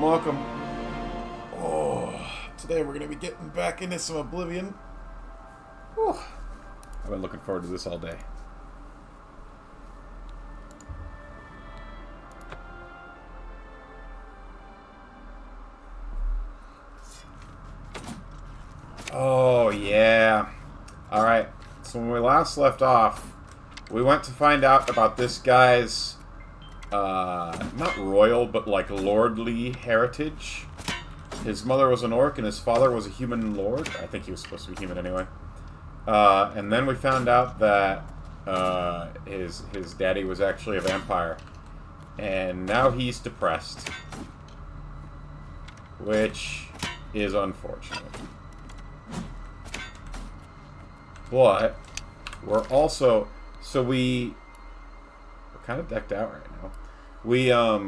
welcome, welcome. Oh, today we're going to be getting back into some Oblivion. Whew. I've been looking forward to this all day. Oh, yeah. Alright, so when we last left off, we went to find out about this guy's, not royal, but like lordly heritage. His mother was an orc and his father was a human lord. I think he was supposed to be human anyway. And then we found out that his daddy was actually a vampire. And now he's depressed. Which is unfortunate. But we're also... So we're kind of decked out right now. Let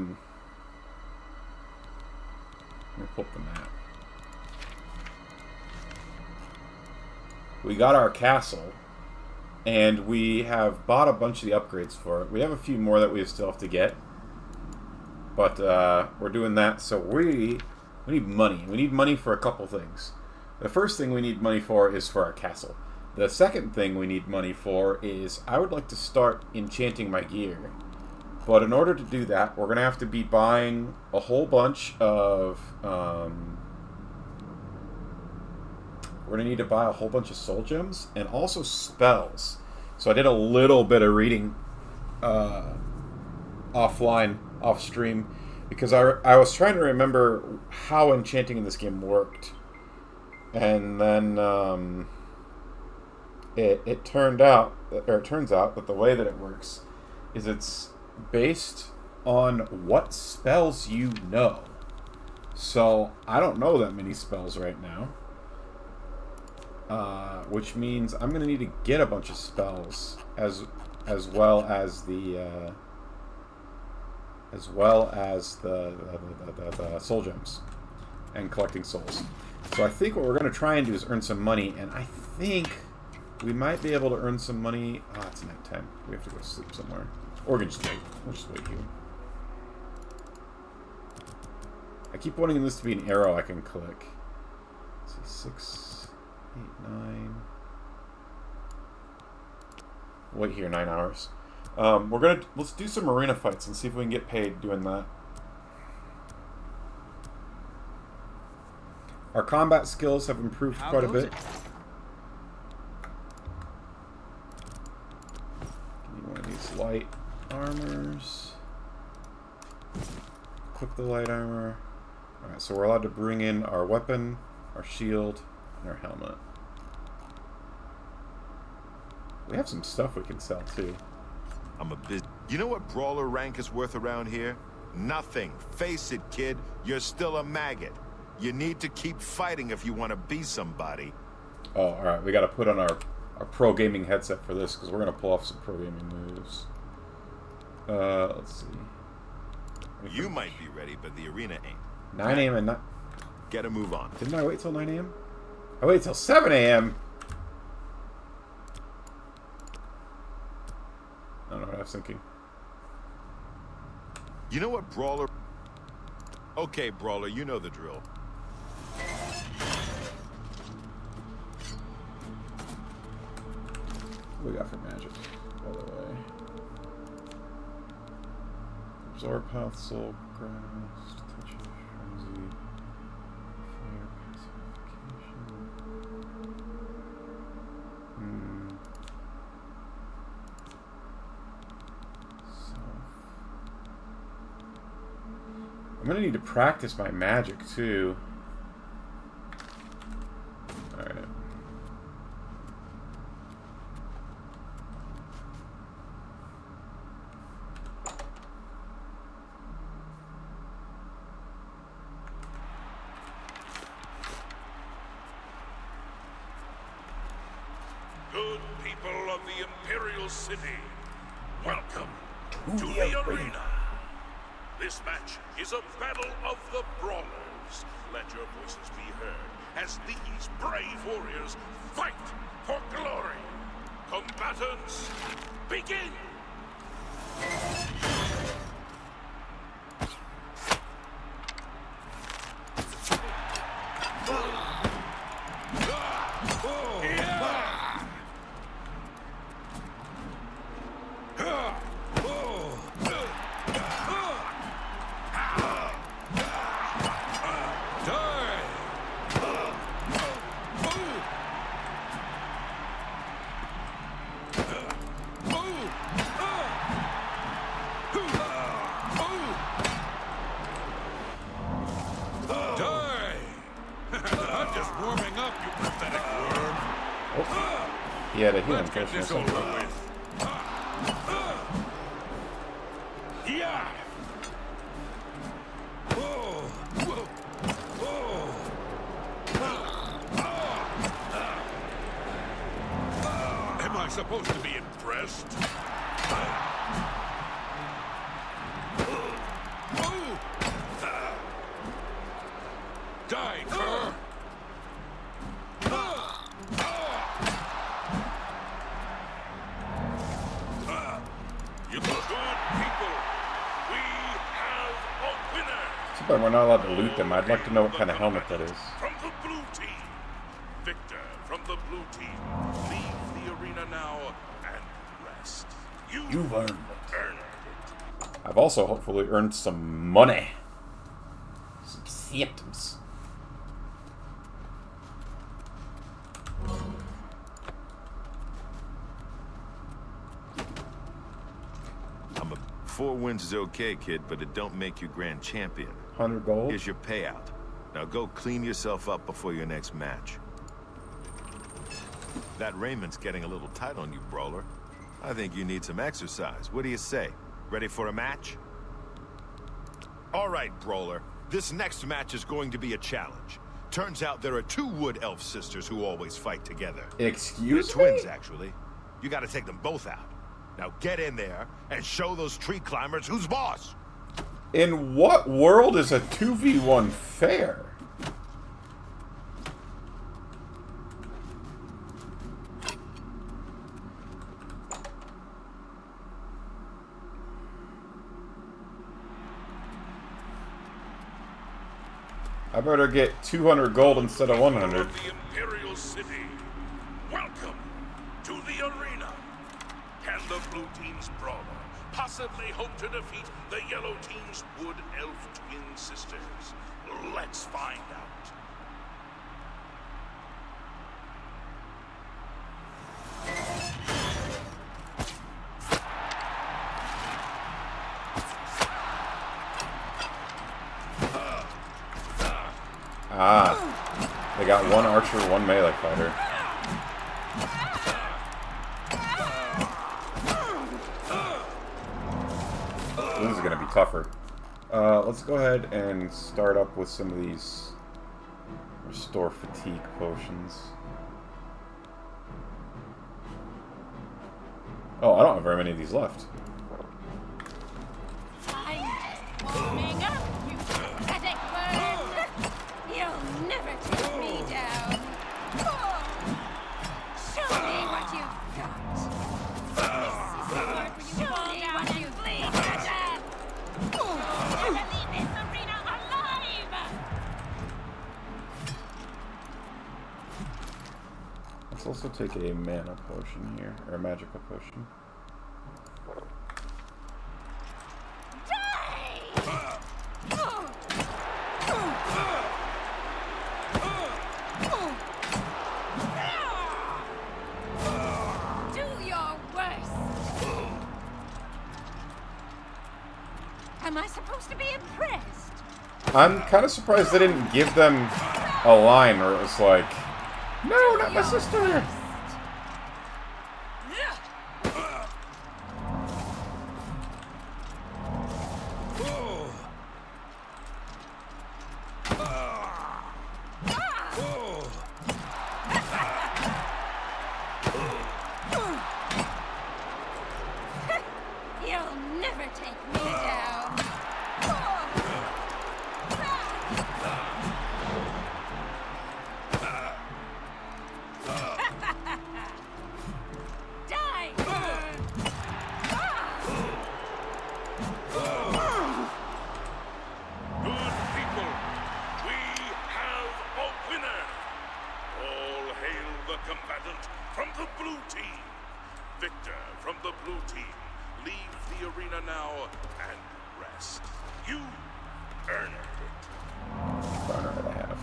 me pull up the map. We got our castle, and we have bought a bunch of the upgrades for it. We have a few more that we still have to get, but we're doing that. So we need money. We need money for a couple things. The first thing we need money for is for our castle. The second thing we need money for is I would like to start enchanting my gear. But in order to do that, we're going to have to be buying a whole bunch of... we're going to need to buy a whole bunch of soul gems and also spells. So I did a little bit of reading offline, off stream, because I was trying to remember how enchanting in this game worked. And then... It turns out that the way that it works is it's based on what spells you know. So I don't know that many spells right now, which means I'm gonna need to get a bunch of spells as well as the soul gems and collecting souls. So I think what we're gonna try and do is earn some money, and I think we might be able to earn some money. Ah, it's nighttime. We have to go sleep somewhere. Or we can just wait. We'll just wait here. I keep wanting this to be an arrow I can click. Let's see, 6, 8, 9. Wait here 9 hours. Let's do some arena fights and see if we can get paid doing that. Our combat skills have improved quite a bit. One of these light armors. Equip the light armor. Alright, so we're allowed to bring in our weapon, our shield, and our helmet. We have some stuff we can sell too. You know what brawler rank is worth around here? Nothing. Face it, kid. You're still a maggot. You need to keep fighting if you want to be somebody. Oh, alright. We gotta put on our pro gaming headset for this, because we're going to pull off some pro gaming moves. Let's see. You might be ready, but the arena ain't. 9 a.m. and not... Get a move on. Didn't I wait till 9 a.m.? I waited till 7 a.m. I don't know what I was thinking. You know what, brawler? Okay, brawler, you know the drill. What do we got for magic, by the way? Absorb health, soul, grasp, touch of frenzy, fire, pacification. I'm gonna need to practice my magic too. Alright. Good people of the Imperial City, welcome to the arena. This match is a battle of the brawlers. Let your voices be heard as these brave warriors fight for glory. Combatants, begin! He had a healing Let's get potion or this something. over with. Yeah. Am I supposed to be impressed? Die, cur! You good people. We have a winner. Too bad we're not allowed to loot them. I'd like to know what kind of helmet that is. From the blue team. Victor from the blue team. Leave the arena now and rest. You've earned it. Earned it. I've also hopefully earned some money. Some septims. I'm a 4 wins is okay, kid, but it don't make you grand champion. 100 gold. Here's your payout. Now go clean yourself up before your next match. That raiment's getting a little tight on you, Brawler. I think you need some exercise. What do you say? Ready for a match? All right, Brawler. This next match is going to be a challenge. Turns out there are 2 wood elf sisters who always fight together. Excuse They're twins, me? actually. You gotta take them both out. Now get in there and show those tree climbers who's boss! In what world is a 2v1 fair? I better get 200 gold instead of 100. Of the Imperial City. Welcome to the arena. Can the blue team's brawler possibly hope to defeat the yellow team's wood elf twin sisters? Let's find out. Ah, they got 1 archer, 1 melee fighter. This is gonna be tougher. Let's go ahead and start up with some of these restore fatigue potions. Oh, I don't have very many of these left. Warming up, you pathetic bird! You'll never take me down! Show me what you've got! This is the word when you fall down and bleed to death! Never leave this arena alive! Let's also take a mana potion here, or a magical potion. Am I supposed to be impressed? I'm kind of surprised they didn't give them a line where it was like, no, not my sister! You'll never take me down! Die! Good people, we have a winner. All hail the combatant from the blue team. Victor from the blue team. Leave the arena now and rest. You earned it. Burner and a half.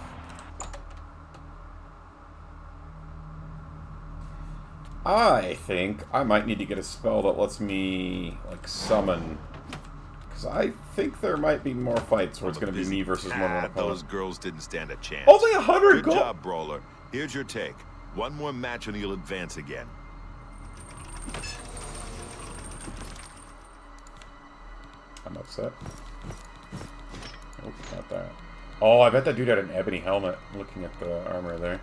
I think I might need to get a spell that lets me, like, summon. Because I think there might be more fights where it's going to be me versus one Those opponent. girls didn't stand a chance. Only 100 Good gold? job, Brawler. Here's your take. One more match and you'll advance again. I'm upset. Nope, not that. Oh, I bet that dude had an ebony helmet, looking at the armor there.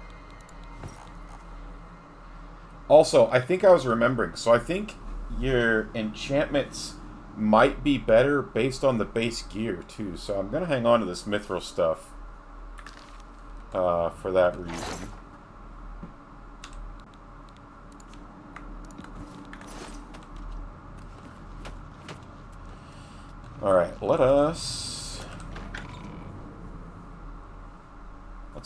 Also, I think I was remembering, so I think your enchantments might be better based on the base gear, too. So I'm going to hang on to this mithril stuff for that reason. Alright, let's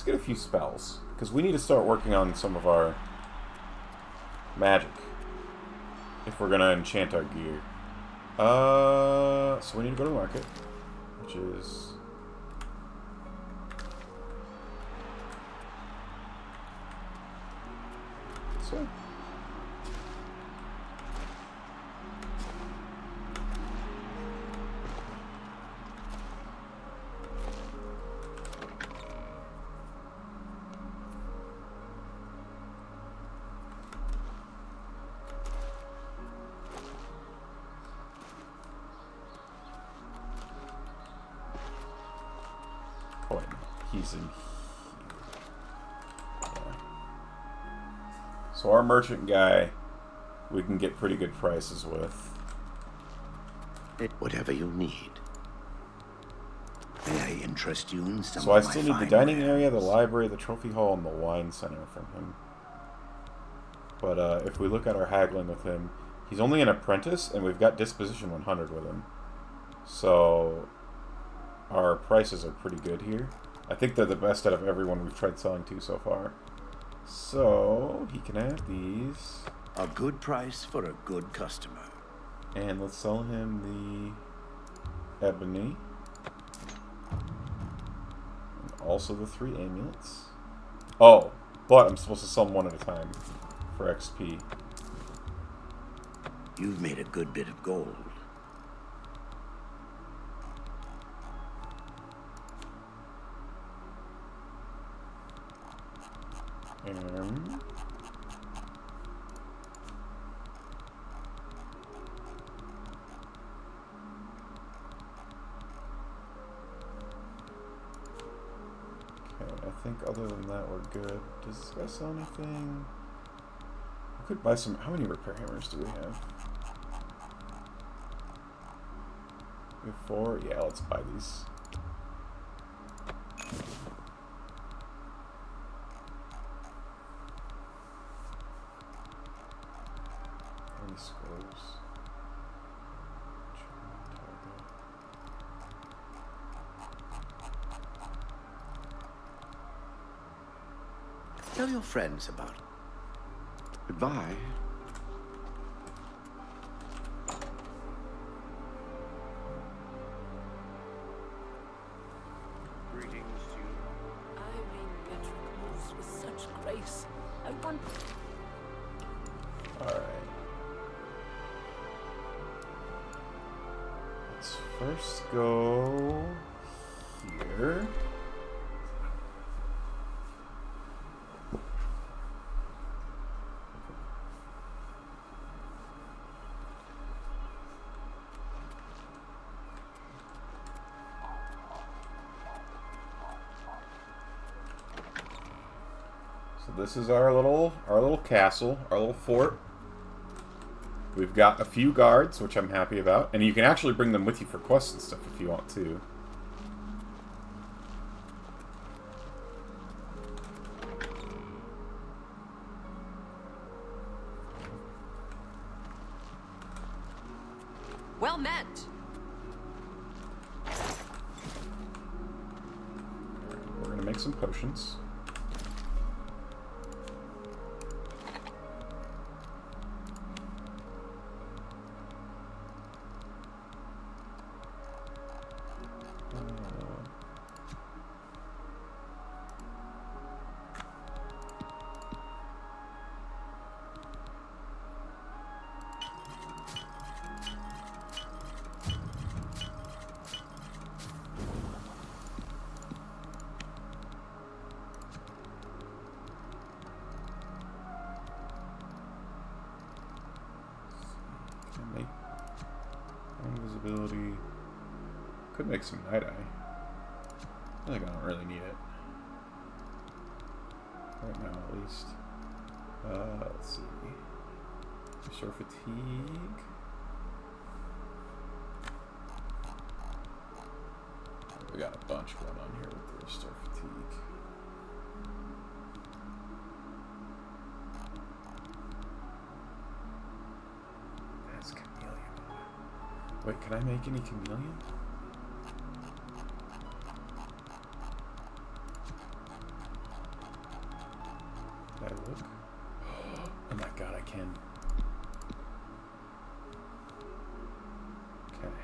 get a few spells, because we need to start working on some of our magic if we're going to enchant our gear. So we need to go to the market, which is... this way. He's in here. Yeah. So our merchant guy, we can get pretty good prices with. Whatever you need. May I interest you in some So I of my still need the fine dining area, the wares? library, the trophy hall, and the wine center from him. But if we look at our haggling with him, he's only an apprentice, and we've got disposition 100 with him. So our prices are pretty good here. I think they're the best out of everyone we've tried selling to so far. So he can have these. A good price for a good customer. And let's sell him the ebony. And also the 3 amulets. Oh, but I'm supposed to sell them one at a time for XP. You've made a good bit of gold. And okay, I think other than that we're good. Does this guy sell anything? We could buy some. How many repair hammers do we have? We have 4? Yeah, let's buy these. Any scrolls? Tell your friends about it. Goodbye. Greetings to you. Irene Metric moves with such grace. I want... Alright. Let's first go here. So this is our little castle, our little fort. We've got a few guards, which I'm happy about, and you can actually bring them with you for quests and stuff if you want to. Well met. We're gonna make some potions. ability. Could make some Night Eye. I think I don't really need it. Right now, at least. Let's see. Restore fatigue. We got a bunch going on here with the restore fatigue. That's chameleon. Wait, can I make any chameleon? Did I look? Oh my god, I can. Okay.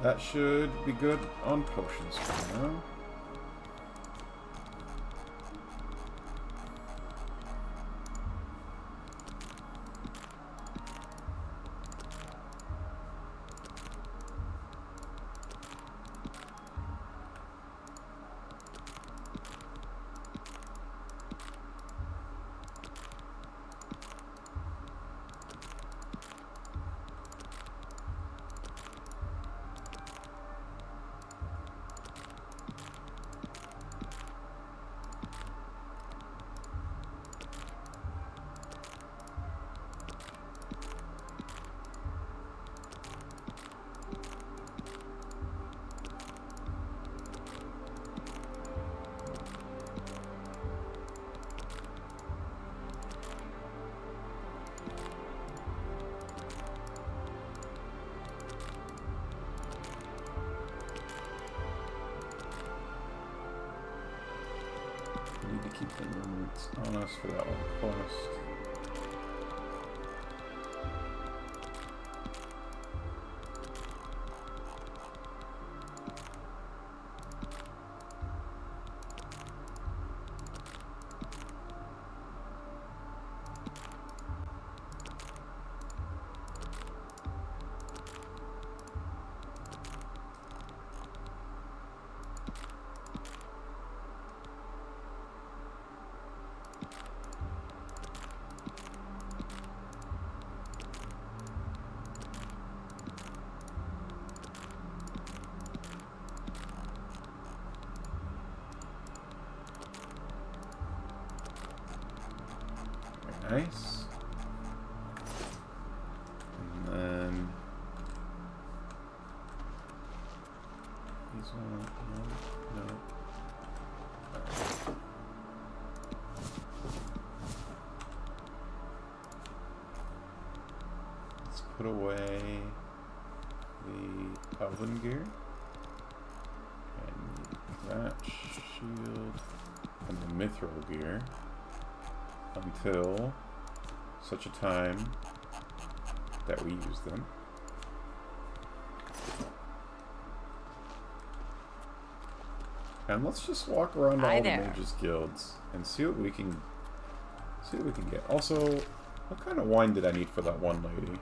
That should be good on potions for now. Need to keep the movements on us for that one quest. Nice. And then these one, no. Right. Let's put away the elven gear. And that shield and the mithril gear until such a time that we use them. And let's just walk around all the mages guilds and see what we can get. Also, what kind of wine did I need for that one lady?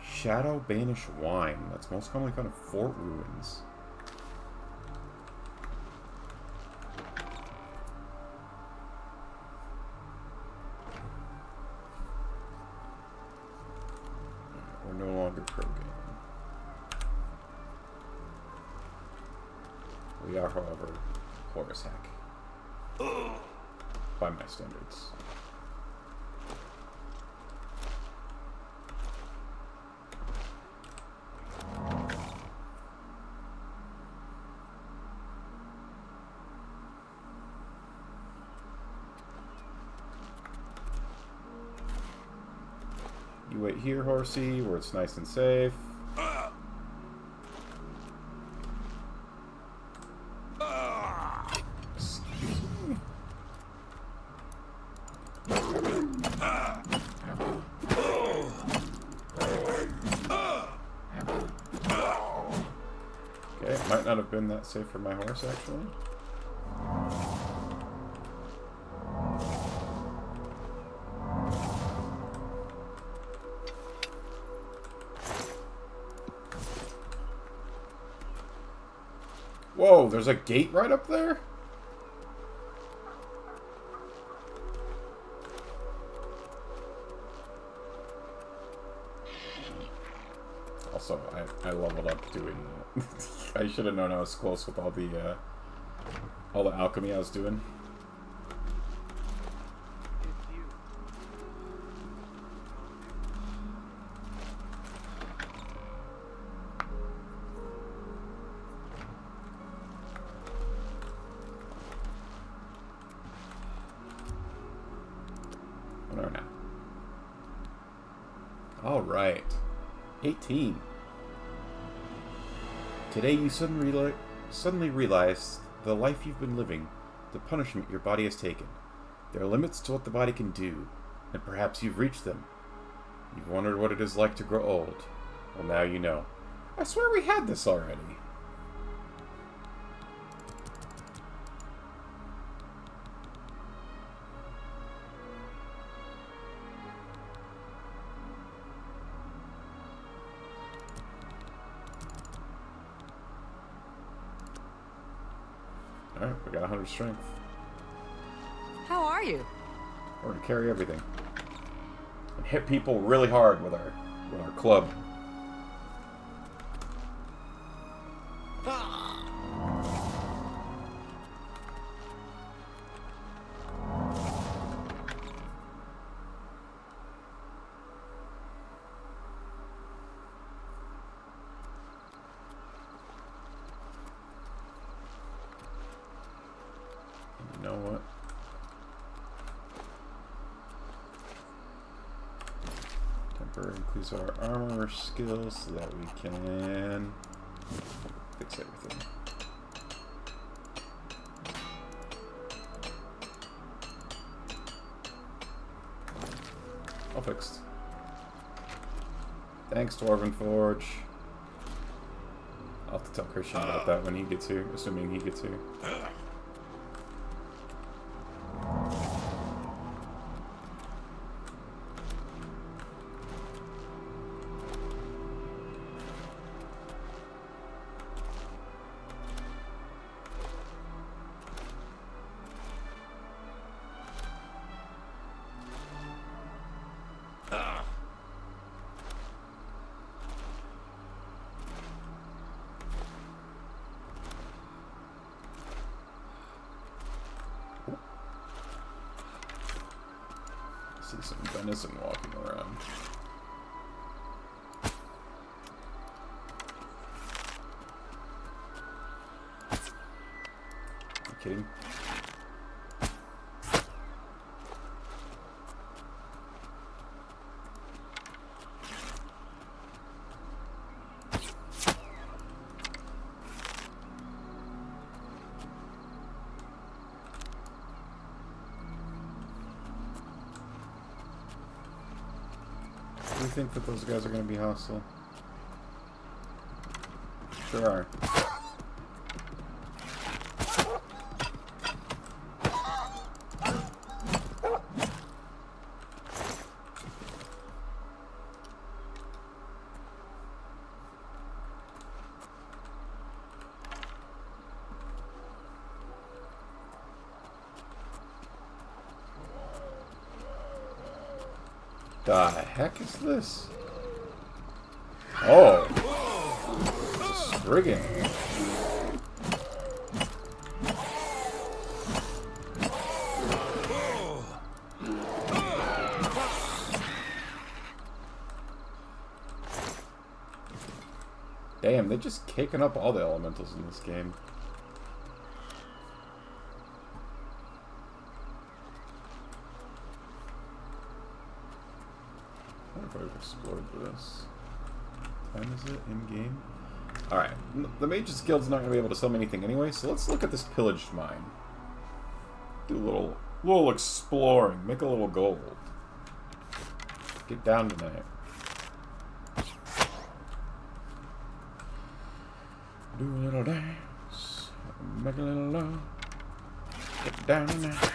Shadow Banish wine. That's most commonly found in fort ruins. We're no longer pro gaming. We are, however, Horus hack. By my standards. You wait here, horsey, where it's nice and safe. Okay, it might not have been that safe for my horse, actually. Whoa, there's a gate right up there? Also, I leveled up doing that. I should have known I was close with all the alchemy I was doing. Alright. 18. Today you suddenly realize the life you've been living, the punishment your body has taken. There are limits to what the body can do, and perhaps you've reached them. You've wondered what it is like to grow old. Well, now you know. I swear we had this already. Alright, we got 100 strength. How are you? We're gonna carry everything. And hit people really hard with our club. You know what? Temporarily increase our armor skills so that we can fix everything. All fixed. Thanks, Dwarven Forge. I'll have to tell Christian about that when he gets here, assuming he gets here. See some venison walking around. You kidding? think that those guys are going to be hostile? Sure are. The heck is this? Oh. It's a Spriggan. Damn, they're just kicking up all the elementals in this game. I wonder if I've explored this. What time is it in game? Alright, the Mage's Guild's not going to be able to sell me anything anyway, so let's look at this pillaged mine. Do a little exploring, make a little gold. Get down tonight. Do a little dance, make a little love, get down tonight.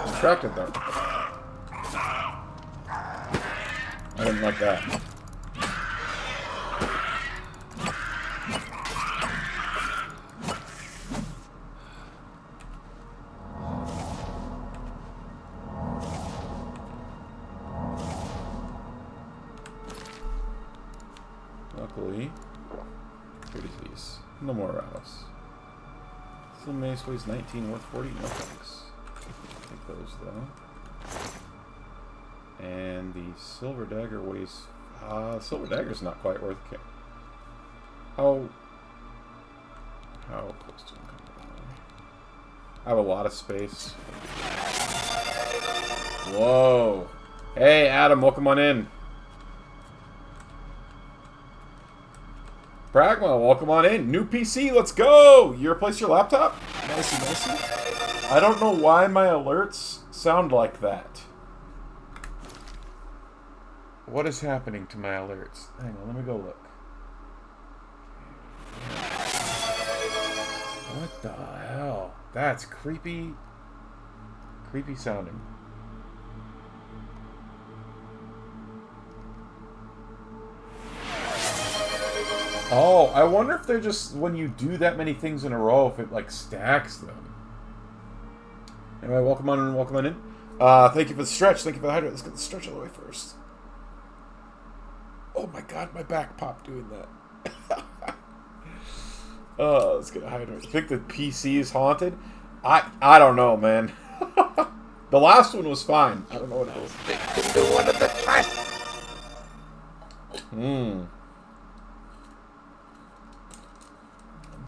Distracted though. I didn't like that. Luckily, here it is. No more rattles. Still mace weighs 19, worth 40. No thanks. Take those though. And the silver dagger weighs. Silver dagger's not quite worth it. How close to uncomfortable? I have a lot of space. Whoa! Hey, Adam, welcome on in. Pragma, welcome on in. New PC, let's go! You replaced your laptop? Nicey, nicey. I don't know why my alerts sound like that. What is happening to my alerts? Hang on, let me go look. What the hell? That's creepy. Creepy sounding. Oh, I wonder if they're just, when you do that many things in a row, if it, like, stacks them. Anyway, welcome on in. Thank you for the stretch. Thank you for the hydrate. Let's get the stretch out of the way first. Oh my god, my back popped doing that. Let's get a hydrate. I think the PC is haunted. I don't know, man. The last one was fine. I don't know what it is. They can do one of the time.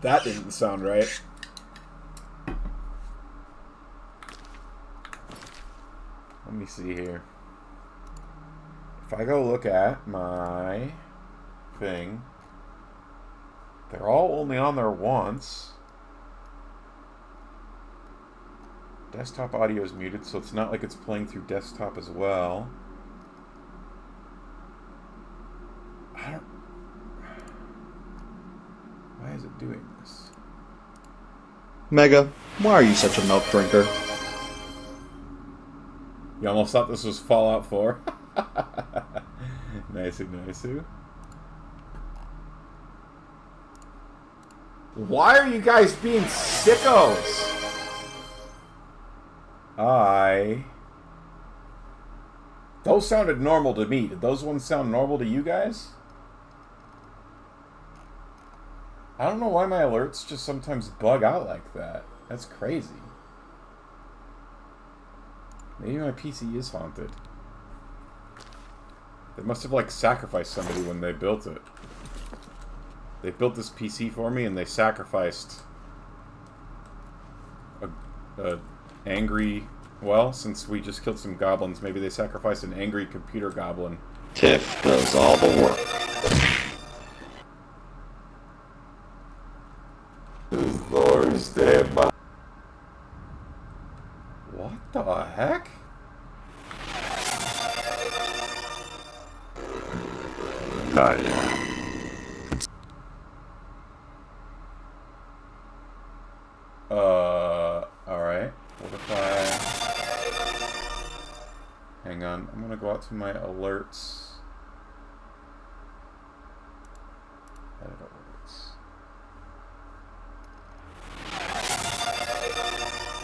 That didn't sound right. Let me see here. If I go look at my thing, they're all only on there once. Desktop audio is muted, so it's not like it's playing through desktop as well. Why is it doing this? Mega, why are you such a milk drinker? You almost thought this was Fallout 4. Nice. Why are you guys being sickos? Those sounded normal to me. Did those ones sound normal to you guys? I don't know why my alerts just sometimes bug out like that. That's crazy. Maybe my PC is haunted. They must have, like, sacrificed somebody when they built it. They built this PC for me and they sacrificed a angry Well, since we just killed some goblins, maybe they sacrificed an angry computer goblin. Tiff does all the work. His Lord stand by. What the heck? Oh, yeah. Alright. What if I... Hang on, I'm gonna go out to my alerts. Edit alerts.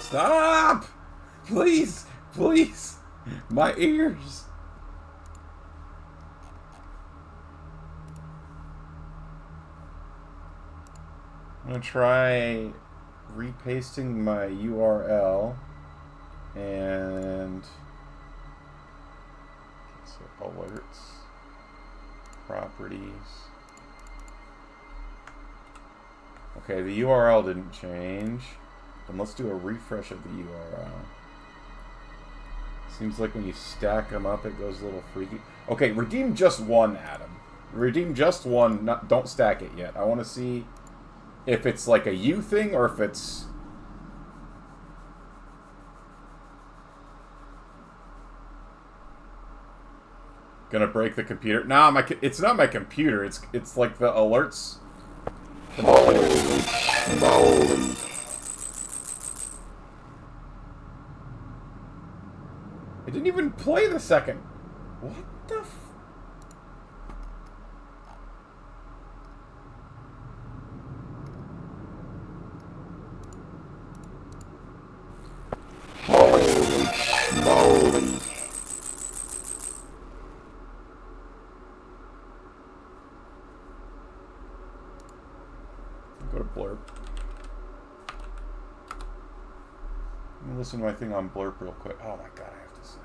Stop! Please! Please! My ears! I'm gonna try repasting my URL and so alerts, properties. Okay, the URL didn't change. Then let's do a refresh of the URL. Seems like when you stack them up, it goes a little freaky. Okay, redeem just one, Adam. Redeem just one. Don't stack it yet. I want to see if it's like a you thing or if it's... Gonna break the computer. Nah, it's not my computer. It's like the alerts. Holy moly. It didn't even play the second. What the f... Holy moly. Go to Blurb. Let me listen to my thing on Blurb real quick. Oh my god, I have to sign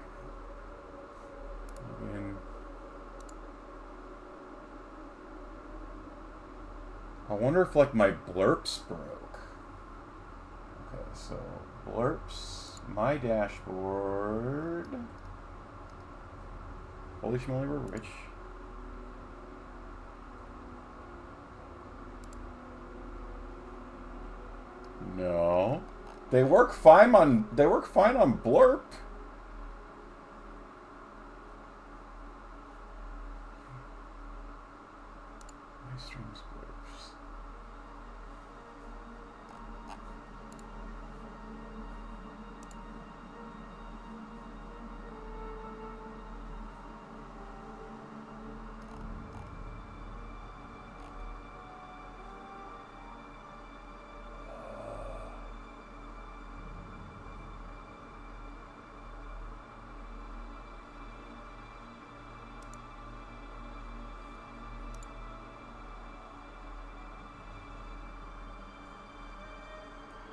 in. I wonder if like my blurps broke. Okay, so blurps, my dashboard. Holy schmoly, we're rich. No. They work fine on Blurp. My streams blurps.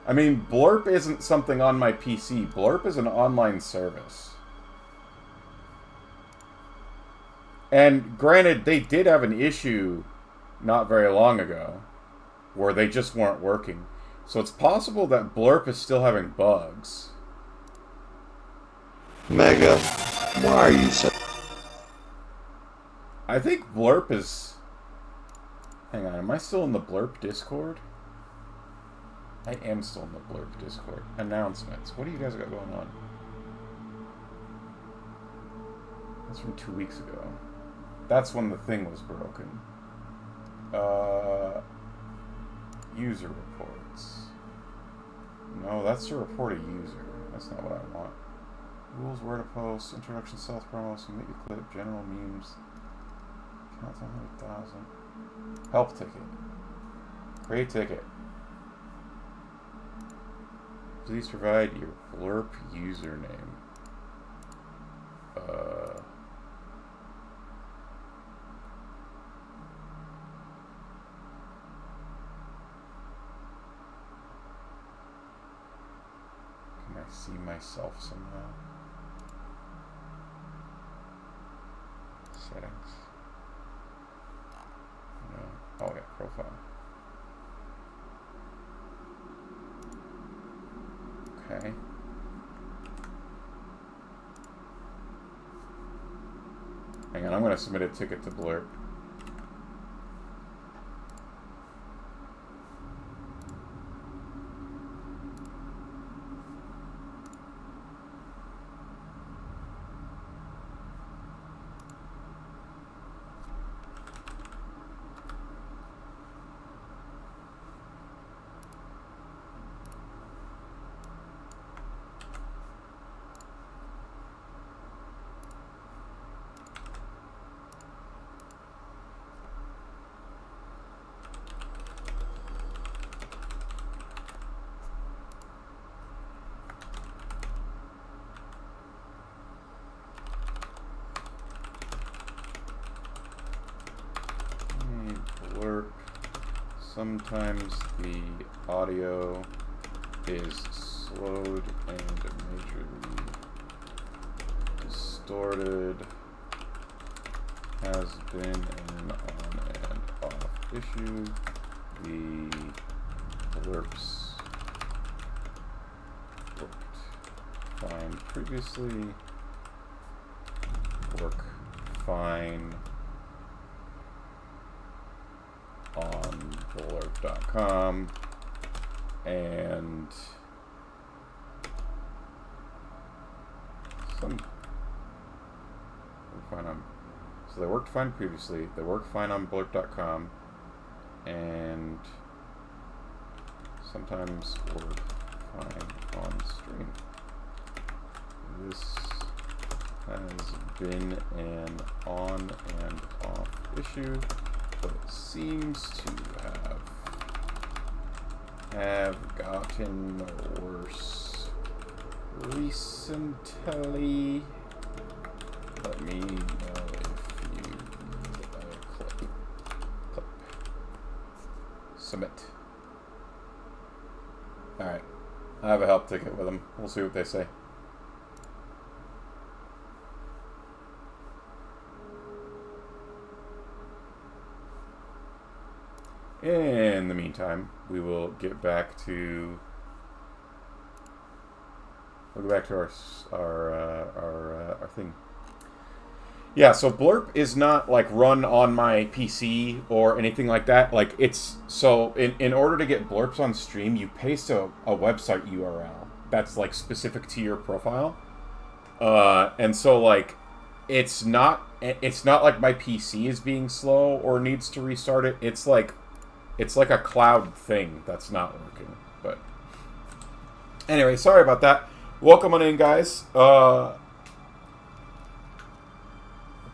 I mean, Blurp isn't something on my PC. Blurp is an online service. And granted, they did have an issue not very long ago where they just weren't working. So it's possible that Blurp is still having bugs. Mega, why are you so... I think Blurp is... Hang on, am I still in the Blurp Discord? I am still in the Blurb Discord. Announcements. What do you guys got going on? That's from 2 weeks ago. That's when the thing was broken. User reports. No, that's to report a user. That's not what I want. Rules, where to post, introduction, self-promo, submit your clip, general memes. Count 100,000. Help ticket. Create ticket. Please provide your Blurp username. Can I see myself somehow? Settings. No. Oh yeah, profile. Okay. Hang on, I'm going to submit a ticket to Blurp. Sometimes the audio is slowed and majorly distorted. Has been an on and off issue. The blurps worked fine previously. Work fine on blurp.com, and so they worked fine previously, they work fine on blurp.com, and sometimes work fine on stream. This has been an on and off issue, but it seems to have gotten worse recently. Let me know if you need a clip. Submit. Alright. I have a help ticket with them. We'll see what they say. In the meantime, we will get back to our thing. Yeah, so Blurp is not like run on my PC or anything like that. Like it's so in order to get Blurps on stream, you paste a website URL that's like specific to your profile. And so like it's not like my PC is being slow or needs to restart it. It's like a cloud thing that's not working. But anyway, sorry about that. Welcome on in, guys.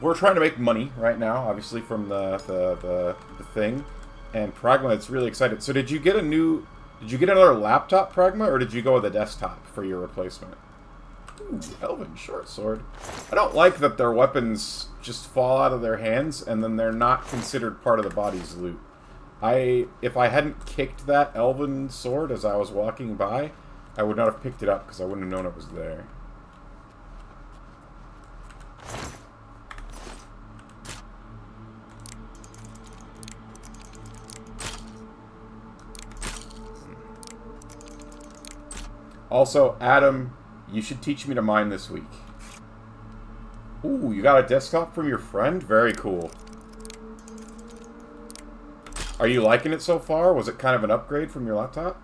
We're trying to make money right now, obviously, from the thing. And Pragma is really excited. So did you get another laptop, Pragma, or did you go with a desktop for your replacement? Ooh, Elven short sword. I don't like that their weapons just fall out of their hands and then they're not considered part of the body's loot. If I hadn't kicked that elven sword as I was walking by, I would not have picked it up because I wouldn't have known it was there. Also, Adam, you should teach me to mine this week. Ooh, you got a desktop from your friend? Very cool. Are you liking it so far? Was it kind of an upgrade from your laptop?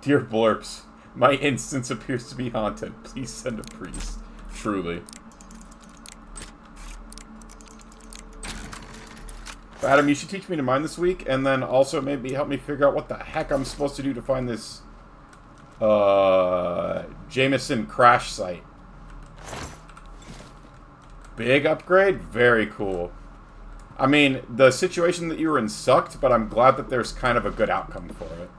Dear Blurps, my instance appears to be haunted. Please send a priest. Truly. Adam, you should teach me to mine this week, and then also maybe help me figure out what the heck I'm supposed to do to find this Jameson crash site. Big upgrade? Very cool. I mean, the situation that you were in sucked, but I'm glad that there's kind of a good outcome for it.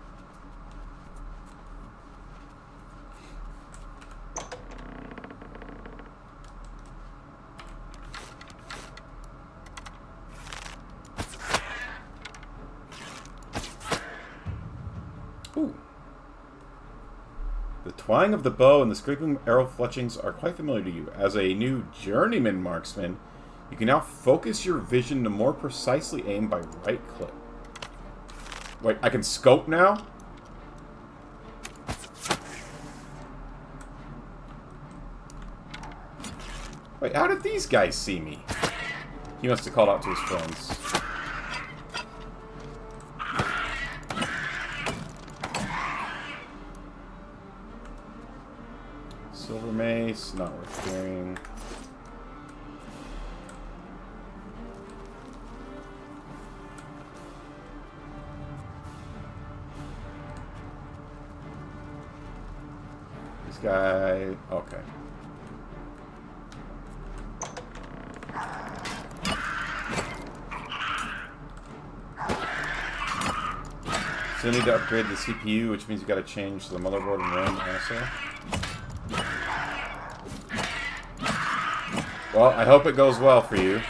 Ooh. The twang of the bow and the scraping arrow fletchings are quite familiar to you. As a new journeyman marksman, you can now focus your vision to more precisely aim by right click. Wait, I can scope now? Wait, how did these guys see me? He must have called out to his friends. Silver mace, not worth carrying. This guy, okay. So you need to upgrade the CPU, which means you gotta change the motherboard and RAM also. Well, I hope it goes well for you.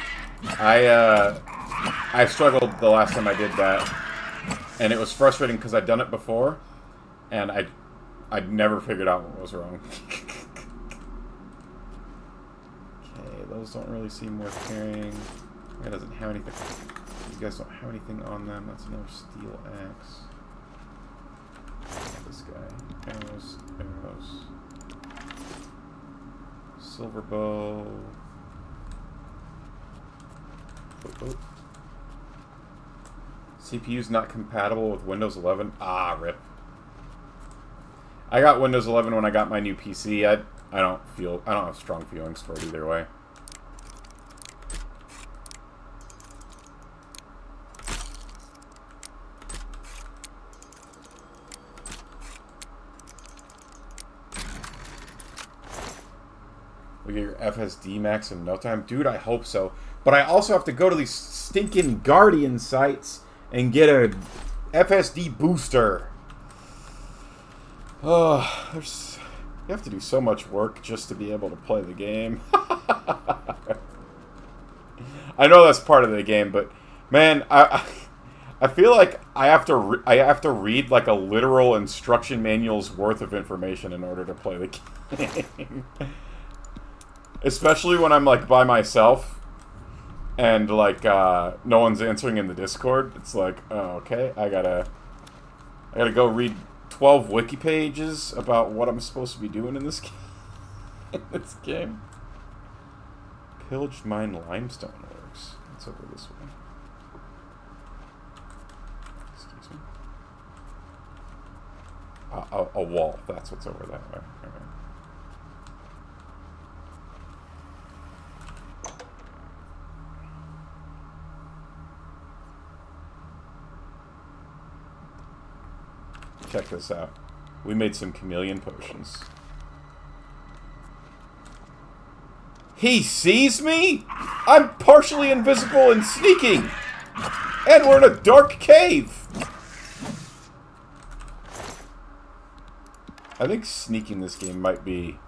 I struggled the last time I did that, and it was frustrating because I'd done it before, and I'd never figured out what was wrong. Okay, those don't really seem worth carrying. That doesn't have anything. These guys don't have anything on them. That's another steel axe. This guy. Arrows, arrows. Silver bow. Oh. CPU's not compatible with Windows 11. Ah, rip. I got Windows 11 when I got my new PC. I don't have strong feelings for it either way. We get your FSD max in no time. Dude, I hope so. But I also have to go to these stinking Guardian sites and get a FSD booster. Oh, you have to do so much work just to be able to play the game. I know that's part of the game, but man, I feel like I have to read like a literal instruction manual's worth of information in order to play the game. Especially when I'm like by myself and like no one's answering in the Discord. It's like, oh, okay, I gotta go read 12 wiki pages about what I'm supposed to be doing in this game. Pillaged mine limestone works. It's over this way. Excuse me. A wall. That's what's over that way. Okay. Check this out. We made some chameleon potions. He sees me? I'm partially invisible and sneaking! And we're in a dark cave! I think sneaking this game might be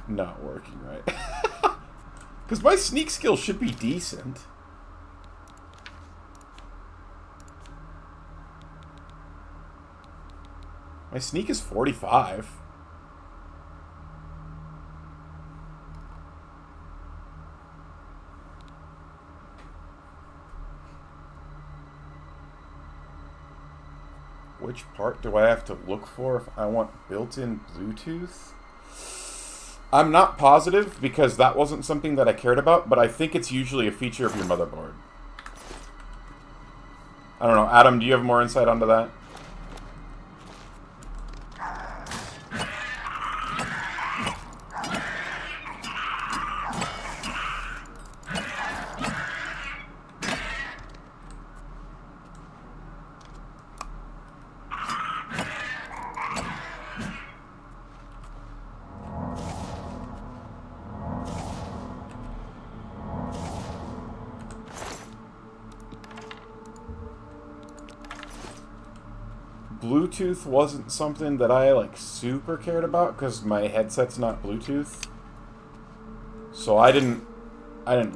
not working right. Because my sneak skill should be decent. My sneak is 45. Which part do I have to look for if I want built-in Bluetooth? I'm not positive because that wasn't something that I cared about, but I think it's usually a feature of your motherboard. I don't know. Adam, do you have more insight onto that? Bluetooth wasn't something that I like super cared about because my headset's not Bluetooth, so I didn't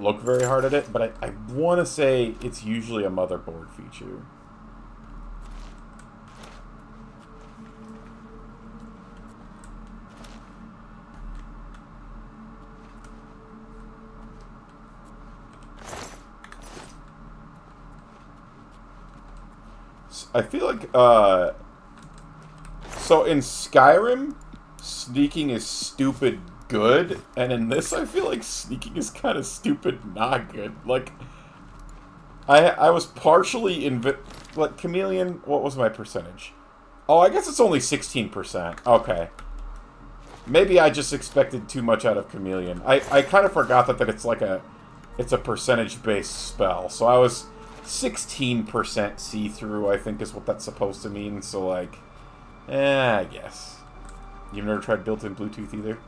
look very hard at it. But I want to say it's usually a motherboard feature. I feel like, so in Skyrim, sneaking is stupid good, and in this I feel like sneaking is kind of stupid, not good. Like, I was partially like, Chameleon, what was my percentage? Oh, I guess it's only 16%. Okay. Maybe I just expected too much out of Chameleon. I kind of forgot that it's like it's a percentage-based spell. So I was 16% see-through, I think is what that's supposed to mean. So, like, I guess. You've never tried built-in Bluetooth either?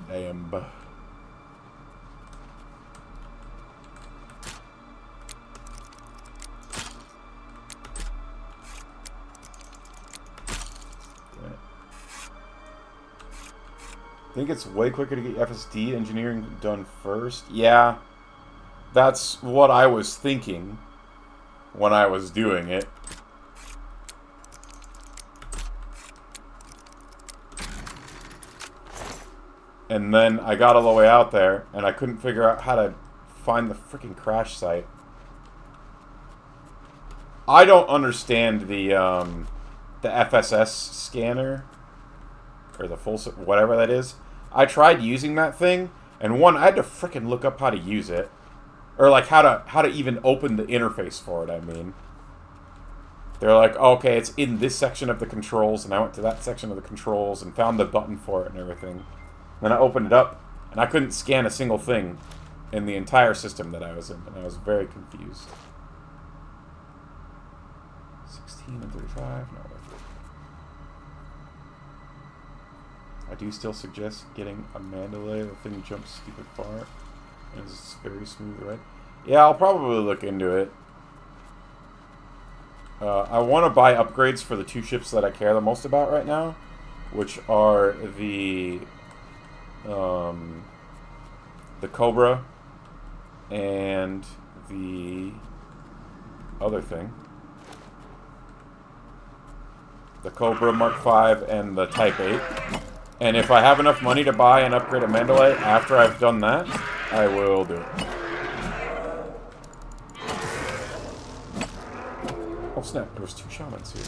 Damn. I think it's way quicker to get FSD engineering done first. Yeah, that's what I was thinking when I was doing it. And then I got all the way out there, and I couldn't figure out how to find the freaking crash site. I don't understand the FSS scanner, or the full, whatever that is. I tried using that thing, and one, I had to frickin' look up how to use it. Or, like, how to even open the interface for it, I mean. They're like, oh, okay, it's in this section of the controls, and I went to that section of the controls and found the button for it and everything. Then I opened it up, and I couldn't scan a single thing in the entire system that I was in, and I was very confused. 16 and 35? No, I do still suggest getting a Mandalay. The thing jumps stupid far. And it's very smooth, right? Yeah, I'll probably look into it. I want to buy upgrades for the two ships that I care the most about right now, which are the Cobra and the other thing. The Cobra Mark V and the Type 8. And if I have enough money to buy and upgrade a Mandalay after I've done that, I will do it. Oh snap, there was two shamans here.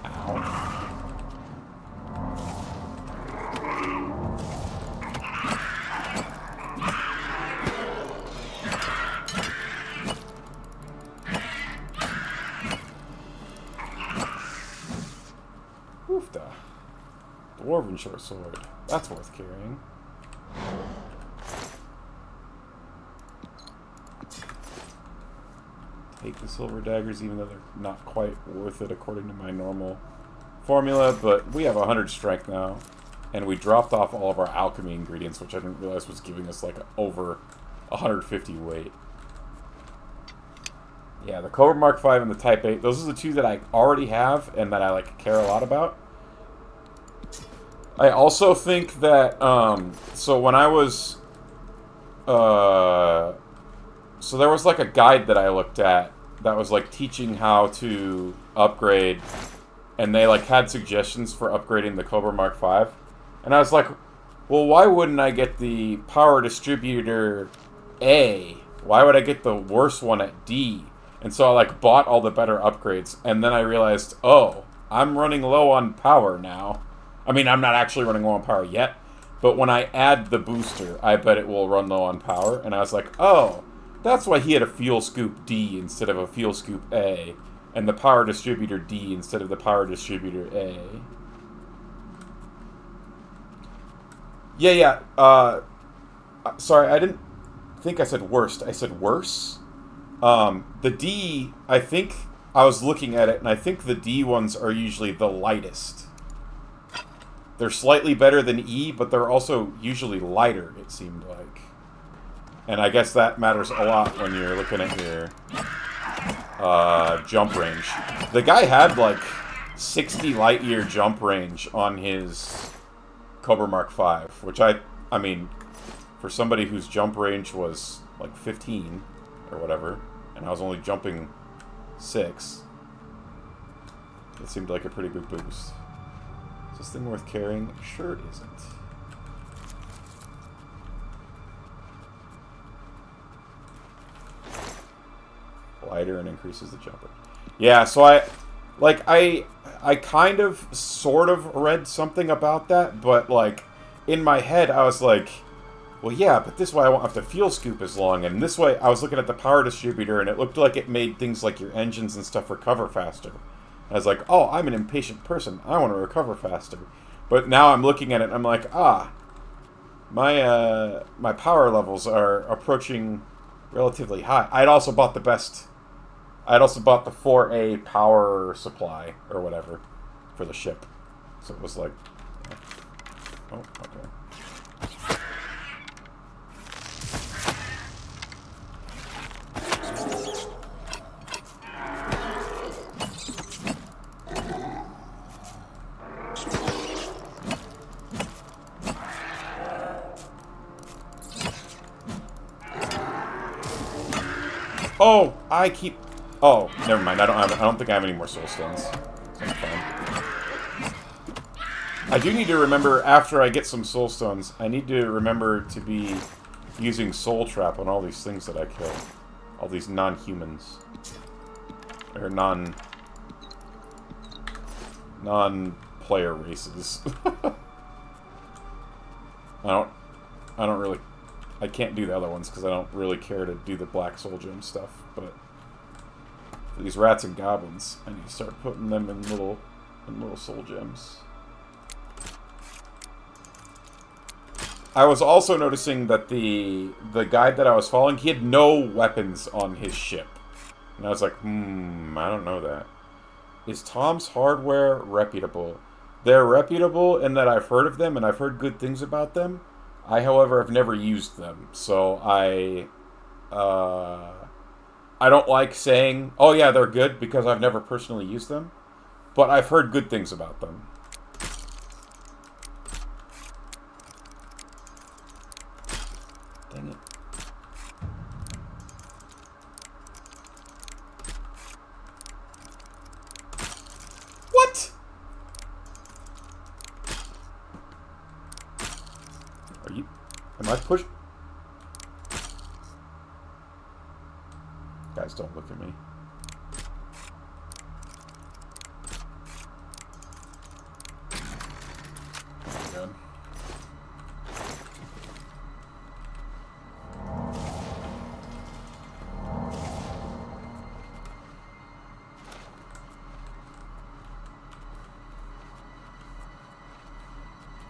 Ow. Dwarven short sword. That's worth carrying. Take the silver daggers, even though they're not quite worth it according to my normal formula, but we have 100 strength now, and we dropped off all of our alchemy ingredients, which I didn't realize was giving us like over 150 weight. Yeah, the Cobra Mark V and the Type 8, those are the two that I already have and that I like care a lot about. I also think that, so when I was, so there was like a guide that I looked at that was like teaching how to upgrade, and they like had suggestions for upgrading the Cobra Mark V, and I was like, well, why wouldn't I get the Power Distributor A? Why would I get the worst one at D? And so I like bought all the better upgrades, and then I realized, oh, I'm running low on power now. I mean, I'm not actually running low on power yet, but when I add the booster, I bet it will run low on power. And I was like, oh, that's why he had a fuel scoop D instead of a fuel scoop A, and the power distributor D instead of the power distributor A. Yeah. Sorry, I didn't think I said worst. I said worse. The D, I think I was looking at it, and I think the D ones are usually the lightest. They're slightly better than E, but they're also usually lighter, it seemed like. And I guess that matters a lot when you're looking at your jump range. The guy had like 60 light year jump range on his Cobra Mark V, which I mean, for somebody whose jump range was like 15 or whatever, and I was only jumping 6, it seemed like a pretty good boost. Is this thing worth carrying? Sure it isn't. Lighter and increases the jumper. Yeah, so Like, I kind of, sort of read something about that, but, like, in my head, I was like, well, yeah, but this way I won't have to fuel scoop as long, and this way I was looking at the power distributor, and it looked like it made things like your engines and stuff recover faster. I was like, oh, I'm an impatient person. I want to recover faster. But now I'm looking at it, and I'm like, my power levels are approaching relatively high. I'd also bought the 4A power supply, or whatever, for the ship. So it was like, yeah. Oh, okay. Oh, oh, never mind. I don't think I have any more soul stones. That's fine. I do need to remember, after I get some soul stones, I need to remember to be using soul trap on all these things that I kill. All these non-humans. Or non-player races. I don't really... I can't do the other ones because I don't really care to do the black soul gem stuff, but for these rats and goblins, I need to start putting them in little soul gems. I was also noticing that the guide that I was following, he had no weapons on his ship. And I was like, I don't know that. Is Tom's Hardware reputable? They're reputable in that I've heard of them and I've heard good things about them. I, however, have never used them, so I don't like saying, oh yeah, they're good, because I've never personally used them, but I've heard good things about them. Dang it. What? Am I pushing? Guys, don't look at me. Oh my god.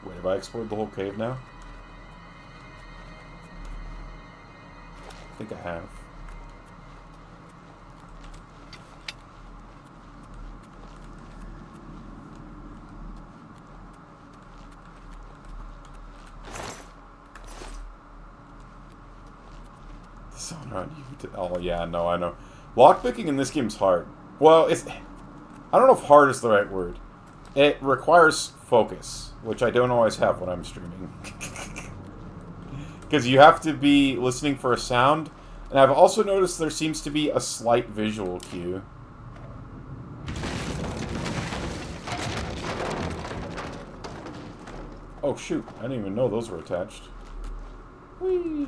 Wait, have I explored the whole cave now? I think I have. The sound around you. Oh yeah, no, I know. Lockpicking in this game's hard. Well, I don't know if hard is the right word. It requires focus, which I don't always have when I'm streaming. Because you have to be listening for a sound. And I've also noticed there seems to be a slight visual cue. Oh shoot, I didn't even know those were attached. Whee!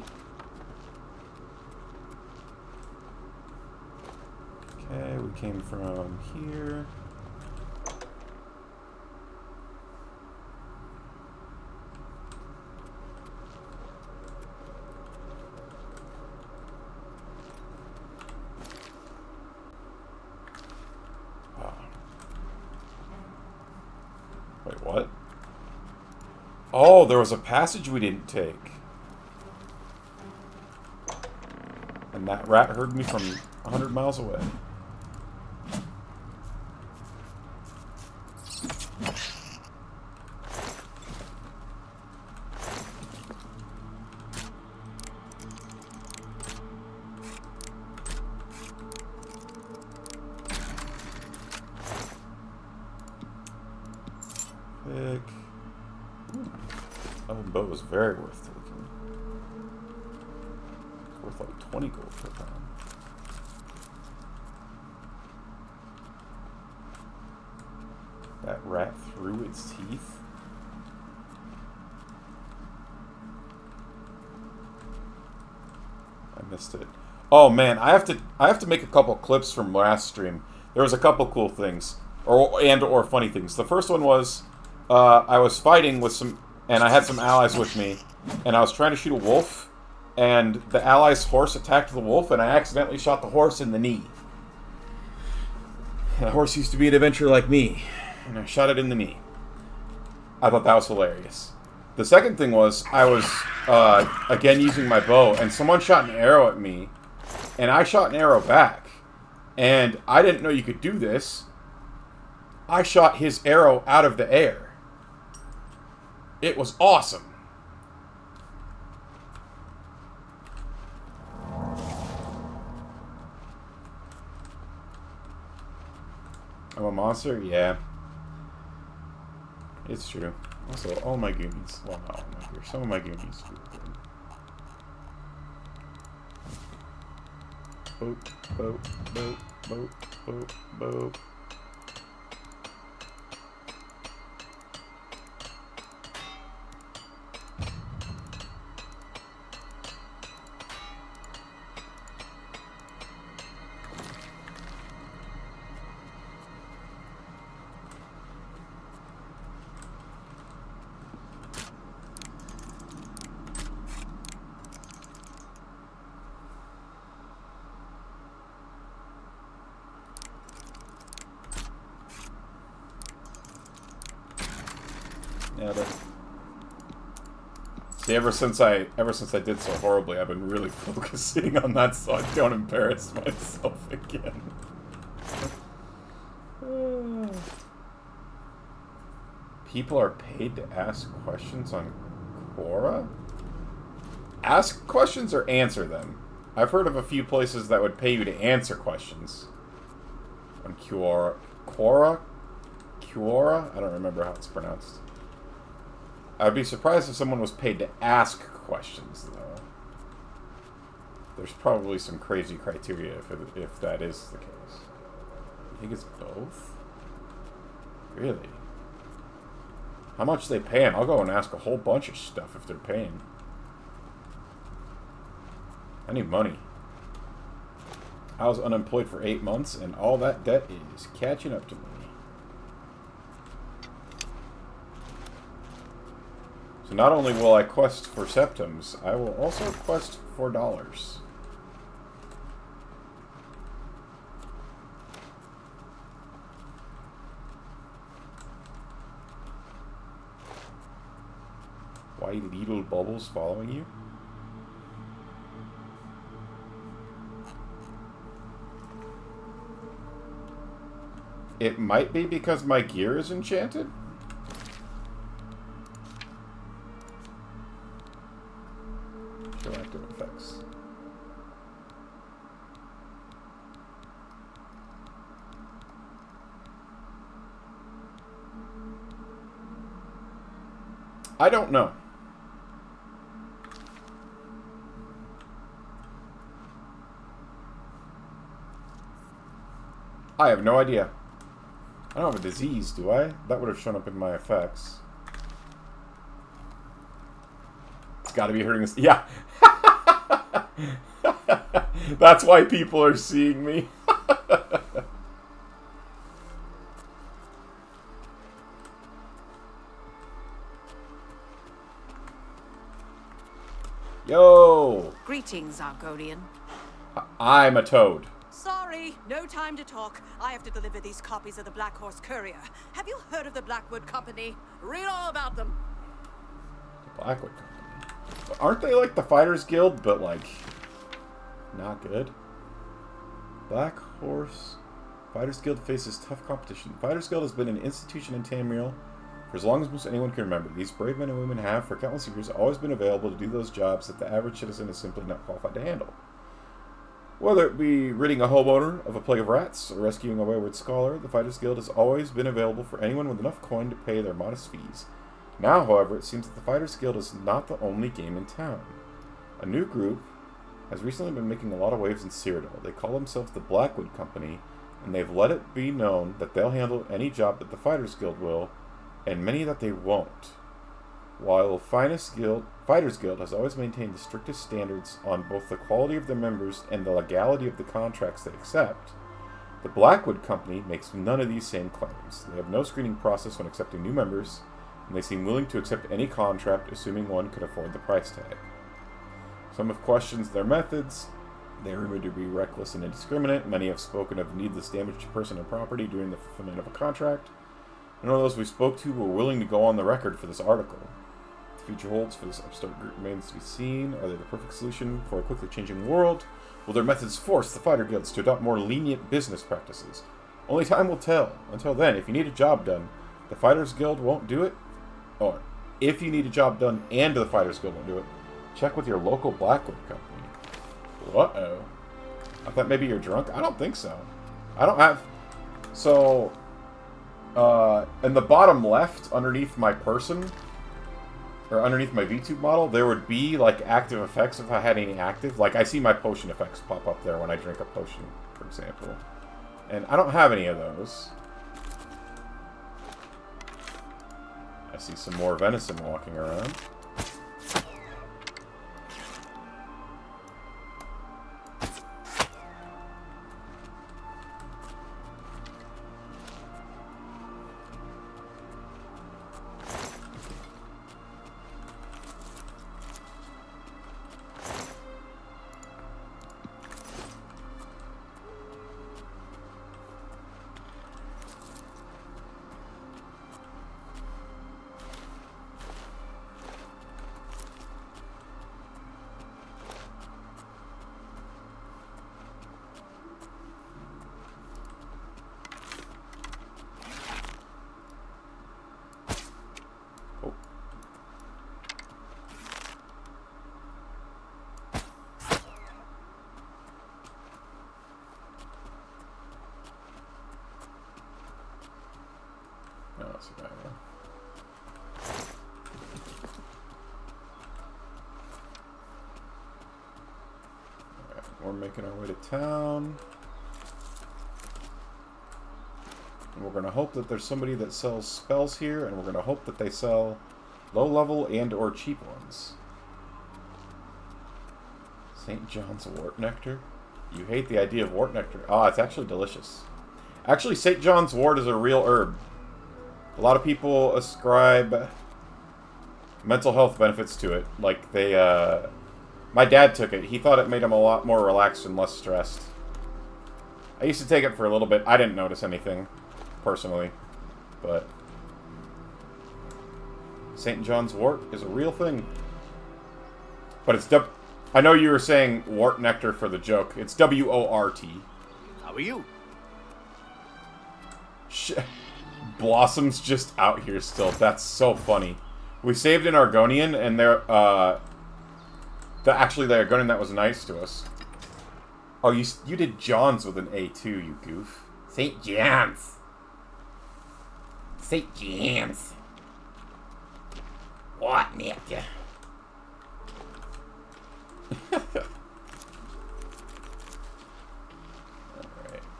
Okay, we came from here. Wait, what? Oh, there was a passage we didn't take. And that rat heard me from 100 miles away. Boat was very worth taking. It's worth like 20 gold per pound. That rat threw its teeth. I missed it. Oh man, I have to make a couple clips from last stream. There was a couple cool things. or funny things. The first one was I was fighting with some, and I had some allies with me, and I was trying to shoot a wolf, and the allies' horse attacked the wolf, and I accidentally shot the horse in the knee. The horse used to be an adventurer like me, and I shot it in the knee. I thought that was hilarious. The second thing was, I was, again, using my bow, and someone shot an arrow at me, and I shot an arrow back. And I didn't know you could do this. I shot his arrow out of the air. It was awesome. I'm a monster? Yeah. It's true. Also, all my Goonies. Well, not all my Goonies. Some of my Goonies do good. Boop, boop, boop, boop, boop, boop. Yeah, see, ever since I did so horribly, I've been really focusing on that so I don't embarrass myself again. People are paid to ask questions on Quora? Ask questions or answer them? I've heard of a few places that would pay you to answer questions on Quora. Quora? I don't remember how it's pronounced. I'd be surprised if someone was paid to ask questions, though. There's probably some crazy criteria if that is the case. You think it's both? Really? How much they paying? I'll go and ask a whole bunch of stuff if they're paying. I need money. I was unemployed for 8 months, and all that debt is catching up to me. So not only will I quest for Septims, I will also quest for dollars. Why little bubbles following you? It might be because my gear is enchanted. Active effects. I don't know. I have no idea. I don't have a disease, do I? That would have shown up in my effects. It's got to be hurting us. Yeah. That's why people are seeing me. Yo! Greetings, Argonian. I'm a toad. Sorry, no time to talk. I have to deliver these copies of the Black Horse Courier. Have you heard of the Blackwood Company? Read all about them. The Blackwood Company? Aren't they like the Fighters Guild, but like not good? Black Horse Fighters Guild faces tough competition. Fighters Guild has been an institution in Tamriel for as long as most anyone can remember. These brave men and women have, for countless years, always been available to do those jobs that the average citizen is simply not qualified to handle. Whether it be ridding a homeowner of a plague of rats or rescuing a wayward scholar, the Fighters Guild has always been available for anyone with enough coin to pay their modest fees. Now, however, it seems that the Fighters Guild is not the only game in town. A new group has recently been making a lot of waves in Cyrodiil. They call themselves the Blackwood Company, and they've let it be known that they'll handle any job that the Fighters Guild will, and many that they won't. While Fighters Guild has always maintained the strictest standards on both the quality of their members and the legality of the contracts they accept, The Blackwood Company makes none of these same claims. They have no screening process when accepting new members, and they seem willing to accept any contract, assuming one could afford the price tag. Some have questioned their methods. They are rumored to be reckless and indiscriminate. Many have spoken of needless damage to person and property during the fulfillment of a contract. None of those we spoke to were willing to go on the record for this article. What the future holds for this upstart group remains to be seen. Are they the perfect solution for a quickly changing world? Will their methods force the fighter guilds to adopt more lenient business practices? Only time will tell. Until then, if you need a job done, the Fighters Guild won't do it. Or, if you need a job done and the Fighters Guild won't do it, check with your local Blackwood Company. Uh-oh. I thought maybe you're drunk? I don't think so. I don't have... So, in the bottom left, underneath my person, or underneath my VTube model, there would be, like, active effects if I had any active. Like, I see my potion effects pop up there when I drink a potion, for example. And I don't have any of those. I see some more venison walking around. We're making our way to town. And we're going to hope that there's somebody that sells spells here, and we're going to hope that they sell low-level and or cheap ones. St. John's Wort Nectar? You hate the idea of Wort Nectar. Ah, it's actually delicious. Actually, St. John's Wort is a real herb. A lot of people ascribe mental health benefits to it. Like, they, my dad took it. He thought it made him a lot more relaxed and less stressed. I used to take it for a little bit. I didn't notice anything, personally. But St. John's Wort is a real thing. But it's I know you were saying Wort Nectar for the joke. It's W-O-R-T. How are you? Blossom's just out here still. That's so funny. We saved an Argonian, and they're, actually, the Argonian that was nice to us. Oh, you did John's with an A too, you goof. St. John's. St. John's. What, Nectar?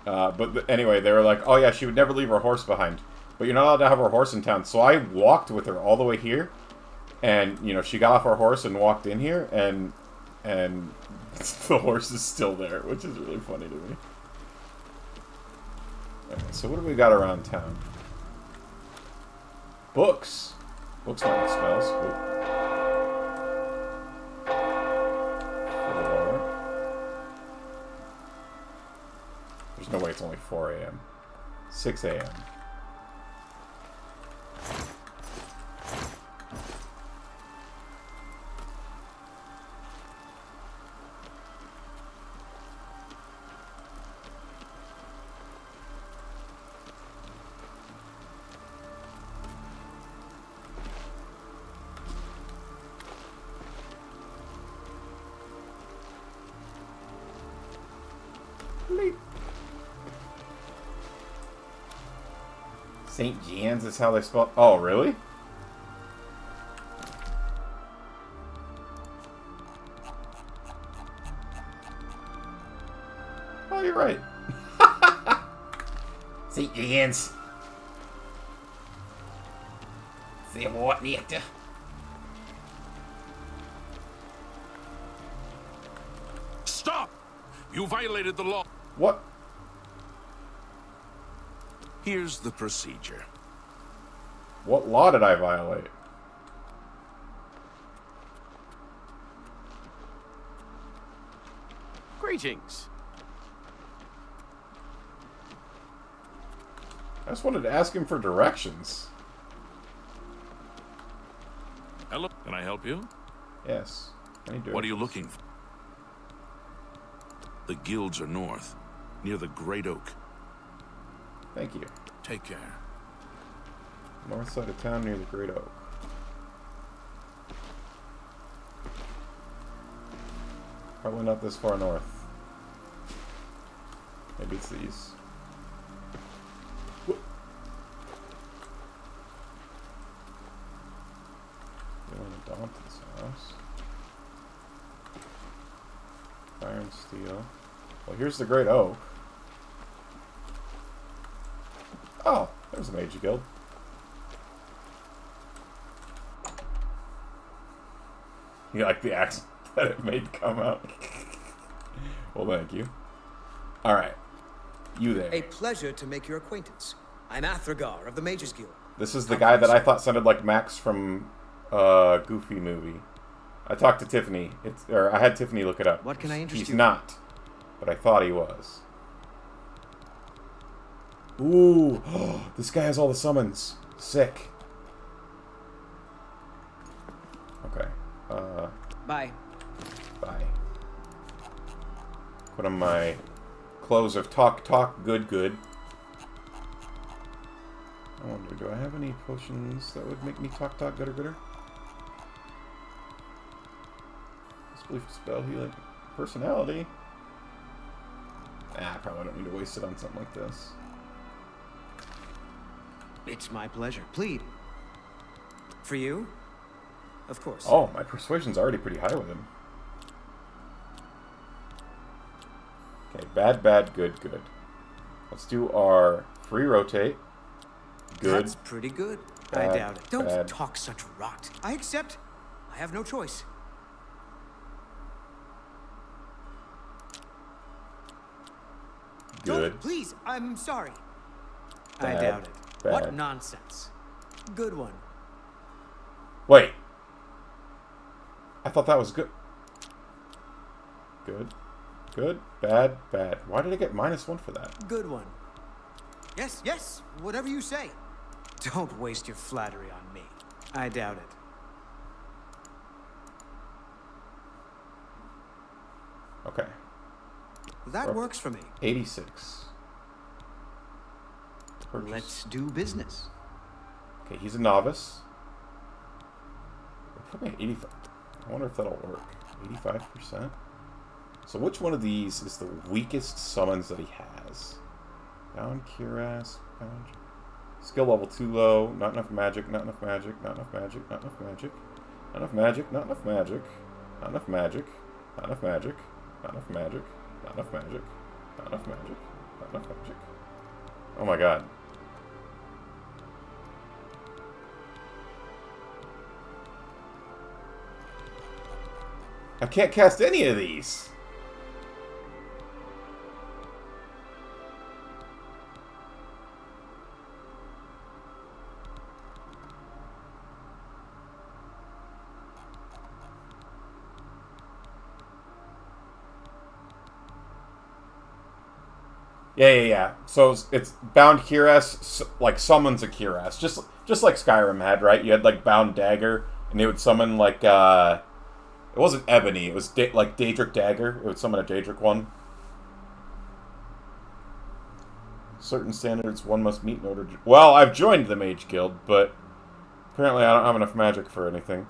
But anyway, they were like, oh yeah, she would never leave her horse behind. But you're not allowed to have her horse in town. So I walked with her all the way here. And, you know, she got off her horse and walked in here. And the horse is still there, which is really funny to me. Okay, so what do we got around town? Books. Books might be spells. Ooh. There's no way it's only 4 a.m. 6 a.m. St. Jan's is how they spell. Oh, really? Oh, you're right. St. Jan's. Say what, Nectar? Stop! You violated the law. What? Here's the procedure. What law did I violate? Greetings. I just wanted to ask him for directions. Hello, can I help you? Yes. Any What are you looking for? The guilds are north, near the Great Oak. Thank you. Take care. North side of town near the Great Oak. Probably not this far north. Maybe it's these. Whoop. Going to Dante's house. Fire and steel. Well, here's the Great Oak. Oh, there's a Mage Guild. You like the accent that it made come out? Well, thank you. Alright. You there. A pleasure to make your acquaintance. I'm Athragar of the Mages Guild. This is the guy that I thought sounded like Max from Goofy movie. I talked to Tiffany. I had Tiffany look it up. What can I interest you? He's not, but I thought he was. Ooh, this guy has all the summons. Sick. Okay. Bye. Bye. Put on my clothes of talk, good. I wonder, do I have any potions that would make me talk, gooder? Disbelief, spell healing, personality. I probably don't need to waste it on something like this. It's my pleasure. Plead. For you? Of course. Oh, my persuasion's already pretty high with him. Okay, bad, good. Let's do our free rotate. Good. That's pretty good. Bad, I doubt it. Don't bad. talk such rot. I accept. I have no choice. Good. Don't, please, I'm sorry. Bad, I doubt it. bad. What nonsense. Good one. Wait. I thought that was good. Good, bad. Why did I get -1 for that? Good one. Yes, whatever you say. Don't waste your flattery on me. I doubt it. Okay. That works for me. 86. Purchase. Let's do business. Okay, he's a novice. We're probably at 85. I wonder if that'll work. 85%? So which one of these is the weakest summons that he has? Bound Cuirass, bound... Skill level too low, not enough magic, not enough magic, not enough magic, not enough magic, not enough magic, not enough magic, not enough magic, not enough magic, not enough magic, not enough magic, not enough magic, not enough magic. Oh my god. I can't cast any of these. Yeah. So it's bound Cuirass, like summons a Cuirass, just like Skyrim had, right? You had like bound dagger, and it would summon like it wasn't ebony, it was like Daedric dagger. It would summon a Daedric one. Certain standards one must meet in order to... Well, I've joined the Mage Guild, but apparently I don't have enough magic for anything.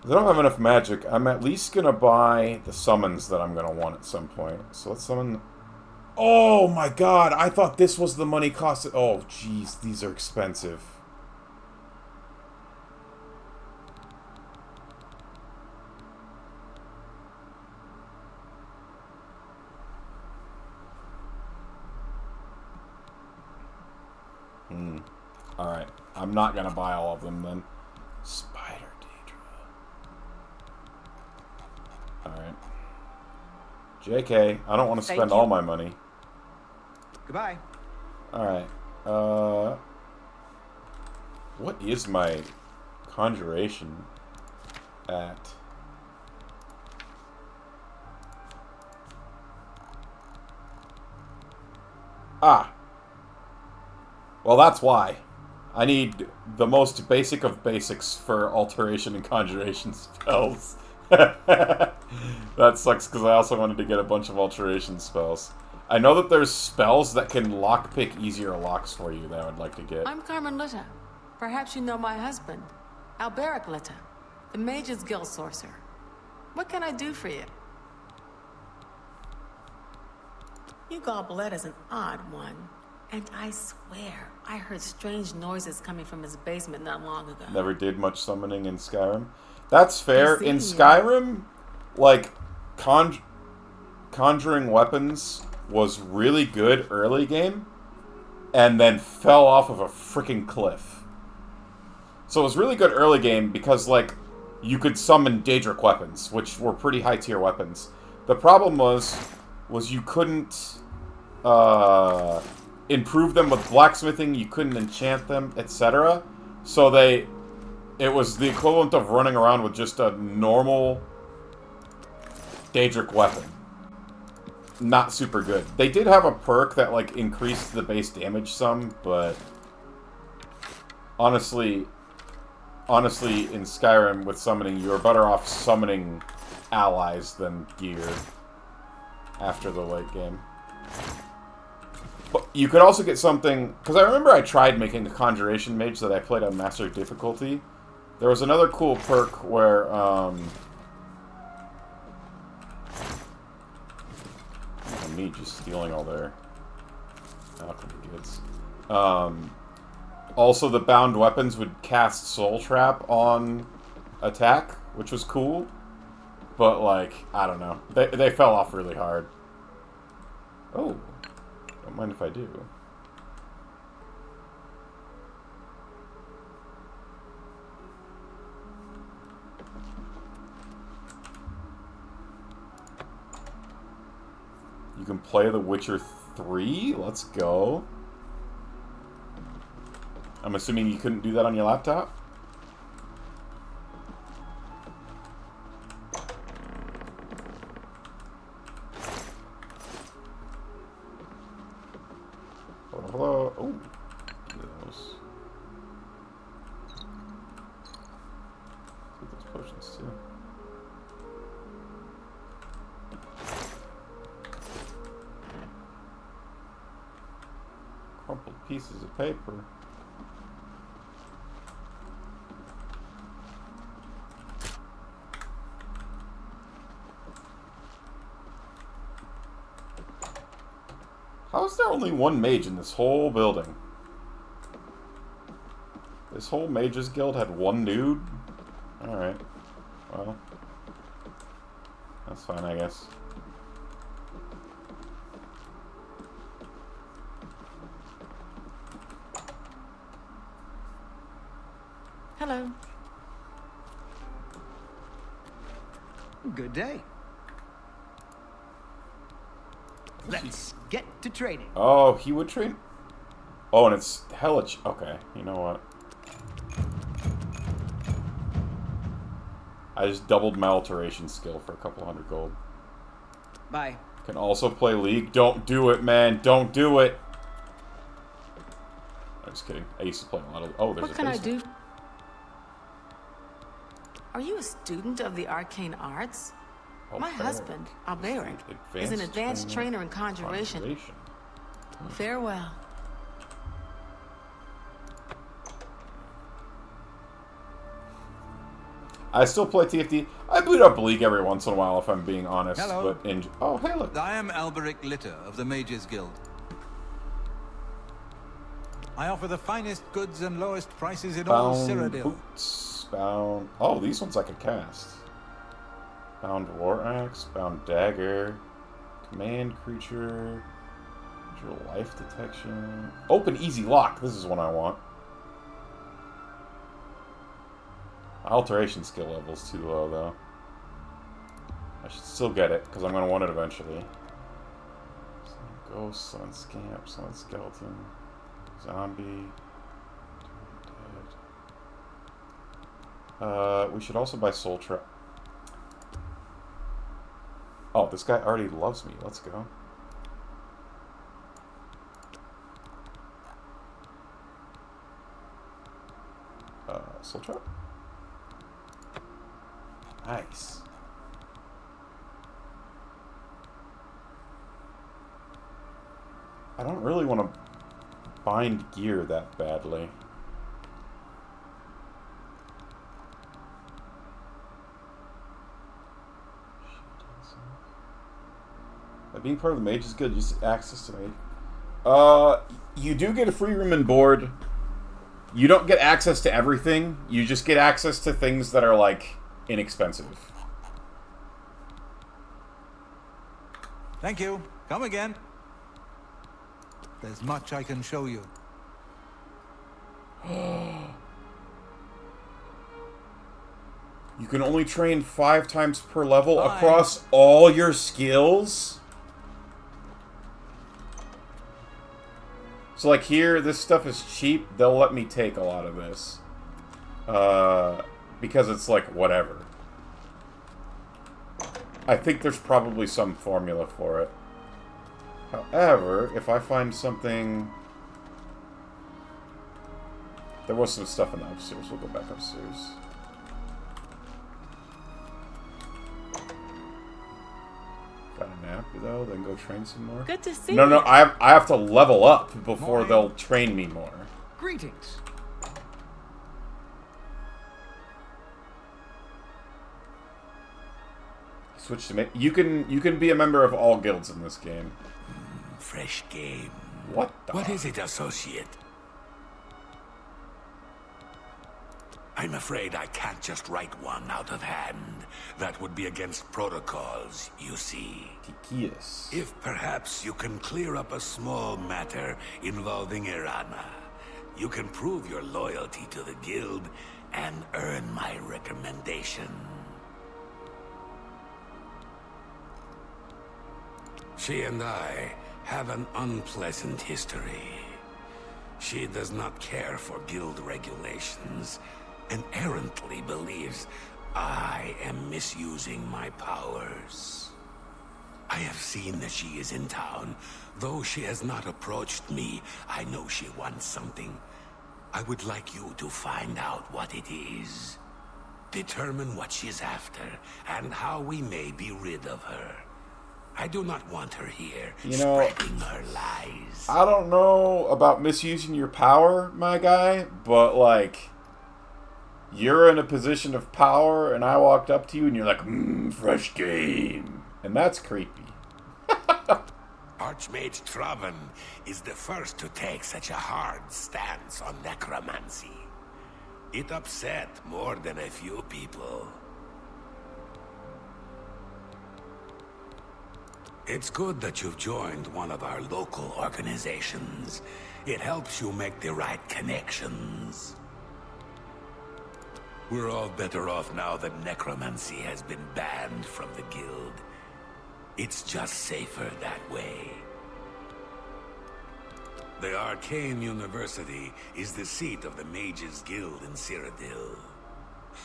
If I don't have enough magic, I'm at least gonna buy the summons that I'm gonna want at some point. So let's summon... Oh my god, I thought this was the money cost. Oh jeez, these are expensive. Alright, I'm not gonna buy all of them then. Spider Daedra. Alright. JK, I don't want to spend all my money. Goodbye. Alright. What is my conjuration at? Ah. Well, that's why. I need the most basic of basics for alteration and conjuration spells. That sucks because I also wanted to get a bunch of alteration spells. I know that there's spells that can lockpick easier locks for you that I would like to get. I'm Carmen Litta. Perhaps you know my husband, Alberic Litta, the Mage's Guild sorcerer. What can I do for you? You goblet is an odd one. And I swear, I heard strange noises coming from his basement not long ago. Never did much summoning in Skyrim. That's fair. In Skyrim, like, conjuring weapons was really good early game, and then fell off of a freaking cliff. So it was really good early game because, like, you could summon Daedric weapons, which were pretty high tier weapons. The problem was you couldn't improve them with blacksmithing, you couldn't enchant them, etc. So it was the equivalent of running around with just a normal Daedric weapon. Not super good. They did have a perk that, like, increased the base damage some, but honestly, in Skyrim with summoning, you are better off summoning allies than gear after the late game. But you could also get something, because I remember I tried making a conjuration mage that I played on master difficulty. There was another cool perk where me just stealing all their alchemy goods. Also, the bound weapons would cast Soul Trap on attack, which was cool. But, like, I don't know. They fell off really hard. Oh. Don't mind if I do. You can play The Witcher 3? Let's go. I'm assuming you couldn't do that on your laptop? Hello. Oh. Those. Take those potions too. Crumpled pieces of paper. How is there only one mage in this whole building? This whole mages guild had one dude? Alright. Well. That's fine, I guess. Hello. Good day. Let's get to training. Oh, he would train? Oh, and it's hella okay, you know what? I just doubled my alteration skill for a couple hundred gold. Bye. Can also play League. Don't do it, man. Don't do it. I'm just kidding. I used to play a lot of... Oh, there's What a can I basement. do? Are you a student of the arcane arts? My husband, Alberic, is an advanced trainer in conjuration. Farewell. I still play TFT. I boot up League every once in a while, if I'm being honest. Hello. But oh, hey, look. I am Alberic Litta of the Mages Guild. I offer the finest goods and lowest prices in all Cyrodiil. Boots, bound... Oh, these ones I could cast. Bound War Axe, Bound Dagger, Command Creature, Visual Life Detection. Open Easy Lock, this is one I want. My alteration skill level's too low, though. I should still get it, because I'm going to want it eventually. Ghost, Summon Scamp, Summon Skeleton. Zombie. We should also buy Soul Trap. Oh, this guy already loves me. Let's go. Soul Trap? Nice. I don't really want to bind gear that badly. Being part of the mage is good. Just access to mage. You do get a free room and board. You don't get access to everything. You just get access to things that are, like, inexpensive. Thank you. Come again. There's much I can show you. You can only train 5 times per level across all your skills? So, like, here, this stuff is cheap. They'll let me take a lot of this. Because it's, like, whatever. I think there's probably some formula for it. However, if I find something... There was some stuff in the upstairs. We'll go back upstairs. Got a nap, though, then go train some more. Good to see you. No, I have to level up before they'll train me more. Greetings. Switch to you can be a member of all guilds in this game. Fresh game. What is it, associate? I'm afraid I can't just write one out of hand. That would be against protocols, you see. Tikias. If perhaps you can clear up a small matter involving Irana, you can prove your loyalty to the guild and earn my recommendation. She and I have an unpleasant history. She does not care for guild regulations and errantly believes I am misusing my powers. I have seen that she is in town. Though she has not approached me, I know she wants something. I would like you to find out what it is. Determine what she's after and how we may be rid of her. I do not want her here, spreading her lies. I don't know about misusing your power, my guy, but, like, you're in a position of power, and I walked up to you, and you're like, fresh game. And that's creepy. Archmage Traven is the first to take such a hard stance on necromancy. It upset more than a few people. It's good that you've joined one of our local organizations. It helps you make the right connections. We're all better off now that necromancy has been banned from the guild. It's just safer that way. The Arcane University is the seat of the Mages Guild in Cyrodiil.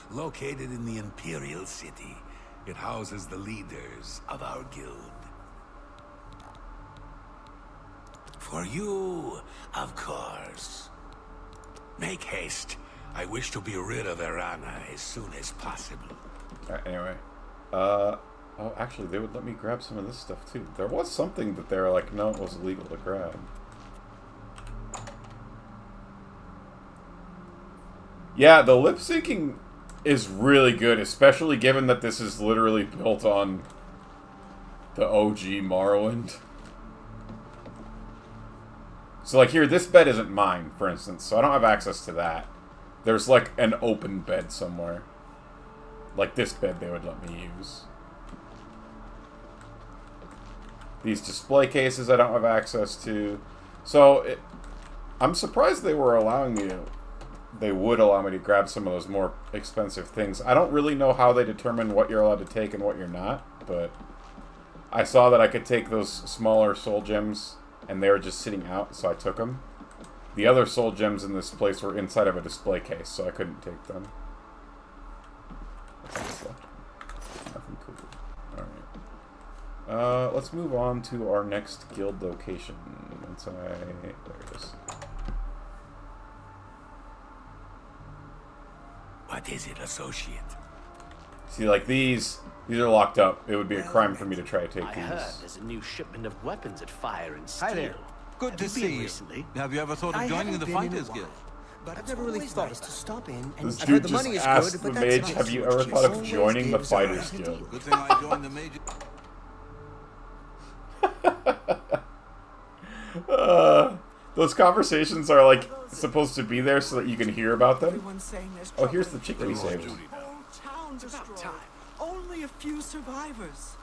Located in the Imperial City, it houses the leaders of our guild. For you, of course. Make haste. I wish to be rid of Irana as soon as possible. Alright, anyway. Oh, actually, they would let me grab some of this stuff, too. There was something that they were like, no, it was illegal to grab. Yeah, the lip syncing is really good, especially given that this is literally built on the OG Morrowind. So, like, here, this bed isn't mine, for instance, so I don't have access to that. There's, like, an open bed somewhere. Like this bed they would let me use. These display cases I don't have access to. So, I'm surprised they were allowing me to... They would allow me to grab some of those more expensive things. I don't really know how they determine what you're allowed to take and what you're not, but... I saw that I could take those smaller soul gems, and they were just sitting out, so I took them. The other soul gems in this place were inside of a display case, so I couldn't take them. What's left? Nothing cool. Alright. Let's move on to our next guild location. Once there it is. What is it, associate? See, like these are locked up. It would be a crime for me to try to take I these. heard there's a new shipment of weapons at Fire and Steel. Hi there. Good to see you. Recently? Have you ever thought of joining the Fighters Guild? But I've never really thought to stop in. And This I've heard dude the money just is asked good, the but that's mage, not have you what ever she thought of always joining the gives Fighters us. Guild? Good thing I joined the major. Those conversations are like supposed to be there so that you can hear about them. Oh, here's the chick we saved. Town destroyed. Only a few survivors.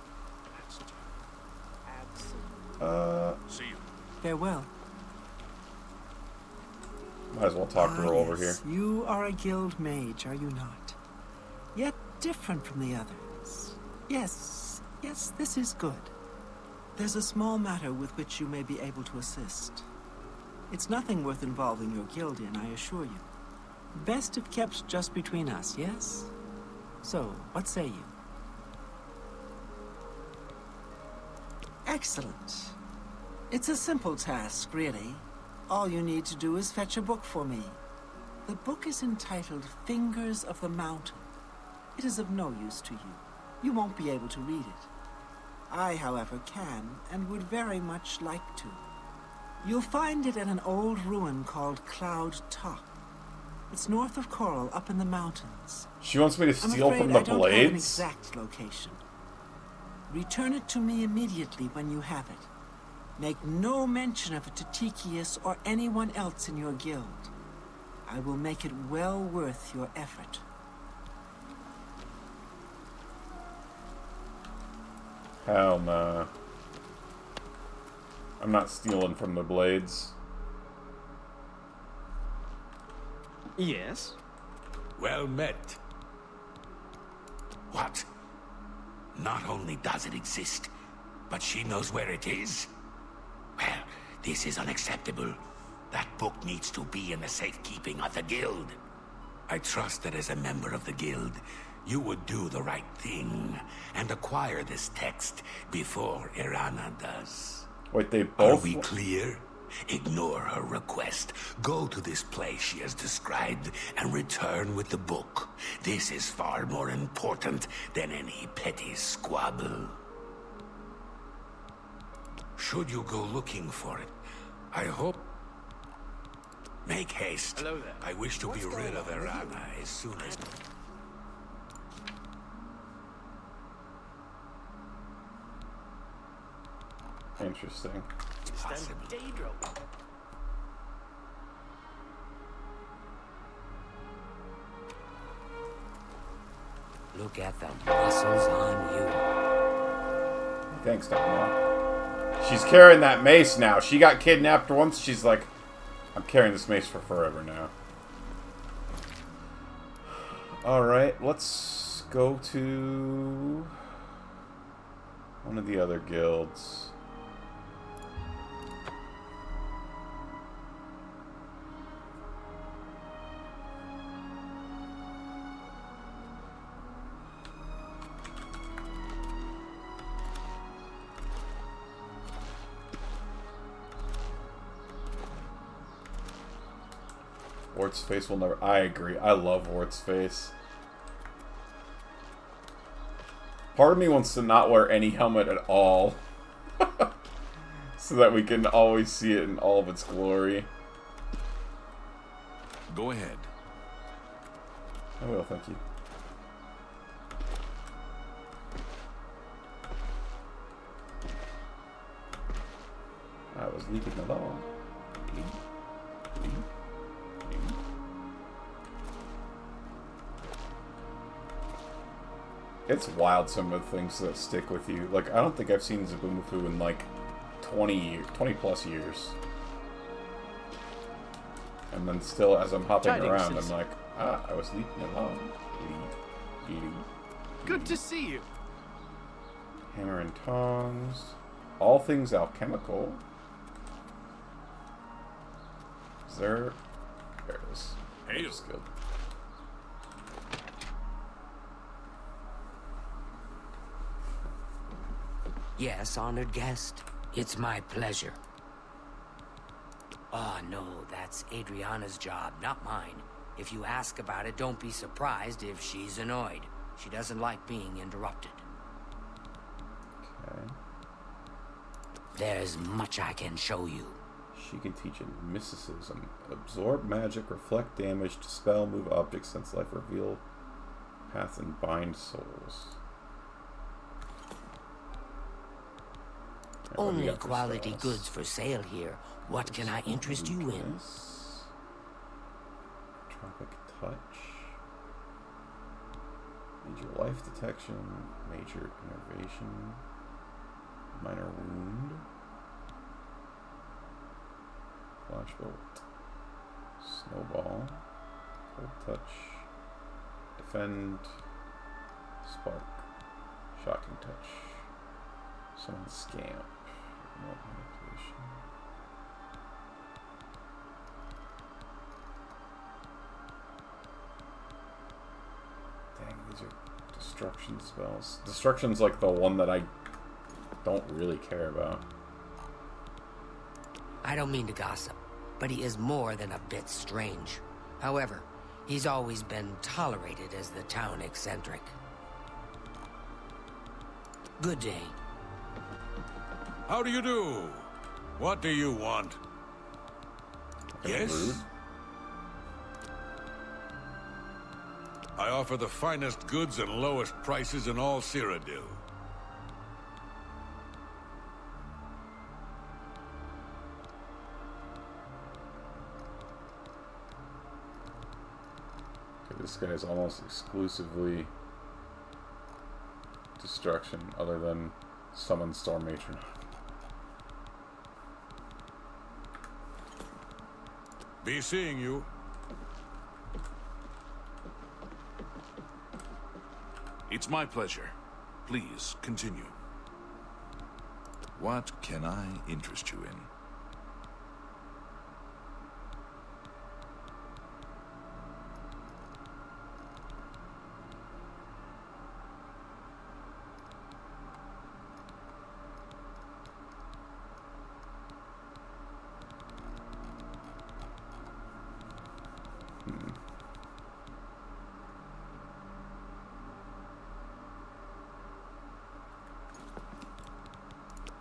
See you. Farewell. Might as well talk to her over here. Yes, you are a guild mage, are you not? Yet different from the others. Yes, this is good. There's a small matter with which you may be able to assist. It's nothing worth involving your guild in, I assure you. Best if kept just between us, yes? So, what say you? Excellent. It's a simple task, really. All you need to do is fetch a book for me. The book is entitled Fingers of the Mountain. It is of no use to you. You won't be able to read it. I, however, can, and would very much like to. You'll find it at an old ruin called Cloud Top. It's north of Coral, up in the mountains. She wants me to steal from the I don't have an blades? exact location. Return it to me immediately when you have it. Make no mention of it to Tychius or anyone else in your guild. I will make it well worth your effort. Hell nah. I'm not stealing from the blades. Yes? Well met. What? Not only does it exist, but she knows where it is? Well, this is unacceptable. That book needs to be in the safekeeping of the guild. I trust that as a member of the guild, you would do the right thing and acquire this text before Irana does. Wait, they both... Are we clear? Ignore her request. Go to this place she has described and return with the book. This is far more important than any petty squabble. Should you go looking for it, I hope... Make haste. Hello there. I wish to be rid of Irana as soon as... Interesting. Look at the muscles on you. Thanks, Donna. She's carrying that mace now. She got kidnapped once. She's like, I'm carrying this mace for forever now. Alright, let's go to one of the other guilds. Wart's face will never... I agree. I love Wart's face. Part of me wants to not wear any helmet at all. So that we can always see it in all of its glory. Go ahead. I will, thank you. I was leaping along. It's wild, some of the things that stick with you. Like, I don't think I've seen Zabumafu in like 20 plus years. And then still, as I'm hopping around, I'm like, I was leaping along. Good to see you. Hammer and tongs. All things alchemical. there... There it is. Hail. Skilled. Yes, honored guest. It's my pleasure. Oh, no, that's Adriana's job, not mine. If you ask about it, don't be surprised if she's annoyed. She doesn't like being interrupted. Okay. There's much I can show you. She can teach in mysticism. Absorb magic, reflect damage, dispel, move objects, sense life, reveal paths, and bind souls. Right, Only quality goods for sale here. What can I interest you in? Tropic touch. Major life detection. Major innervation. Minor wound. Flashbolt. Snowball. Cold touch. Defend. Spark. Shocking touch. Summon scamp. Remote manipulation. Dang, these are destruction spells. Destruction's like the one that I don't really care about. I don't mean to gossip, but he is more than a bit strange. However, he's always been tolerated as the town eccentric. Good day. How do you do? What do you want? Yes? Rude. I offer the finest goods and lowest prices in all Cyrodiil. Okay, this guy is almost exclusively destruction, other than summon Storm Matron. Be seeing you. It's my pleasure. Please, continue. What can I interest you in?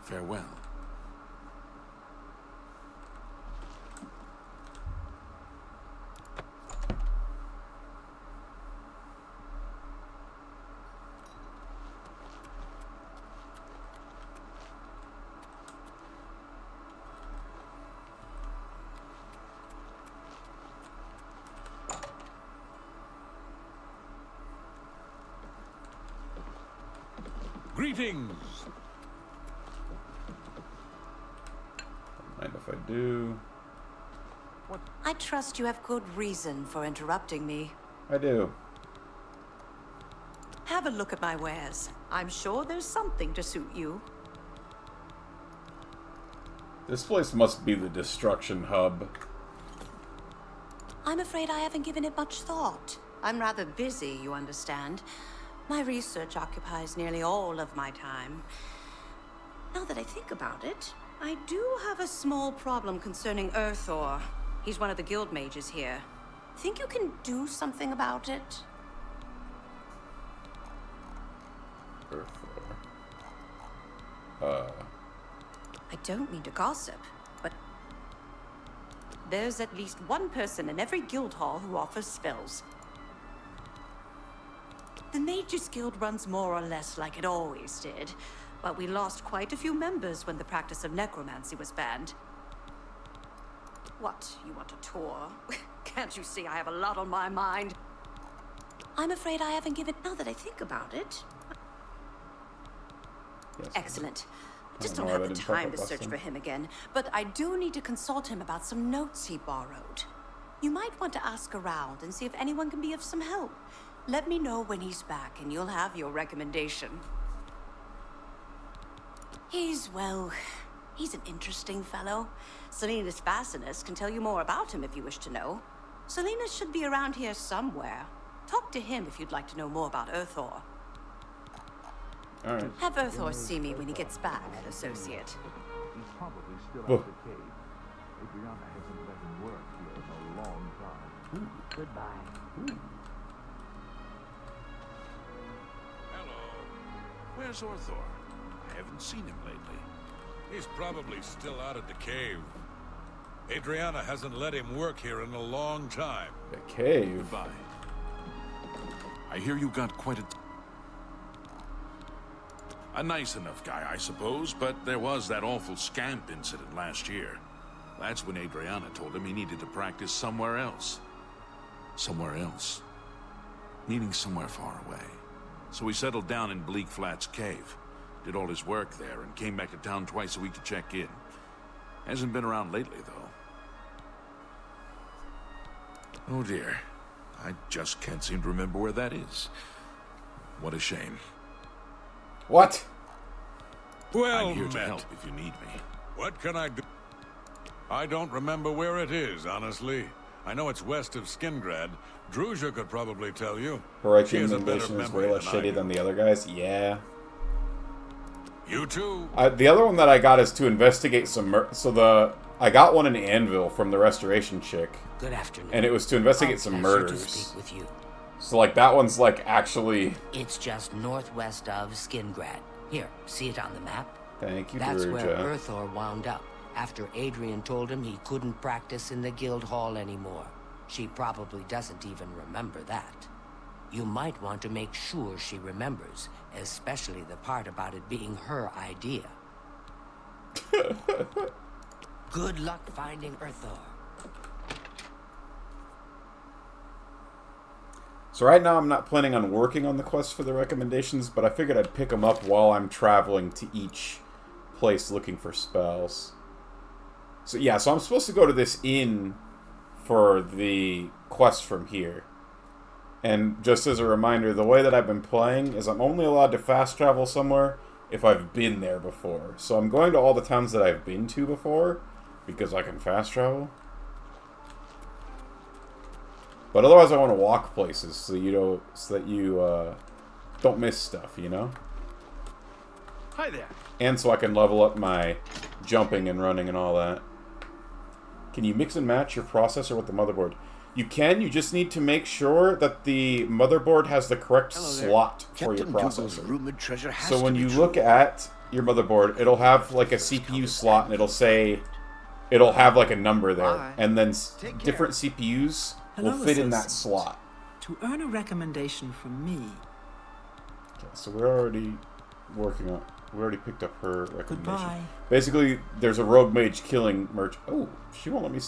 Farewell. Greetings. Mind if I do? I trust you have good reason for interrupting me. I do. Have a look at my wares. I'm sure there's something to suit you. This place must be the destruction hub. I'm afraid I haven't given it much thought. I'm rather busy, you understand. My research occupies nearly all of my time. Now that I think about it, I do have a small problem concerning Earthor. He's one of the guild mages here. Think you can do something about it? Earthor. I don't mean to gossip, but there's at least one person in every guild hall who offers spells. The Mages Guild runs more or less like it always did, but we lost quite a few members when the practice of necromancy was banned. What, you want a tour? Can't you see I have a lot on my mind? I'm afraid I haven't given... Now that I think about it... Yes, excellent. I just don't don't know why have they the didn't talk time to about search them. for him again, but I do need to consult him about some notes he borrowed. You might want to ask around and see if anyone can be of some help. Let me know when he's back and you'll have your recommendation. He's, well, He's an interesting fellow. Selena's Fascinus can tell you more about him if you wish to know. Selena should be around here somewhere. Talk to him if you'd like to know more about Earthor. Alright. Have Earthor see me when he gets back, associate. He's probably still out of the cave. Adriana hasn't let him work here in a long time. Goodbye. Hello. Where's Orthor? I haven't seen him lately. He's probably still out at the cave. Adriana hasn't let him work here in a long time. The cave? Goodbye. I hear you got quite a nice enough guy, I suppose, but there was that awful scamp incident last year. That's when Adriana told him he needed to practice somewhere else. Somewhere else. Meaning somewhere far away. So he settled down in Bleak Flats Cave. Did all his work there and came back to town twice a week to check in. Hasn't been around lately, though. Oh dear. I just can't seem to remember where that is. What a shame. What? Well I'm here to met. help if you need me. What can I do? I don't remember where it is, honestly. I know it's west of Skingrad. Druzia could probably tell you. Her She has a better recommendation is memory way less than I shitty do. than the other guys. Yeah. You too. The other one that I got is to investigate some I got one in Anvil from the restoration chick. Good afternoon. And it was to investigate some Pleasure murders. to speak with you. So like that one's like actually. It's just northwest of Skingrad. Here, see it on the map? Thank you, That's where Druzia. Earthor wound up, after Adrian told him he couldn't practice in the guild hall anymore. She probably doesn't even remember that. You might want to make sure she remembers, especially the part about it being her idea. Good luck finding Earthor. So right now I'm not planning on working on the quest for the recommendations, but I figured I'd pick them up while I'm traveling to each place looking for spells. So yeah, so I'm supposed to go to this inn for the quest from here. And just as a reminder, the way that I've been playing is I'm only allowed to fast travel somewhere if I've been there before. So I'm going to all the towns that I've been to before because I can fast travel. But otherwise, I want to walk places so that you don't miss stuff, you know. Hi there. And so I can level up my jumping and running and all that. Can you mix and match your processor with the motherboard? You can. You just need to make sure that the motherboard has the correct slot for your processor. Rumored treasure has So to when be you true. look at your motherboard, it'll have like a CPU slot, and it'll have like a number there, and then different CPUs will Hello, fit in that associate. slot. To earn a recommendation from me, Okay, so we're already working on. We already picked up her recommendation. Goodbye. Basically, there's a rogue mage killing merch. Oh, she won't let me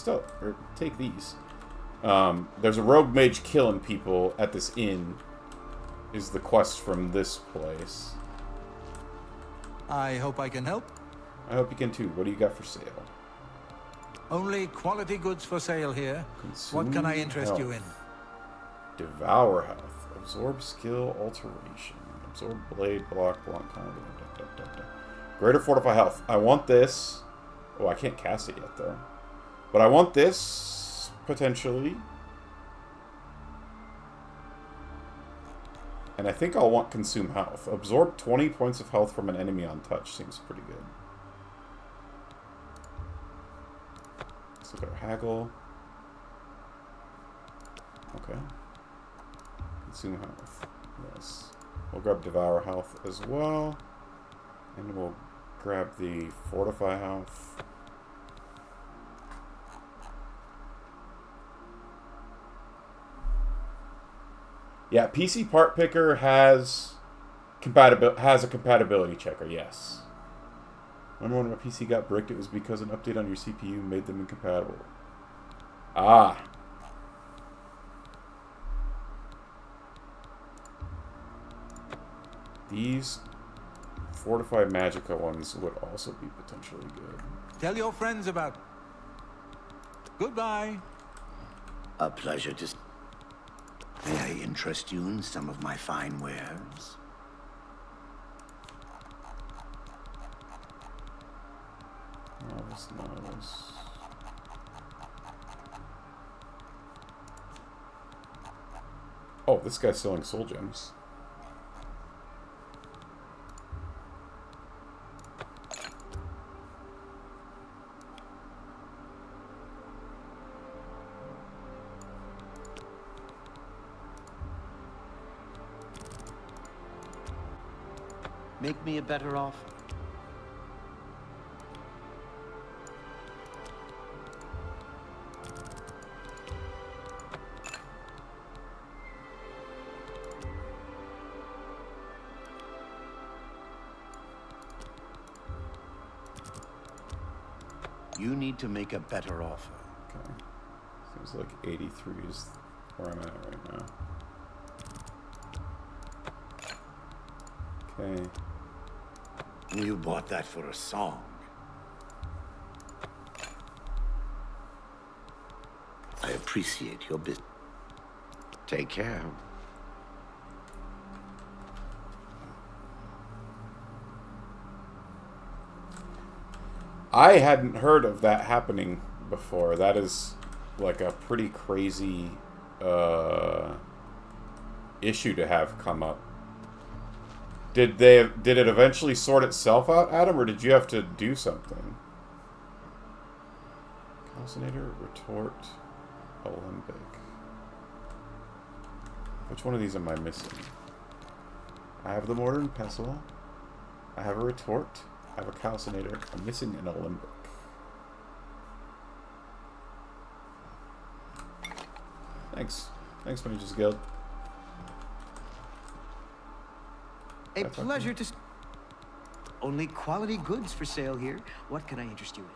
take these. There's a rogue mage killing people at this inn. Is the quest from this place? I hope I can help. I hope you can too. What do you got for sale? Only quality goods for sale here. What can I interest you in? Devour health. Absorb skill alteration. Absorb blade, block combo. Greater fortify health. I want this. Oh, I can't cast it yet though. But I want this potentially. And I think I'll want consume health. Absorb 20 points of health from an enemy on touch. Seems pretty good. Let's look at our haggle. Okay. Consume health. Yes. We'll grab Devour health as well. And we'll grab the Fortify health. Yeah, PC Part Picker has a compatibility checker, yes. Remember when my PC got bricked, it was because an update on your CPU made them incompatible. Ah. These Fortified Magicka ones would also be potentially good. Tell your friends about. Goodbye. A pleasure to... May I interest you in some of my fine wares? Nice. Oh, this guy's selling soul gems. Make me a better offer. You need to make a better offer. Okay. Seems like 83 is where I'm at right now. Okay. You bought that for a song. I appreciate your business. Take care. I hadn't heard of that happening before. That is like a pretty crazy issue to have come up. Did it eventually sort itself out, Adam, or did you have to do something? Calcinator, retort, Olympic. Which one of these am I missing? I have the mortar and pestle. I have a retort. I have a calcinator. I'm missing an Olympic. Thanks. Thanks, Mage's Guild. A pleasure to... Only quality goods for sale here. What can I interest you in?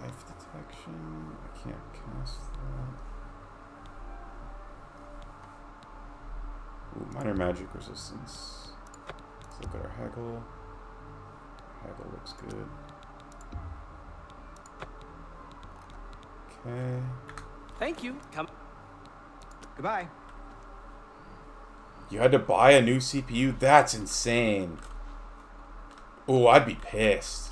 Life detection. I can't cast that. Ooh, minor magic resistance. Let's look at our haggle. Haggle looks good. Okay. Thank you. Come. Goodbye. You had to buy a new CPU? That's insane. Ooh, I'd be pissed.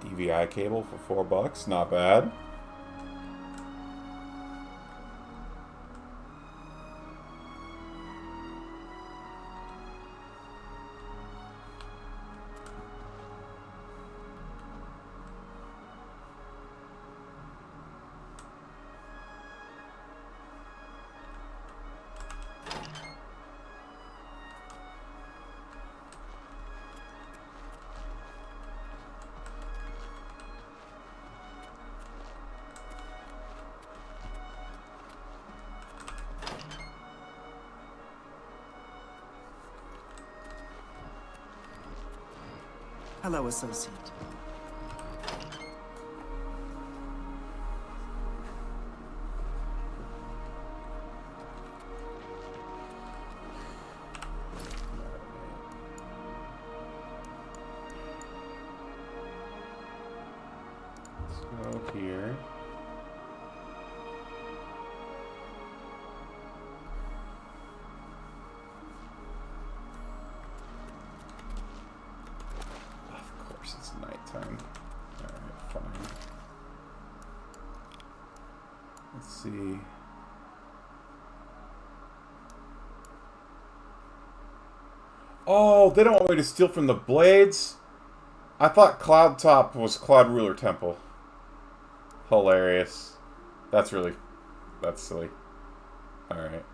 DVI cable for $4, not bad. Hello, associate. Let's go here. It's nighttime. Alright, fine. Let's see. Oh, they don't want me to steal from the blades? I thought Cloud Top was Cloud Ruler Temple. Hilarious. That's silly. Alright.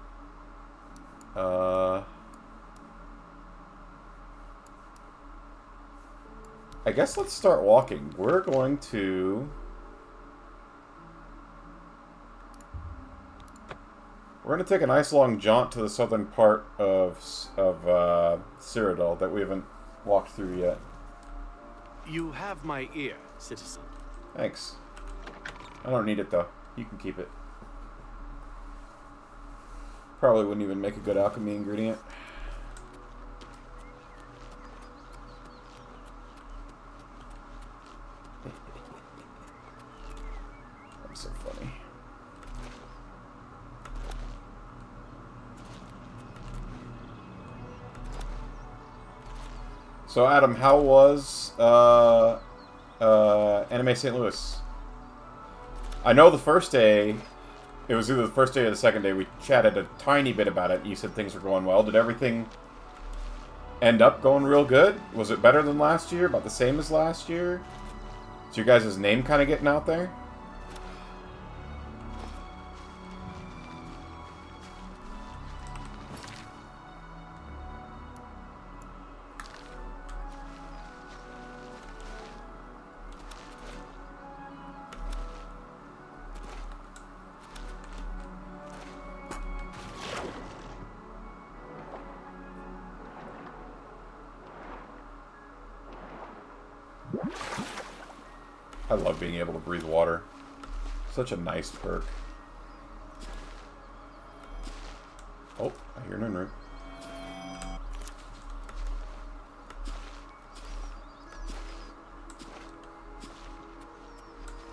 I guess let's start walking. We're going to... We're going to take a nice long jaunt to the southern part of Cyrodiil that we haven't walked through yet. You have my ear, citizen. Thanks. I don't need it, though. You can keep it. Probably wouldn't even make a good alchemy ingredient. I'm so funny. So, Adam, how was Anime St. Louis? I know the first day, it was either the first day or the second day, we chatted a tiny bit about it. You said things were going well. Did everything end up going real good? Was it better than last year? About the same as last year? Is your guys' name kind of getting out there? I love being able to breathe water. Such a nice perk. Oh, I hear Nunru.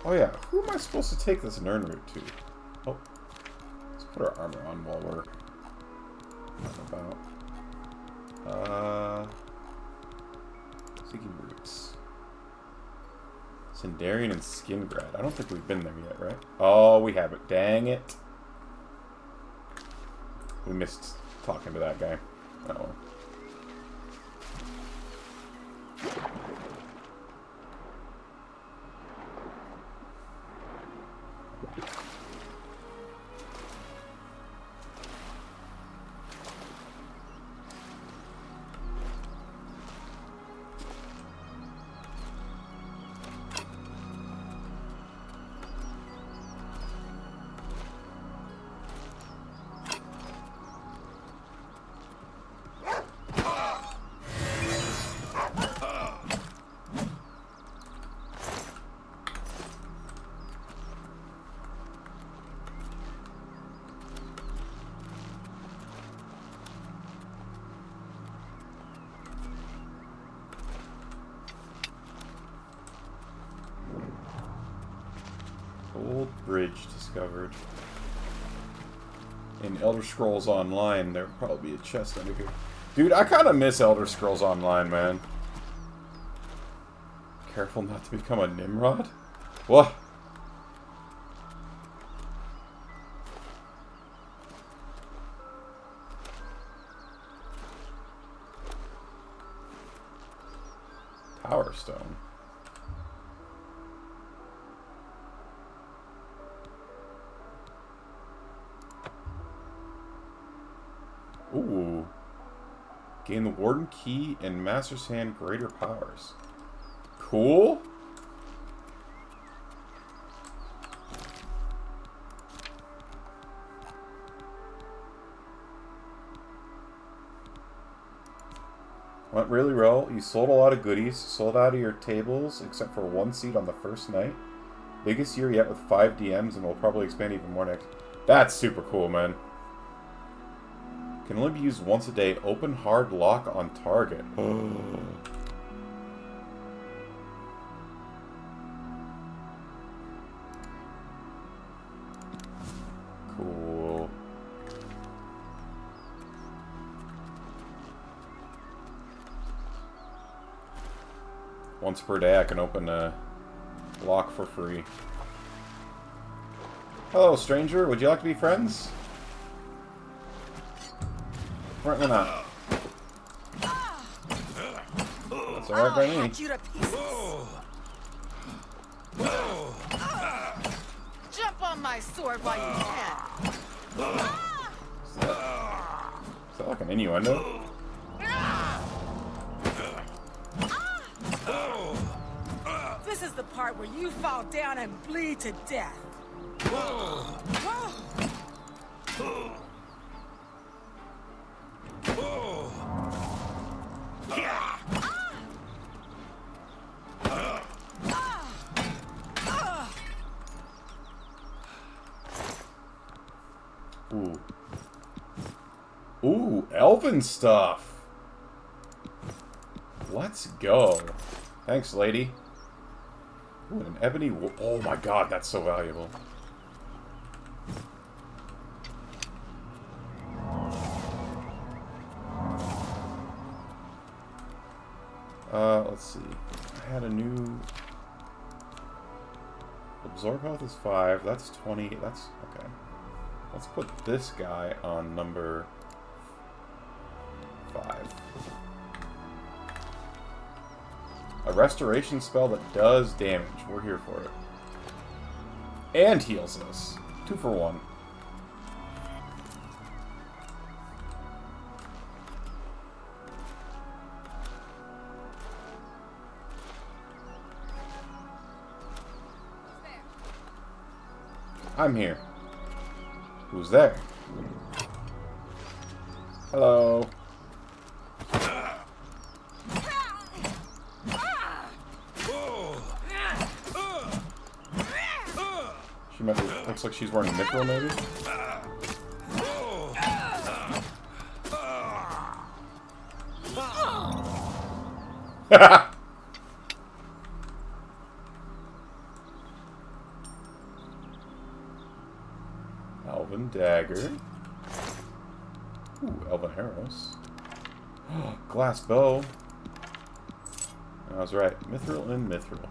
Oh yeah, who am I supposed to take this Nern route to? Oh, let's put our armor on while we're about. Seeking routes. Sindarian and Skingrad. I don't think we've been there yet, right? Oh, we haven't. Dang it. We missed talking to that guy. Uh-oh. Old bridge discovered. In Elder Scrolls Online, there'll probably be a chest under here. Dude, I kind of miss Elder Scrolls Online, man. Careful not to become a Nimrod? What? Power Stone. Ooh. Gain the Warden Key and Master's Hand greater powers. Cool. Went really well. You sold a lot of goodies. Sold out of your tables except for one seat on the first night. Biggest year yet with 5 DMs, and we'll probably expand even more next. That's super cool, man. Can only be used once a day. Open hard lock on target. Cool. Once per day I can open a lock for free. Hello, stranger. Would you like to be friends? Apparently not. That's alright by me. Jump on my sword while you can. Is that like an innuendo? This is the part where you fall down and bleed to death. Ooh. Ooh, elven stuff. Let's go. Thanks, lady. Ooh, an ebony... Oh my god, that's so valuable. Let's see. I had a new... Absorb health is 5. That's 20. That's... Okay. Let's put this guy on number 5. A restoration spell that does damage. We're here for it. And heals us. 2 for 1. I'm here. Who's there? Hello. She might be, looks like she's wearing a mithril, maybe? Elven dagger. Ooh, elven arrows. Glass bow. I was right. Mithril and mithril.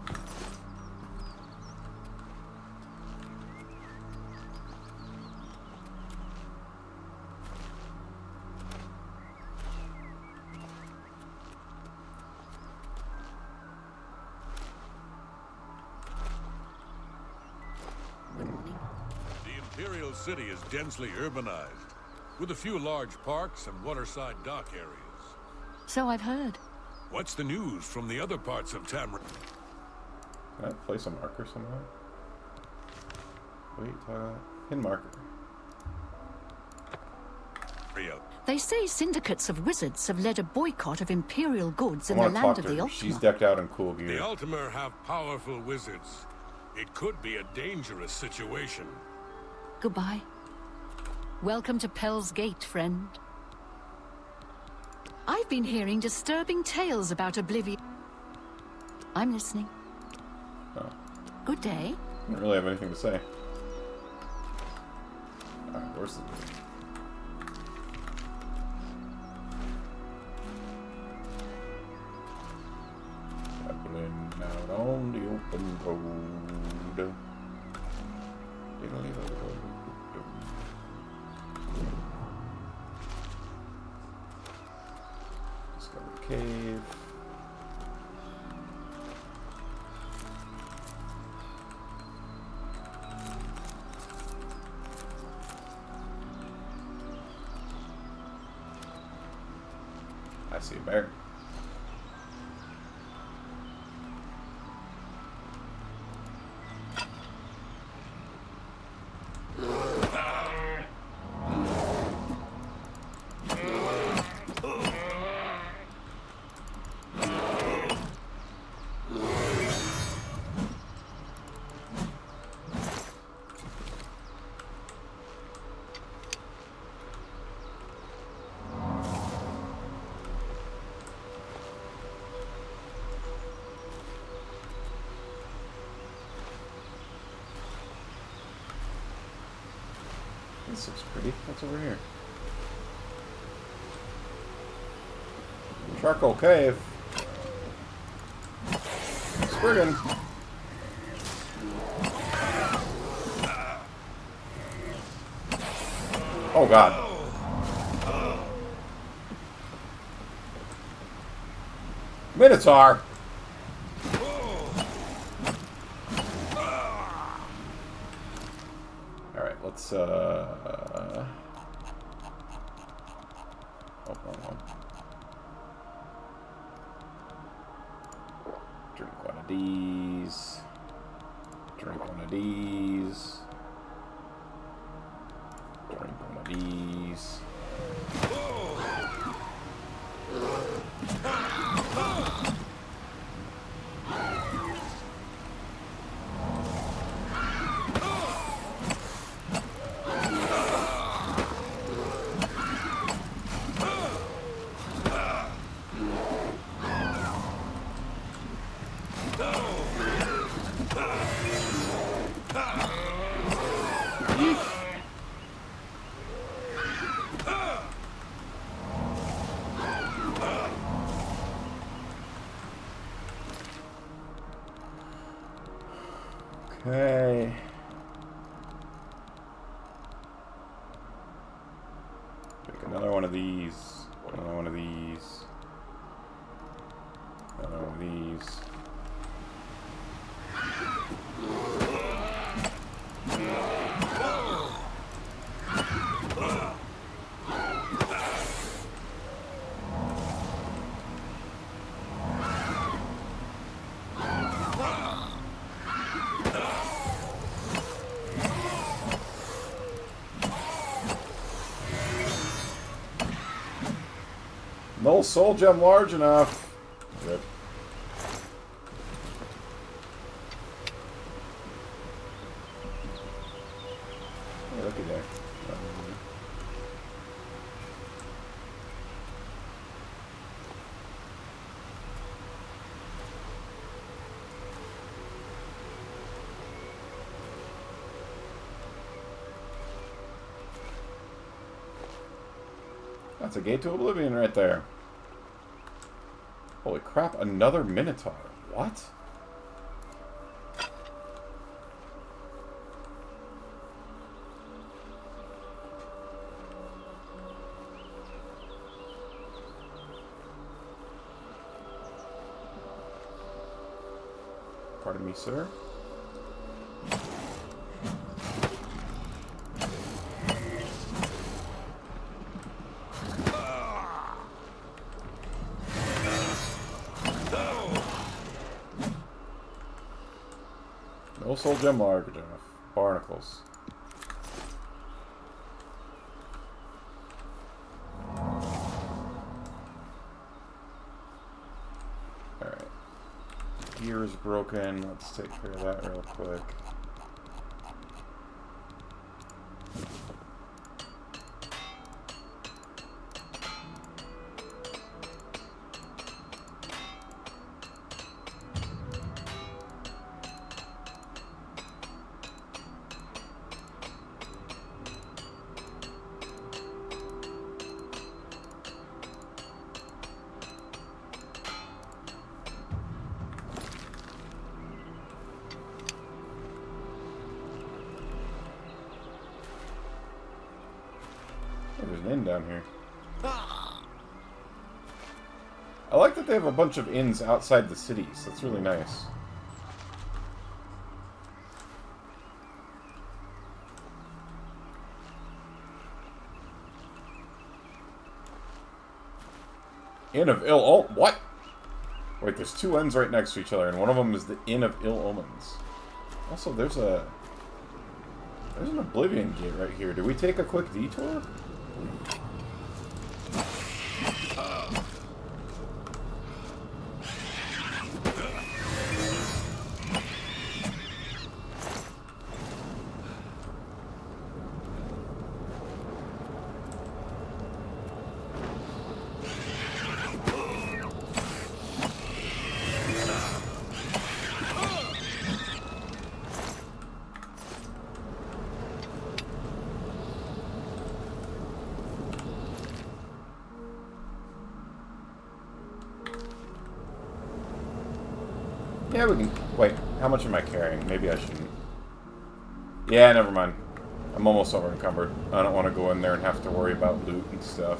The Imperial City is densely urbanized, with a few large parks and waterside dock areas. So I've heard. What's the news from the other parts of Tamriel? Can I place a marker somewhere? Wait, pin marker. They say syndicates of wizards have led a boycott of Imperial goods in I the want to land talk of to the her. Ultima. She's decked out in cool The gear. Ultima have powerful wizards. It could be a dangerous situation. Goodbye. Welcome to Pell's Gate, friend. I've been hearing disturbing tales about Oblivion. I'm listening. Oh. Good day. I don't really have anything to say. Alright, where's the... Traveling out on the open road. Discover the cave. I see a bear. This looks pretty. What's over here? Charcoal cave. Spriggan. Oh god. Minotaur. Alright, let's oh, wrong one. Drink one of these. Okay. Pick another one of these. Another one of these. Another one of these. No soul gem large enough. Rip. Hey, looky there. That's a gate to Oblivion right there. Holy crap, another Minotaur. What? Pardon me, sir. No soul gem large enough. Barnacles. Alright. Gear is broken. Let's take care of that real quick. There's an inn down here. I like that they have a bunch of inns outside the cities. That's really nice. Inn of Ill Omens. What? Wait, there's two inns right next to each other, and one of them is the Inn of Ill Omens. Also, there's an Oblivion gate right here. Do we take a quick detour? Yeah, we can... Wait, how much am I carrying? Maybe I shouldn't. Yeah, never mind. I'm almost over encumbered. I don't want to go in there and have to worry about loot and stuff.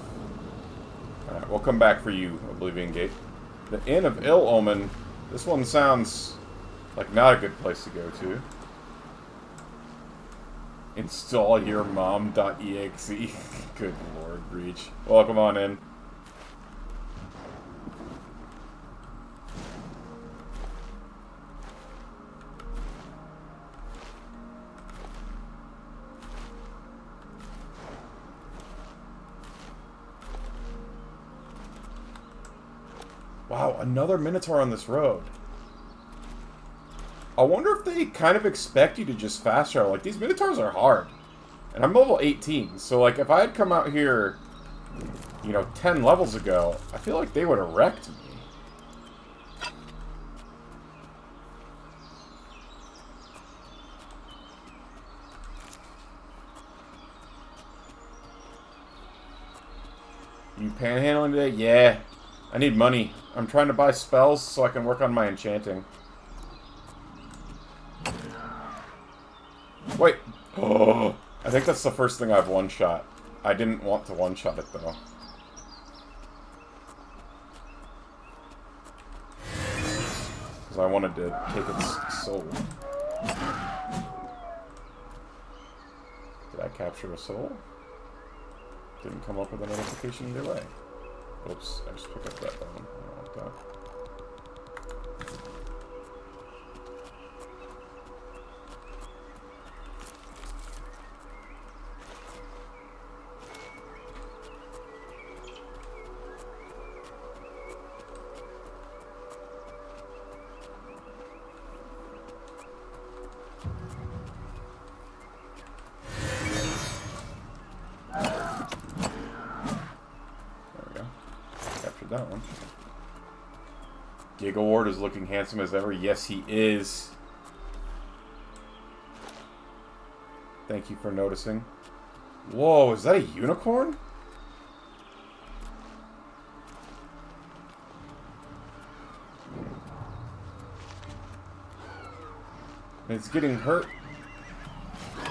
Alright, we'll come back for you, Oblivion Gate. The Inn of Ill Omen. This one sounds like not a good place to go to. Install your mom.exe. Good lord, Breach. Welcome on in. Wow, another Minotaur on this road. I wonder if they kind of expect you to just fast travel. Like, these Minotaurs are hard. And I'm level 18, so, like, if I had come out here, you know, 10 levels ago, I feel like they would have wrecked me. You panhandling today? Yeah. I need money. I'm trying to buy spells so I can work on my enchanting. Wait. Oh, I think that's the first thing I've one-shot. I didn't want to one-shot it, though. Because I wanted to take its soul. Did I capture a soul? Didn't come up with a notification either way. Oops, I just picked up that bone. I don't want that. That one. Gig Award is looking handsome as ever. Yes, he is. Thank you for noticing. Whoa, is that a unicorn? It's getting hurt.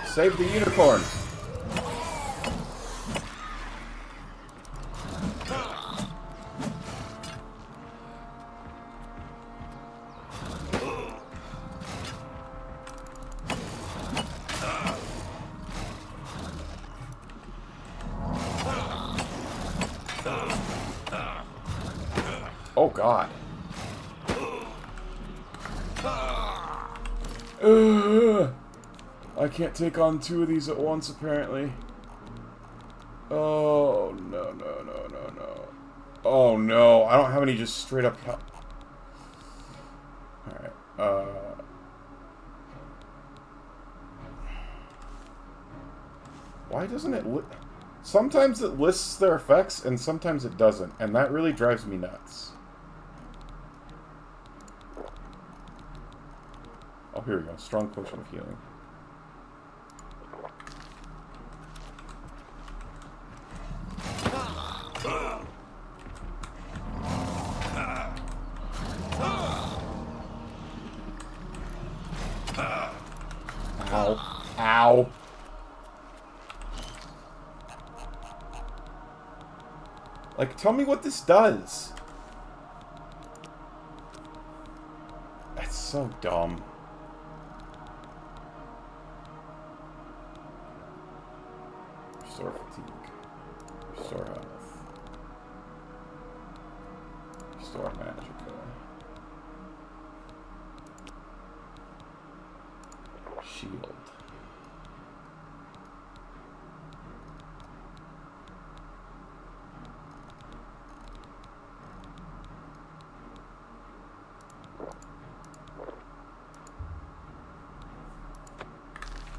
Save the unicorn. Oh god. I can't take on two of these at once, apparently. Oh, no, no, no, no, no. Oh, no. I don't have any just straight up help. Alright, why doesn't it sometimes it lists their effects, and sometimes it doesn't, and that really drives me nuts. Oh, here we go. Strong potion of healing. Ow. Ow. Like, tell me what this does. That's so dumb. Restore fatigue. Restore health. Restore magicka. Shield.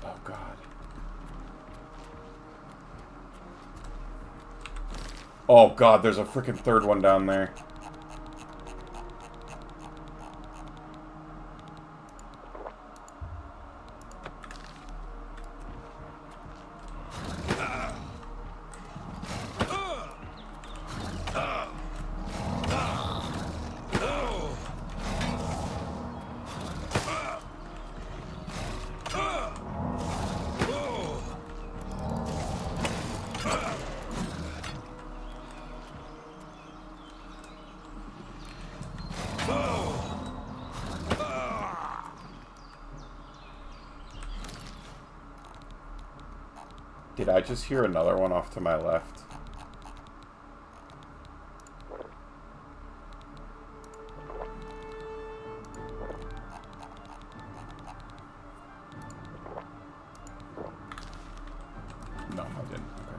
Oh god. Oh god, there's a freaking third one down there. Did I just hear another one off to my left? No, I didn't. Okay.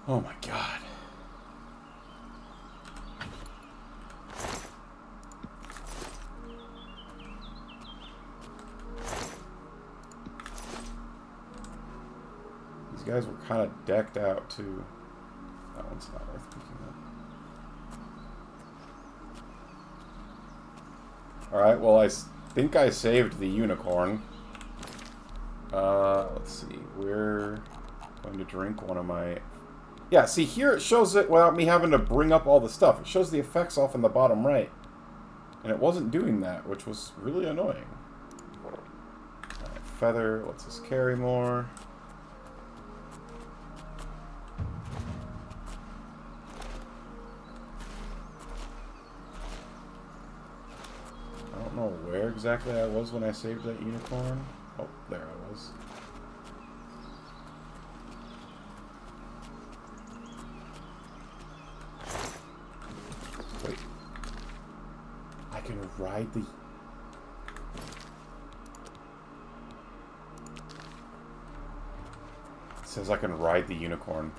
Oh my god. These guys were kind of decked out too. That one's not worth picking up. Alright, well think I saved the unicorn. Let's see. We're going to drink one of my... Yeah, see, here it shows it without me having to bring up all the stuff. It shows the effects off in the bottom right. And it wasn't doing that, which was really annoying. Alright, feather lets us carry more. I don't know where exactly I was when I saved that unicorn. Oh, there I was. Wait. I can ride the... It says I can ride the unicorn.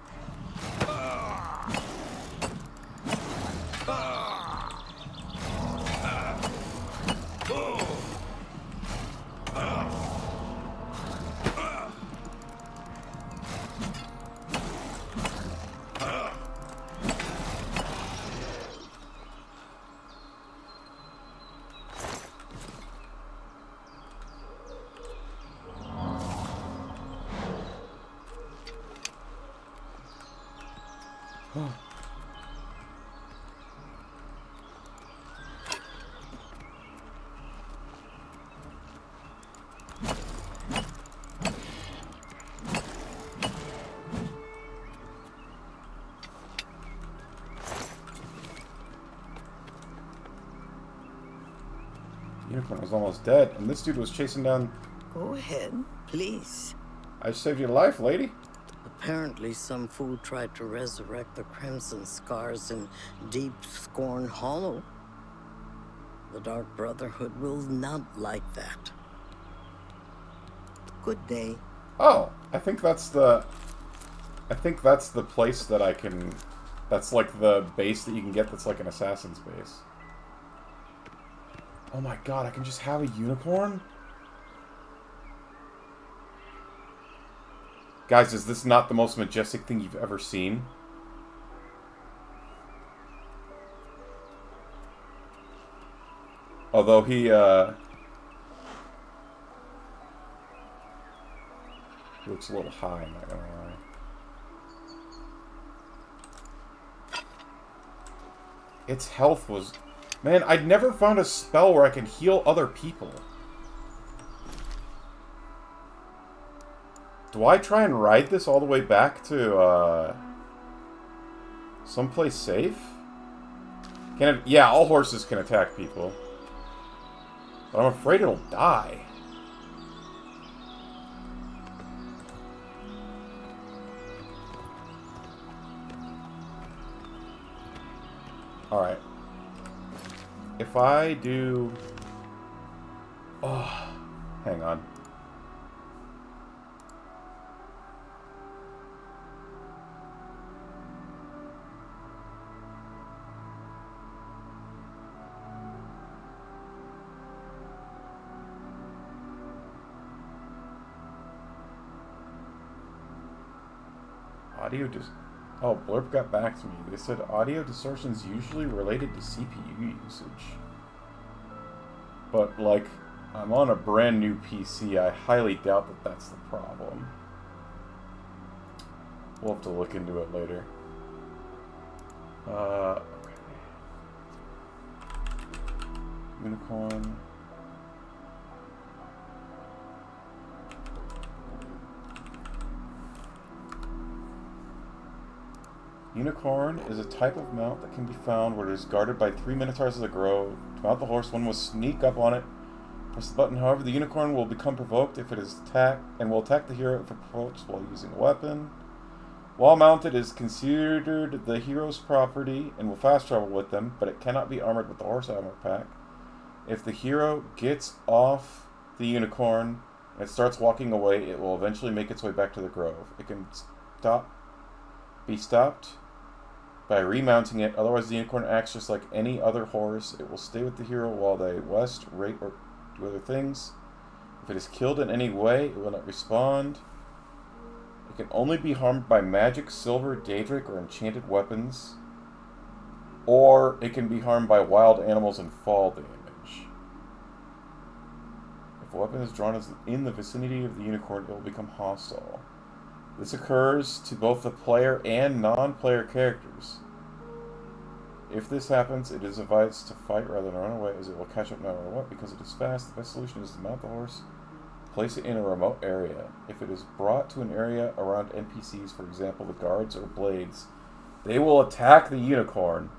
Unicorn was almost dead, and this dude was chasing down... Go ahead, please. I saved your life, lady. Apparently some fool tried to resurrect the Crimson Scars in Deep Scorn Hollow. The Dark Brotherhood will not like that. Good day. Oh, I think that's the place that I can... That's like the base that you can get that's like an assassin's base. Oh my god, I can just have a unicorn? Guys, is this not the most majestic thing you've ever seen? Although he looks a little high, I'm not gonna lie. Its health was... Man, I'd never found a spell where I can heal other people. Do I try and ride this all the way back to, someplace safe? Can it... Yeah, all horses can attack people. But I'm afraid it'll die. Alright. If I do... Oh, hang on. Audio dis... Oh, Blurp got back to me. They said audio distortion's usually related to CPU usage. But, like, I'm on a brand new PC. I highly doubt that that's the problem. We'll have to look into it later. Okay. Unicorn. Unicorn is a type of mount that can be found where it is guarded by 3 Minotaurs of the Grove. To mount the horse, one must sneak up on it. Press the button, however, the unicorn will become provoked if it is attacked, and will attack the hero if approached while using a weapon. While mounted, it is considered the hero's property and will fast travel with them, but it cannot be armored with the horse armor pack. If the hero gets off the unicorn and it starts walking away, it will eventually make its way back to the grove. It can be stopped by remounting it, otherwise the unicorn acts just like any other horse. It will stay with the hero while they rest, rate, or do other things. If it is killed in any way, it will not respond. It can only be harmed by magic, silver, daedric, or enchanted weapons. Or it can be harmed by wild animals and fall damage. If a weapon is drawn in the vicinity of the unicorn, it will become hostile. This occurs to both the player and non-player characters. If this happens, it is advised to fight rather than run away, as it will catch up no matter what. Because it is fast, the best solution is to mount the horse, place it in a remote area. If it is brought to an area around NPCs, for example, the guards or blades, they will attack the unicorn.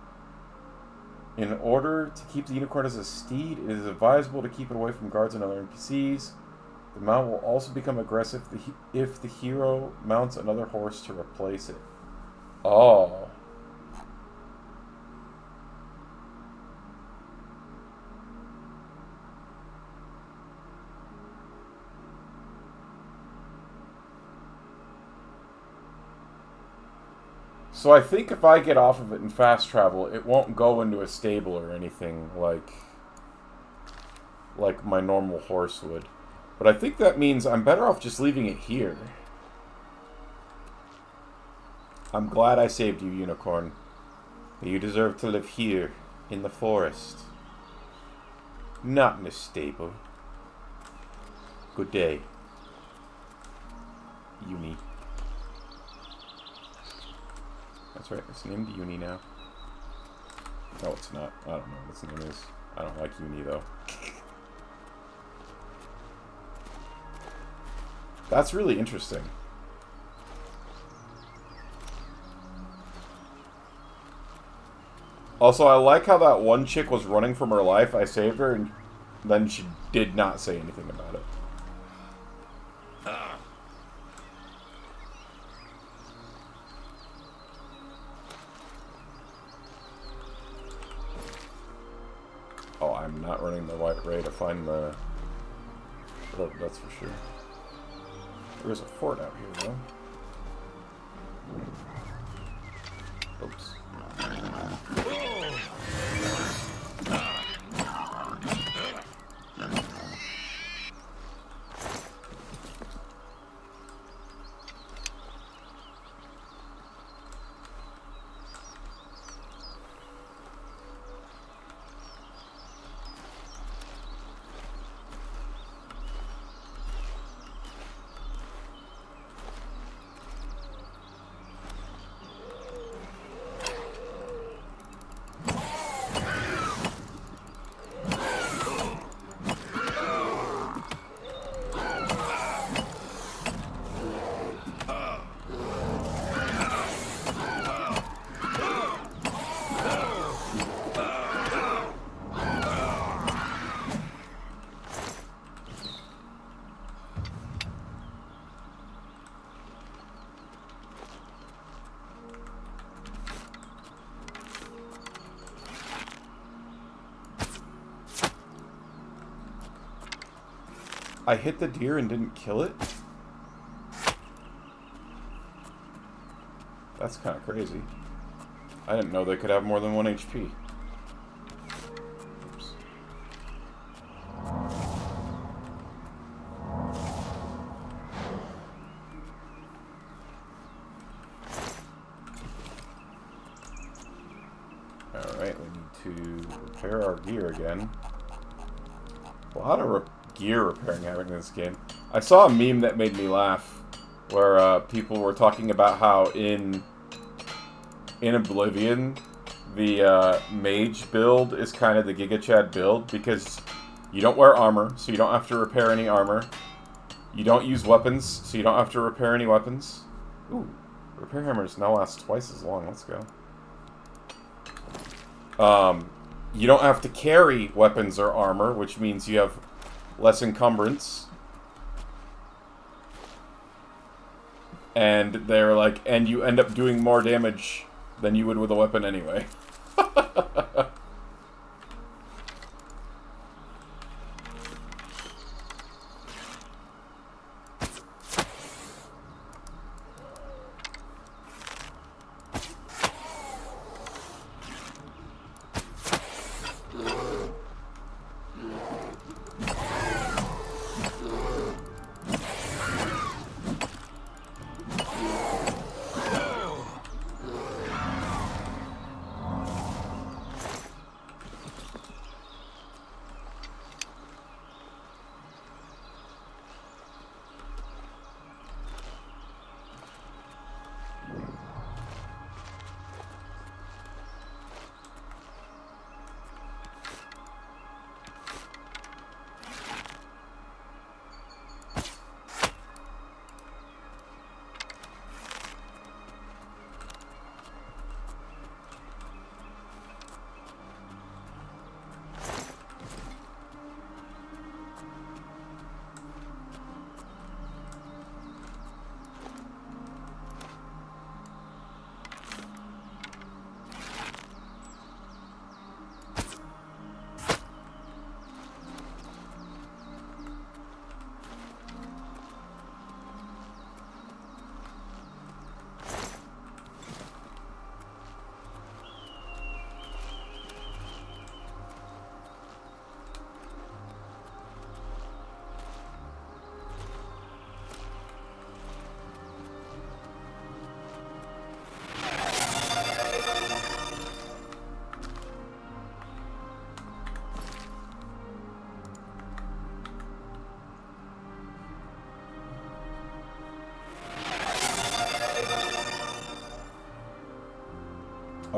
In order to keep the unicorn as a steed, it is advisable to keep it away from guards and other NPCs. The mount will also become aggressive if the hero mounts another horse to replace it. Oh. So I think if I get off of it in fast travel, it won't go into a stable or anything like my normal horse would. But I think that means I'm better off just leaving it here. I'm glad I saved you, Unicorn. But you deserve to live here, in the forest. Not in a stable. Good day, Uni. That's right, it's named Uni now. No, it's not. I don't know what its name is. I don't like Uni, though. That's really interesting. Also, I like how that one chick was running from her life. I saved her, and then she did not say anything about it. Oh, I'm not running the right way to find the... Oh, that's for sure. There's a fort out here, though. Oops. I hit the deer and didn't kill it? That's kind of crazy. I didn't know they could have more than 1 HP. Oops. Alright, we need to repair our gear again. A lot of gear repairing happening in this game. I saw a meme that made me laugh, where people were talking about how in Oblivion, the mage build is kind of the Giga Chad build, because you don't wear armor, so you don't have to repair any armor. You don't use weapons, so you don't have to repair any weapons. Ooh, repair hammers now last twice as long. Let's go. You don't have to carry weapons or armor, which means you have less encumbrance. And they're like, and you end up doing more damage than you would with a weapon anyway.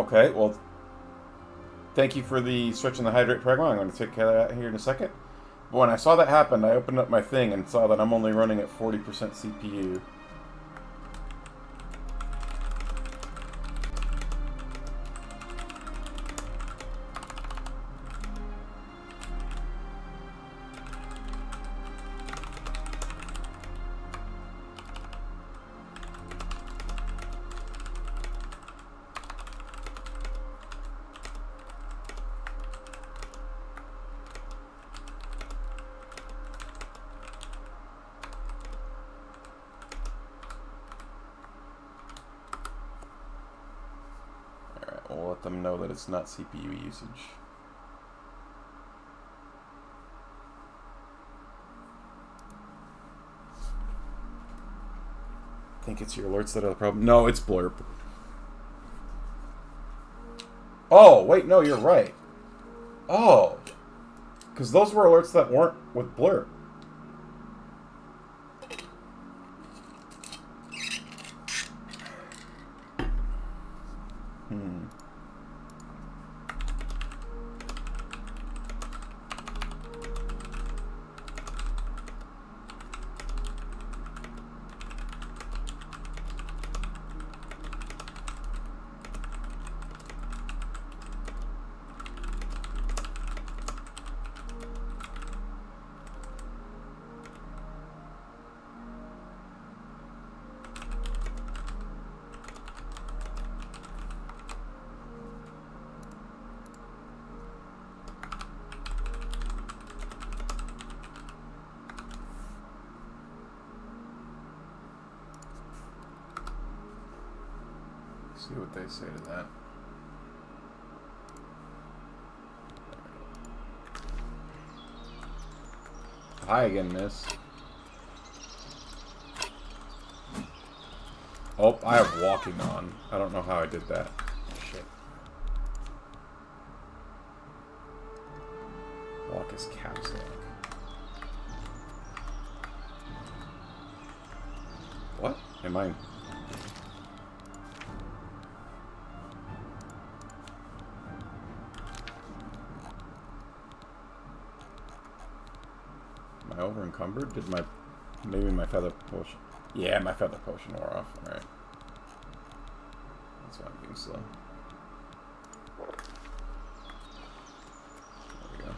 Okay, well, thank you for the switch and the hydrate pragma. I'm going to take care of that here in a second. But when I saw that happen, I opened up my thing and saw that I'm only running at 40% CPU. We'll let them know that it's not CPU usage. Think it's your alerts that are the problem? No, it's blurb. Oh, wait, no, you're right. Oh. Because those were alerts that weren't with blurb. See what they say to that. Hi again, miss. Oh, I have walking on. I don't know how I did that. Shit. Walk is caps lock. What? Am I... Am I over encumbered? Did my... Maybe my feather potion... Yeah, my feather potion wore off. Alright. That's why I'm being slow. There we go.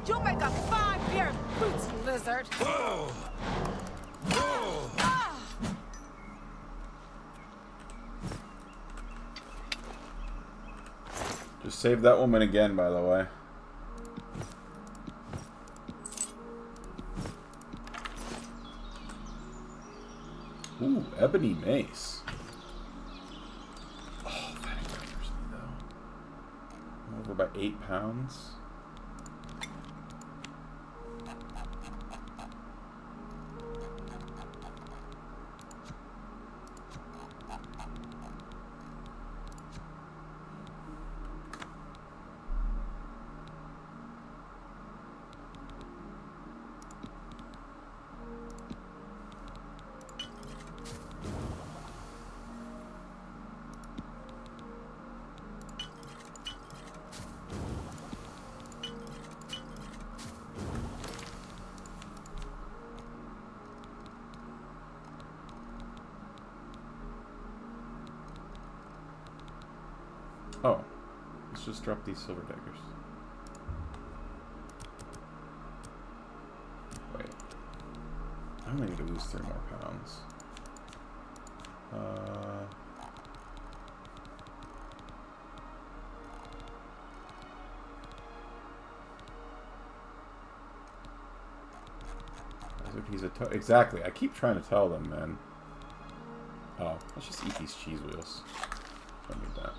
You make a fine pair of boots, lizard. Just save that woman again, by the way. Ooh, ebony mace. Oh, that encumbers me, though. I'm over by 8 pounds. Oh, let's just drop these silver daggers. Wait. I only need to lose 3 more pounds. Exactly. I keep trying to tell them, man. Oh, let's just eat these cheese wheels. Don't need that.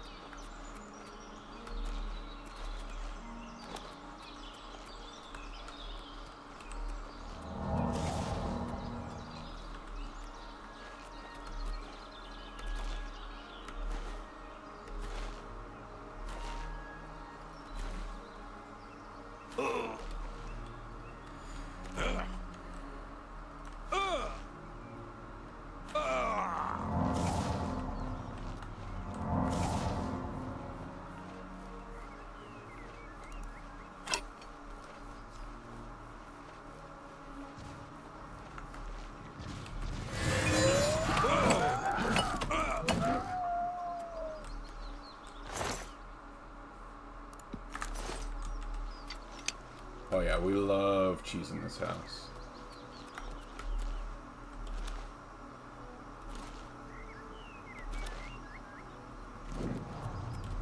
Oh yeah, we love cheese in this house.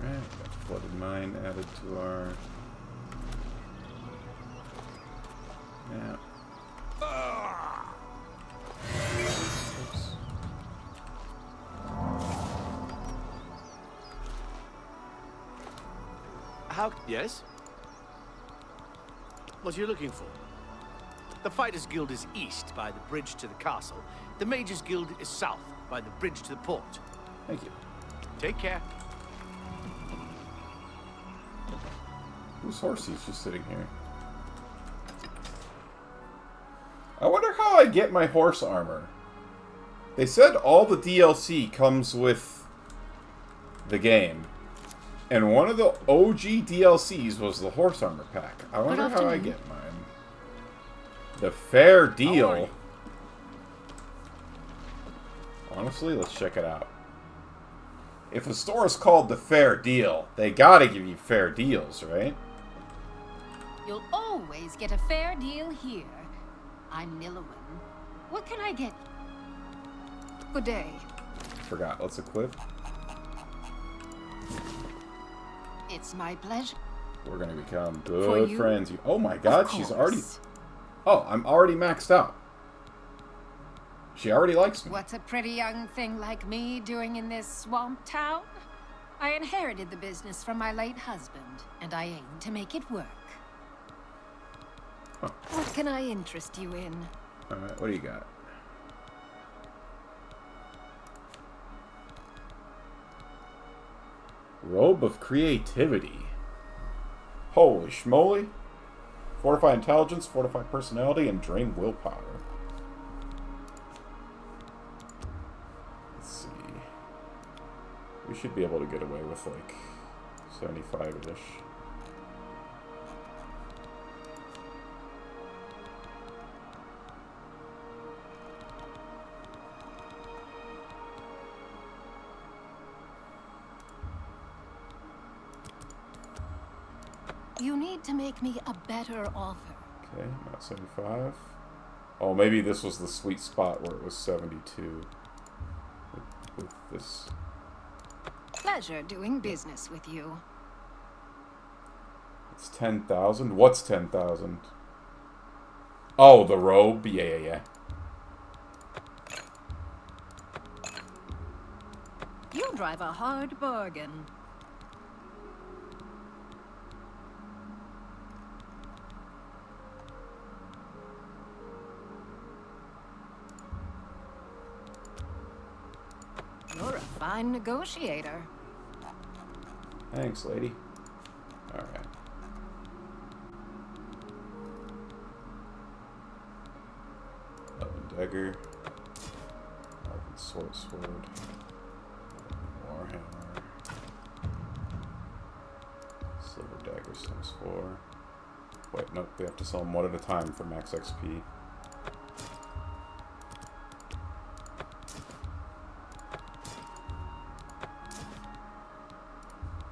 Alright, got flooded mine added to our map. Oops. How? Yes? What are you looking for? The Fighters Guild is east by the bridge to the castle. The Mages Guild is south by the bridge to the port. Thank you. Take care. Whose horse is just sitting here? I wonder how I get my horse armor. They said all the DLC comes with the game. And one of the OG DLCs was the horse armor pack. I wonder how I get mine. The fair deal. Honestly, let's check it out. If a store is called the fair deal, they gotta give you fair deals, right? You'll always get a fair deal here. I'm Nillowen. What can I get? Good day. Forgot. Let's equip. It's my pleasure. We're gonna become good friends. Oh my god, she's already... Oh, I'm already maxed out. She already likes me. What's a pretty young thing like me doing in this swamp town? I inherited the business from my late husband, and I aim to make it work. Huh. What can I interest you in? Alright, what do you got? Robe of Creativity. Holy schmoly. Fortify intelligence, fortify personality, and drain willpower. Let's see. We should be able to get away with like 75-ish. You need to make me a better author. Okay, not 75. Oh, maybe this was the sweet spot where it was 72. With this. Pleasure doing business with you. It's 10,000? What's 10,000? Oh, the robe? Yeah. You drive a hard bargain. You're a fine negotiator. Thanks, lady. Alright. Elven dagger. Elven sword. Warhammer. Silver dagger times 4. Wait, nope, we have to sell them one at a time for max XP.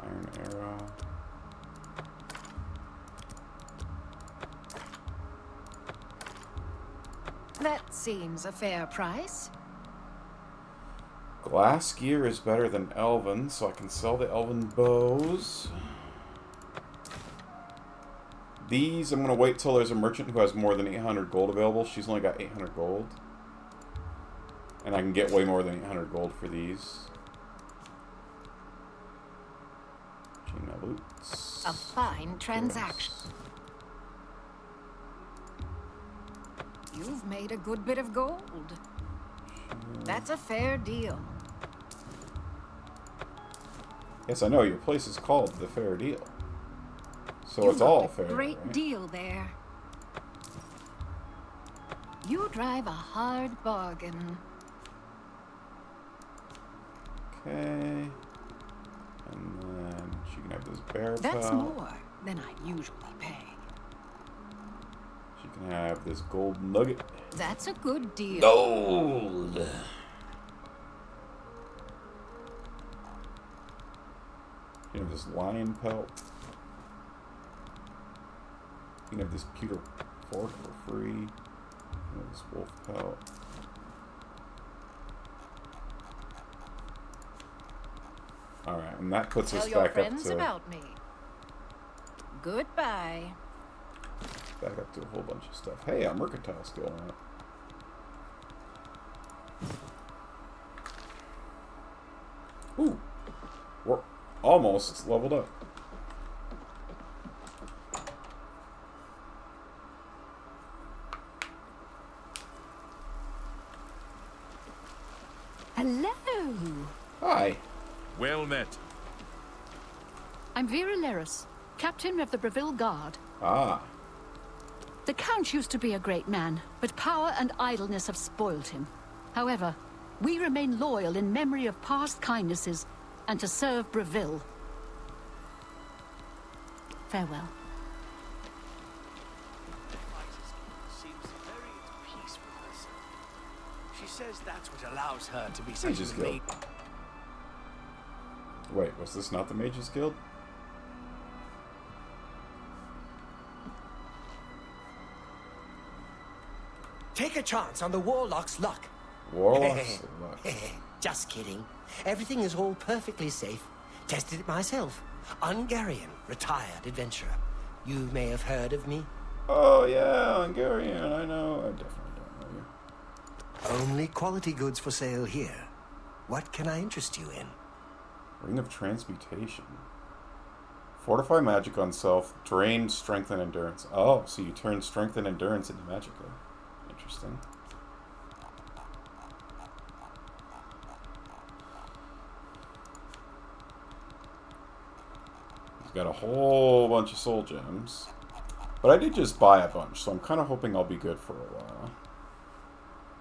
Iron arrow. That seems a fair price. Glass gear is better than elven, so I can sell the elven bows. These, I'm going to wait till there's a merchant who has more than 800 gold available. She's only got 800 gold. And I can get way more than 800 gold for these. Gina boots. A fine transaction. You've made a good bit of gold. That's a fair deal. Yes, I know. Your place is called the Fair Deal. So it's all fair, Great right? deal there. You drive a hard bargain. Okay. And then she can have this bear That's pelt. more than I usually pay. She can have this gold nugget. That's a good deal. Gold! You can have this lion pelt. You can have this pewter fork for free. You can have this wolf pelt. Alright, and that puts us Tell your back up friends to about me. Goodbye. back up to a whole bunch of stuff. Hey, our mercantile skill on it. Ooh. We're almost leveled up. Hello. Hi. Well met. I'm Vera Leris, captain of the Breville Guard. Ah. The Count used to be a great man, but power and idleness have spoiled him. However, we remain loyal in memory of past kindnesses and to serve Breville. Farewell. Seems very at peace with herself. She says that's what allows her to be such Mages a Guild. maid. Wait, was this not the Mages Guild? Take a chance on the Warlock's luck. Warlock's luck. Just kidding. Everything is all perfectly safe. Tested it myself. Ungarian, retired adventurer. You may have heard of me. Oh yeah, Hungarian, I know. I definitely don't know you. Only quality goods for sale here. What can I interest you in? Ring of Transmutation. Fortify magic on self. Drain strength and endurance. Oh, so you turn strength and endurance into magicka. Interesting. He's got a whole bunch of soul gems. But I did just buy a bunch, so I'm kind of hoping I'll be good for a while.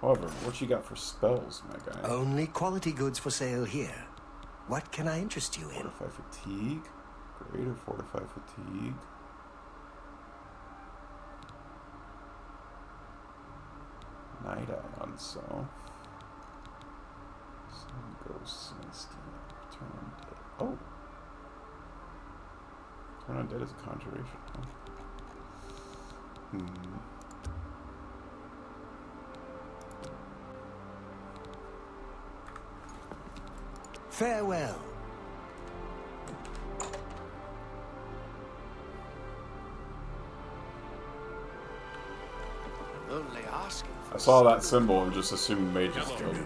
However, what you got for spells, my guy? Only quality goods for sale here. What can I interest you in? Fortify fatigue. Greater fortify fatigue. Night Eye on self. Some ghosts instant. Turn on dead. Oh! Turn on dead is a conjuration. Huh? Farewell. Only asking for I saw that symbol and just assumed Mages Guild.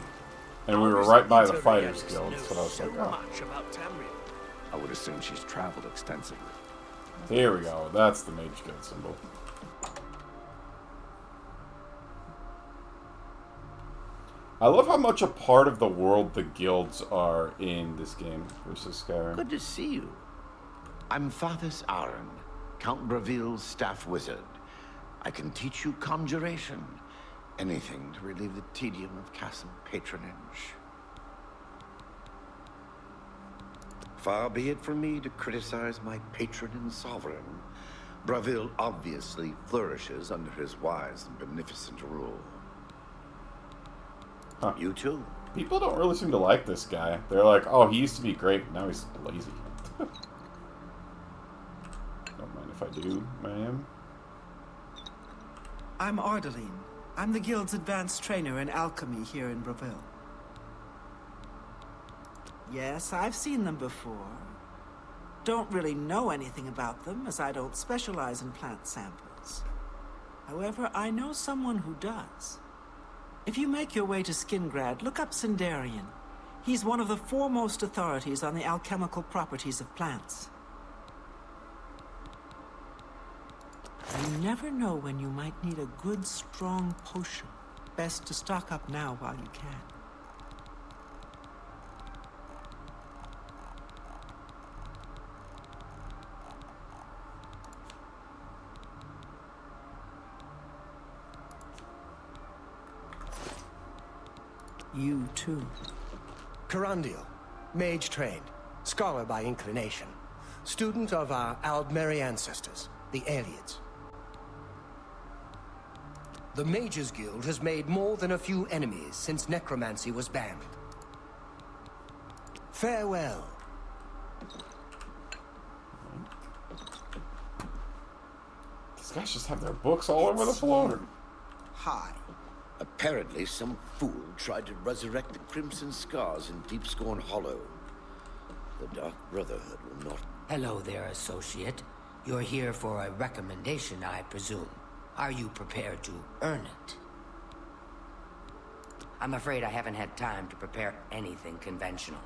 And we were right by the Fighters Guild, so I was like, oh. much about Tamriel. I would assume she's traveled extensively. Here we go. That's the Mage Guild symbol. I love how much a part of the world the guilds are in this game versus Skyrim. Good to see you. I'm Fathus Aaron, Count Breville's staff wizard. I can teach you conjuration. Anything to relieve the tedium of castle patronage. Far be it from me to criticize my patron and sovereign. Breville obviously flourishes under his wise and beneficent rule. Huh. You too. People don't really seem to like this guy. They're like, oh, he used to be great, now he's lazy. Don't mind if I do, ma'am. I'm Ardeline. I'm the Guild's advanced trainer in alchemy here in Breville. Yes, I've seen them before. Don't really know anything about them, as I don't specialize in plant samples. However, I know someone who does. If you make your way to Skingrad, look up Sindarian. He's one of the foremost authorities on the alchemical properties of plants. You never know when you might need a good, strong potion. Best to stock up now while you can. You too. Carandial, mage trained, scholar by inclination, student of our Aldmeri ancestors, the Aelids. The Mages Guild has made more than a few enemies since necromancy was banned. Farewell. These guys just have their books all over the floor. Hi. Apparently, some fool tried to resurrect the Crimson Scars in Deep Scorn Hollow. The Dark Brotherhood will not... Hello there, associate. You're here for a recommendation, I presume. Are you prepared to earn it? I'm afraid I haven't had time to prepare anything conventional.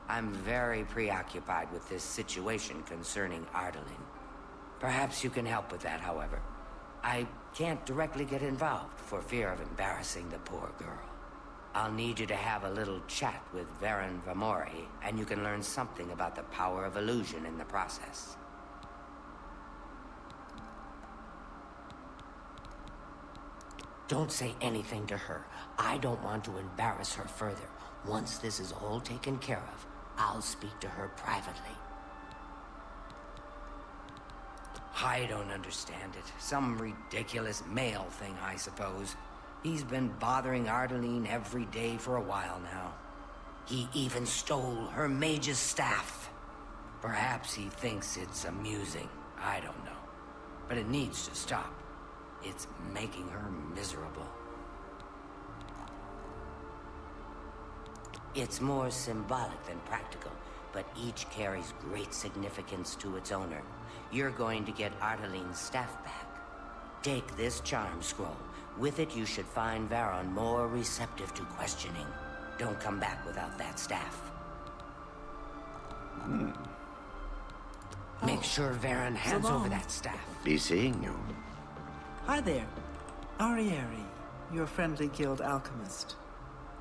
I'm very preoccupied with this situation concerning Ardaline. Perhaps you can help with that, however. I can't directly get involved for fear of embarrassing the poor girl. I'll need you to have a little chat with Varen Vamori, and you can learn something about the power of illusion in the process. Don't say anything to her. I don't want to embarrass her further. Once this is all taken care of, I'll speak to her privately. I don't understand it. Some ridiculous male thing, I suppose. He's been bothering Ardaline every day for a while now. He even stole her mage's staff. Perhaps he thinks it's amusing. I don't know. But it needs to stop. It's making her miserable. It's more symbolic than practical, but each carries great significance to its owner. You're going to get Ardaline's staff back. Take this charm scroll. With it, you should find Varon more receptive to questioning. Don't come back without that staff. Make sure Varon hands over that staff. Be seeing you. Hi there. Arieri, your friendly guild alchemist.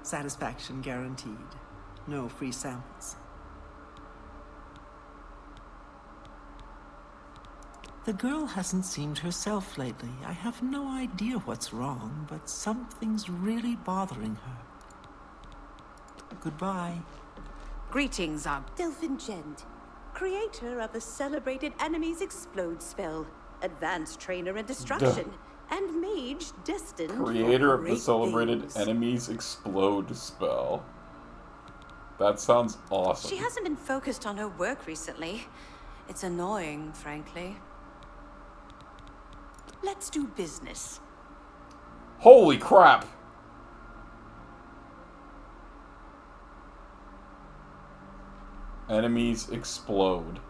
Satisfaction guaranteed. No free samples. The girl hasn't seemed herself lately. I have no idea what's wrong, but something's really bothering her. Goodbye. Greetings, Delphingent, creator of the celebrated Enemies Explode spell, advanced trainer in destruction, and mage destined Creator for of the great celebrated things. Enemies Explode spell. That sounds awesome. She hasn't been focused on her work recently. It's annoying, frankly. Let's do business. Holy crap! Enemies explode.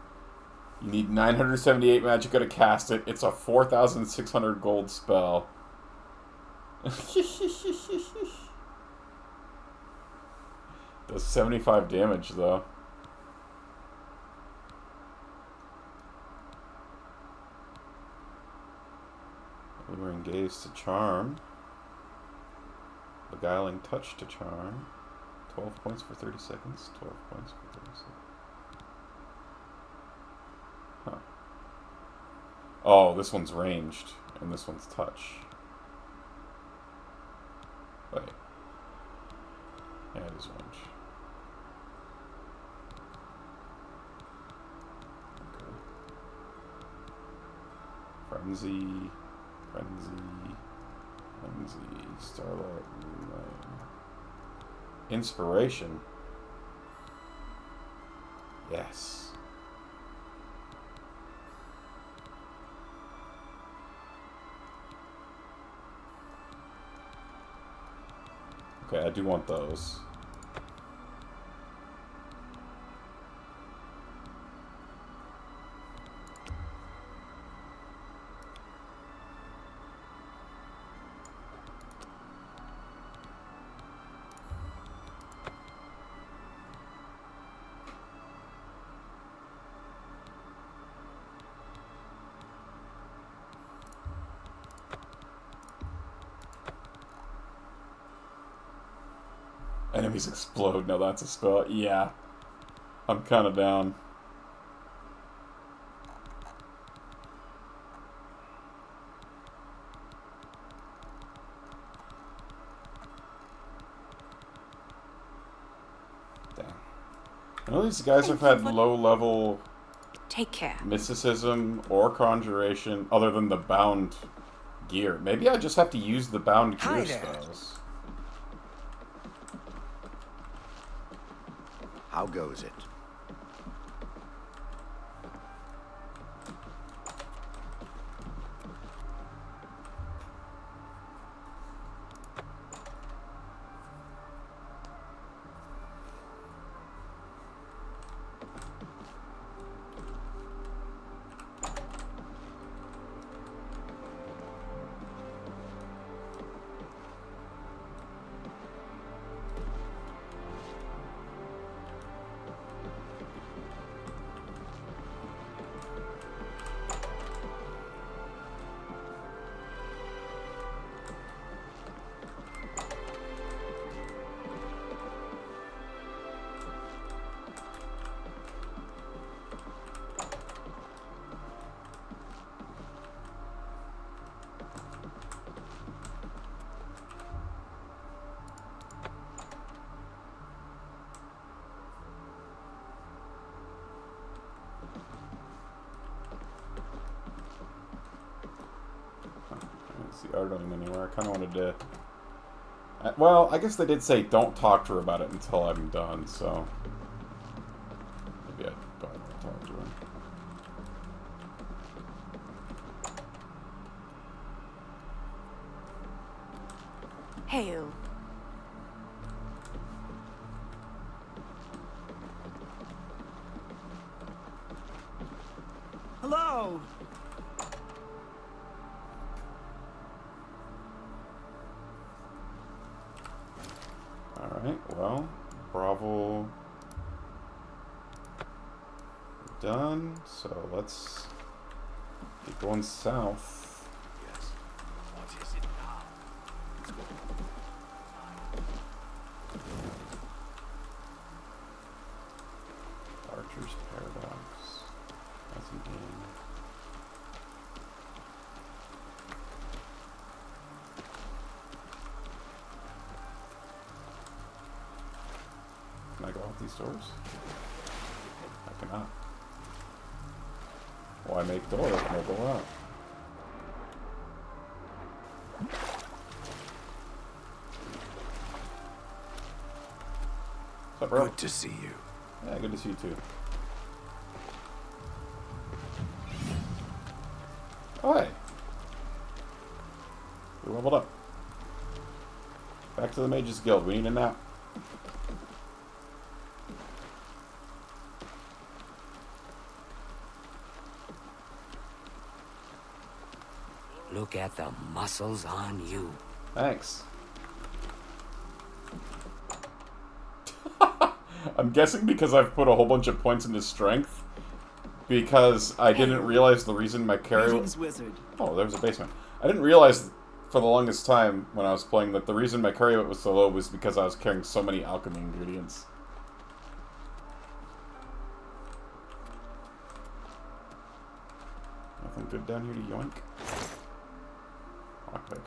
You need 978 magicka to cast it. It's a 4,600 gold spell. Does 75 damage though. Alluring gaze to charm. Beguiling touch to charm. 12 points for 30 seconds. 12 points for 30 seconds. Huh. Oh, this one's ranged, and this one's touch. Wait. Yeah, it is range. Okay. Frenzy. Starlight. Inspiration. Yes. Okay, I do want those. Enemies explode. No, that's a spell. Yeah. I'm kind of down. None of these guys have had low-level Take care. mysticism or conjuration other than the bound gear. Maybe I just have to use the bound gear spells. How goes it? See Ardeling anywhere. I kind of wanted to... well, I guess they did say don't talk to her about it until I'm done, so... maybe I don't want to talk to her. Hail. Hello! Alright, well, Bravo done, so let's get going south. Yes. What is it now? Archer's Paradox. That's an game. Can I go out these doors? I cannot. Why make doors when I go out? What's up, bro? Good to see you. Yeah, good to see you too. Oh, hey. We leveled up. Back to the Mages Guild. We need a nap. Look at the muscles on you. Thanks. I'm guessing because I've put a whole bunch of points into strength. Because I didn't realize the reason my carry... Wizard. Oh, there was a basement. I didn't realize for the longest time when I was playing that the reason my carry weight was so low was because I was carrying so many alchemy ingredients. Nothing good down here to yoink? Lockpick.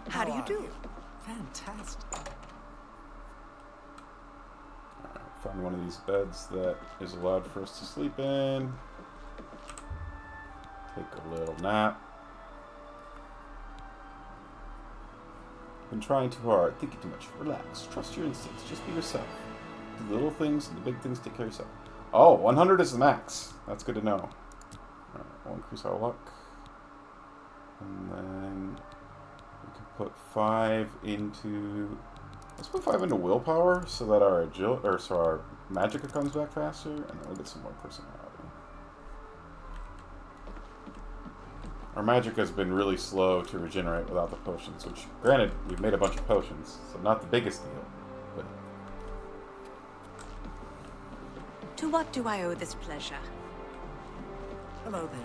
How do you do? Fantastic. Find one of these beds that is allowed for us to sleep in. Take a little nap. Been trying too hard, thinking too much. Relax. Trust your instincts. Just be yourself. Do the little things and the big things. Take care of yourself. Oh, 100 is the max. That's good to know. Alright, we'll increase our luck. And then we can put 5 into... Let's put 5 into willpower so that our our magicka comes back faster, and then we'll get some more personality. Our magicka has been really slow to regenerate without the potions, which, granted, we've made a bunch of potions, so not the biggest deal, but... To what do I owe this pleasure? Hello there.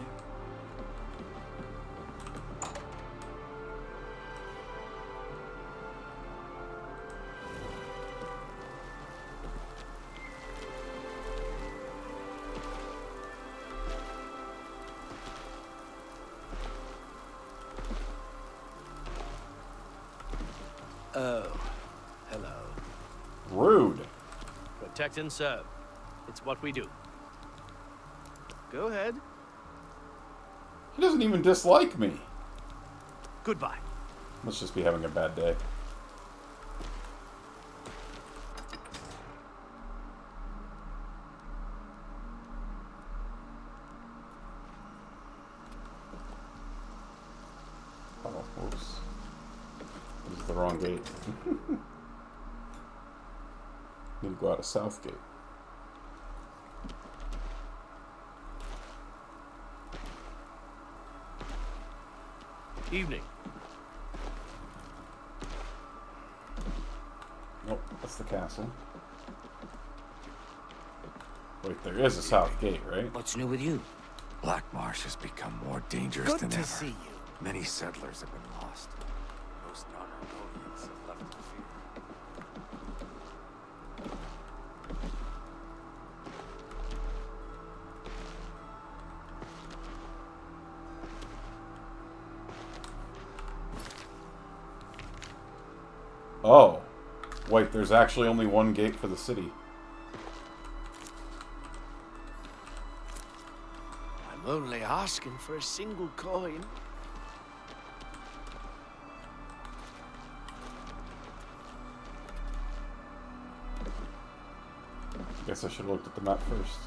Oh, hello. Rude. Protect and serve. It's what we do. Go ahead. He doesn't even dislike me. Goodbye. Must just be having a bad day. Oh, oops. This is the wrong gate. Need to go out of South Gate. Evening. Nope, that's the castle. Wait, there is a South Gate, right? What's new with you? Black Marsh has become more dangerous Good than to ever. see you. Many settlers have been lost. Most non-Argonians have left in fear. Oh. Wait, there's actually only one gate for the city. I'm only asking for a single coin. Guess I should have looked at the map first.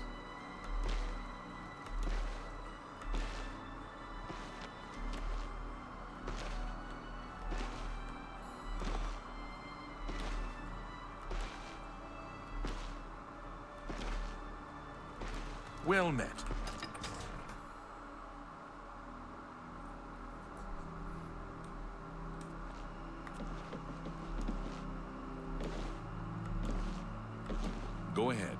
Well met. Go ahead.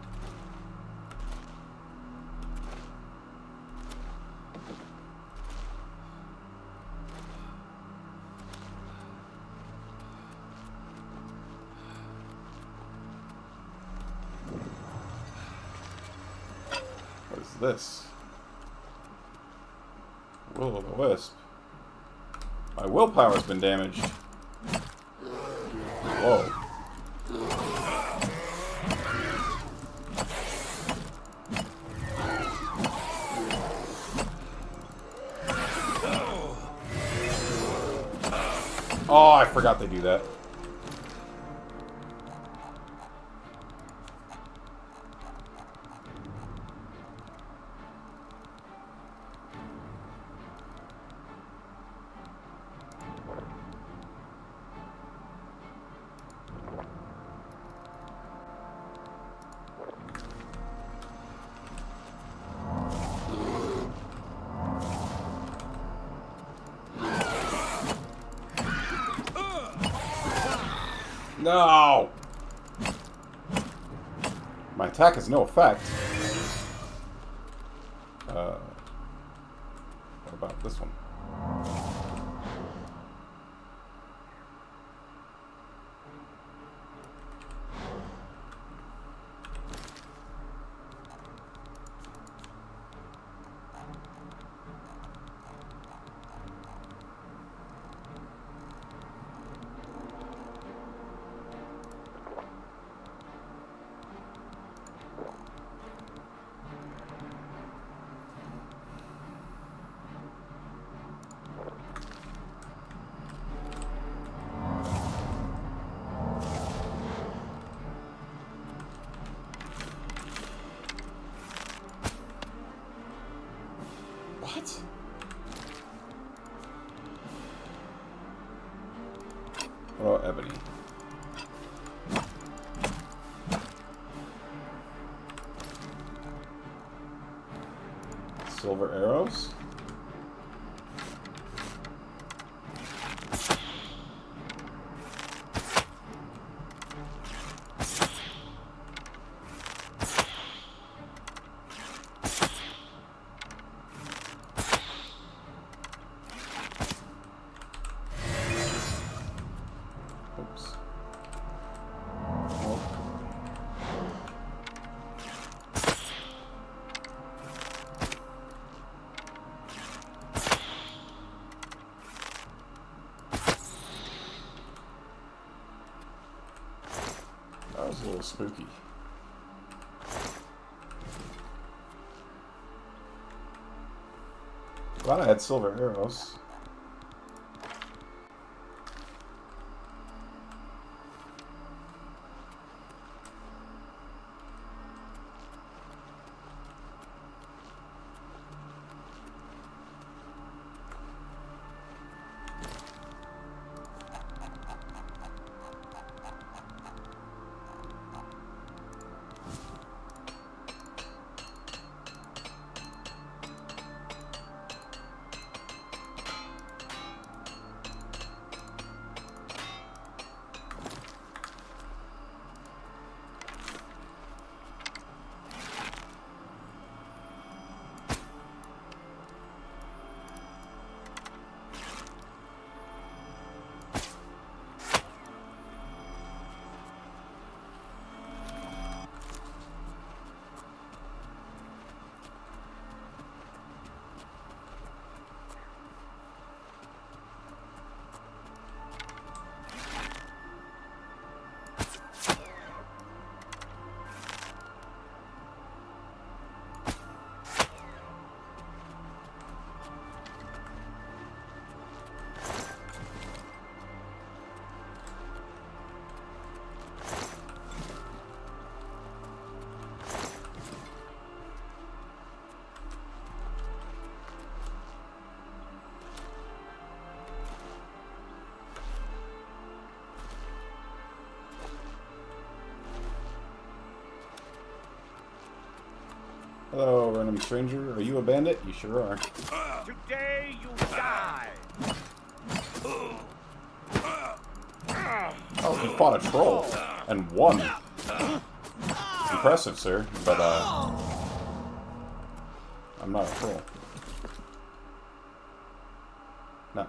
What is this? Will o' the Wisp. My willpower's been damaged. Whoa. Oh, I forgot they do that. No! My attack has no effect. What about this one? What? What about Ebony? Silver arrows? Oops. Oh. It's a little spooky. Glad I had silver arrows. Hello, random stranger. Are you a bandit? You sure are. Today you die. Oh, he fought a troll and won. Impressive, sir. But I'm not a troll. No,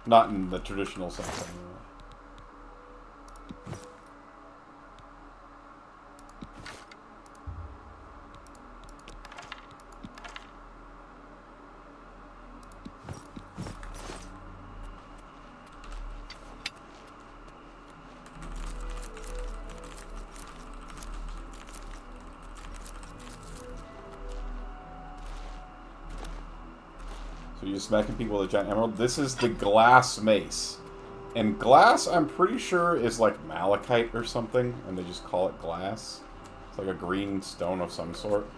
not in the traditional sense anyway. So you're smacking people with a giant emerald. This is the glass mace. And glass, I'm pretty sure, is like malachite or something, and they just call it glass. It's like a green stone of some sort.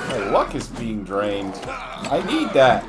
My luck is being drained. I need that.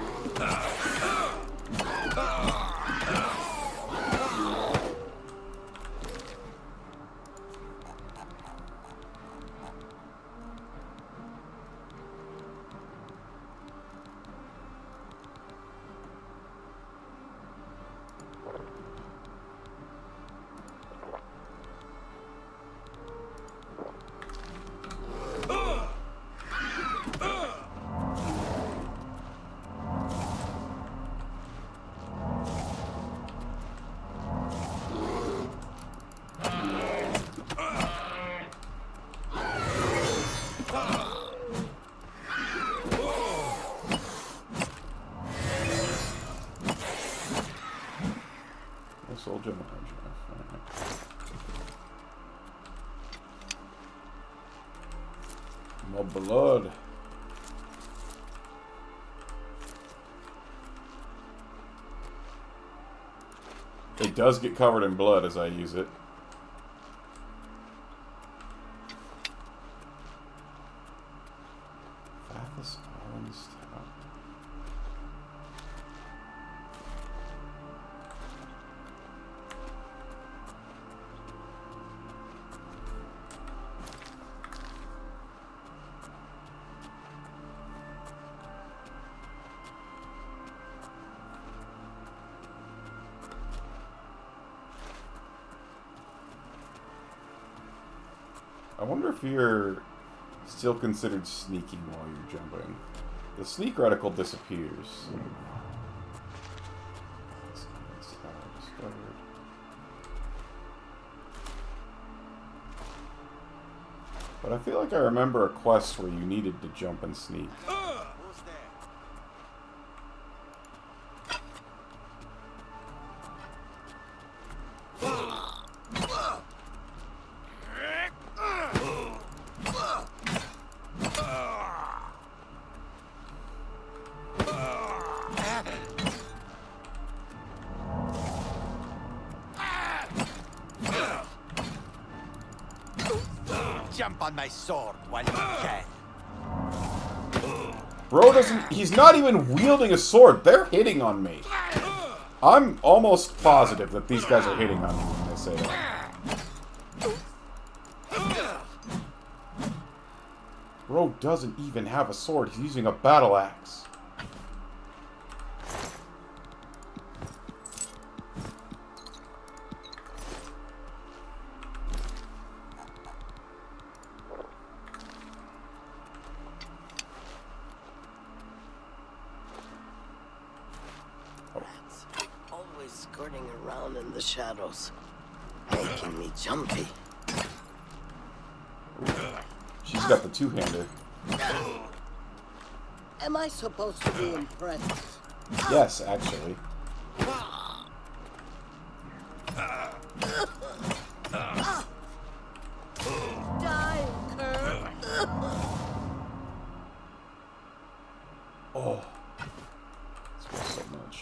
Soldier. More blood. It does get covered in blood as I use it. Fathus Orange Stout. I wonder if you're still considered sneaking while you're jumping. The sneak reticle disappears. But I feel like I remember a quest where you needed to jump and sneak. jump on my sword while you can. Bro doesn't... He's not even wielding a sword. They're hitting on me. I'm almost positive that these guys are hitting on me when they say that. Bro doesn't even have a sword. He's using a battle axe. Always skirting around in the shadows, making me jumpy. She's got the two-hander. Am I supposed to be impressed? Yes, actually. Die, Kurt. Oh. This feels so much.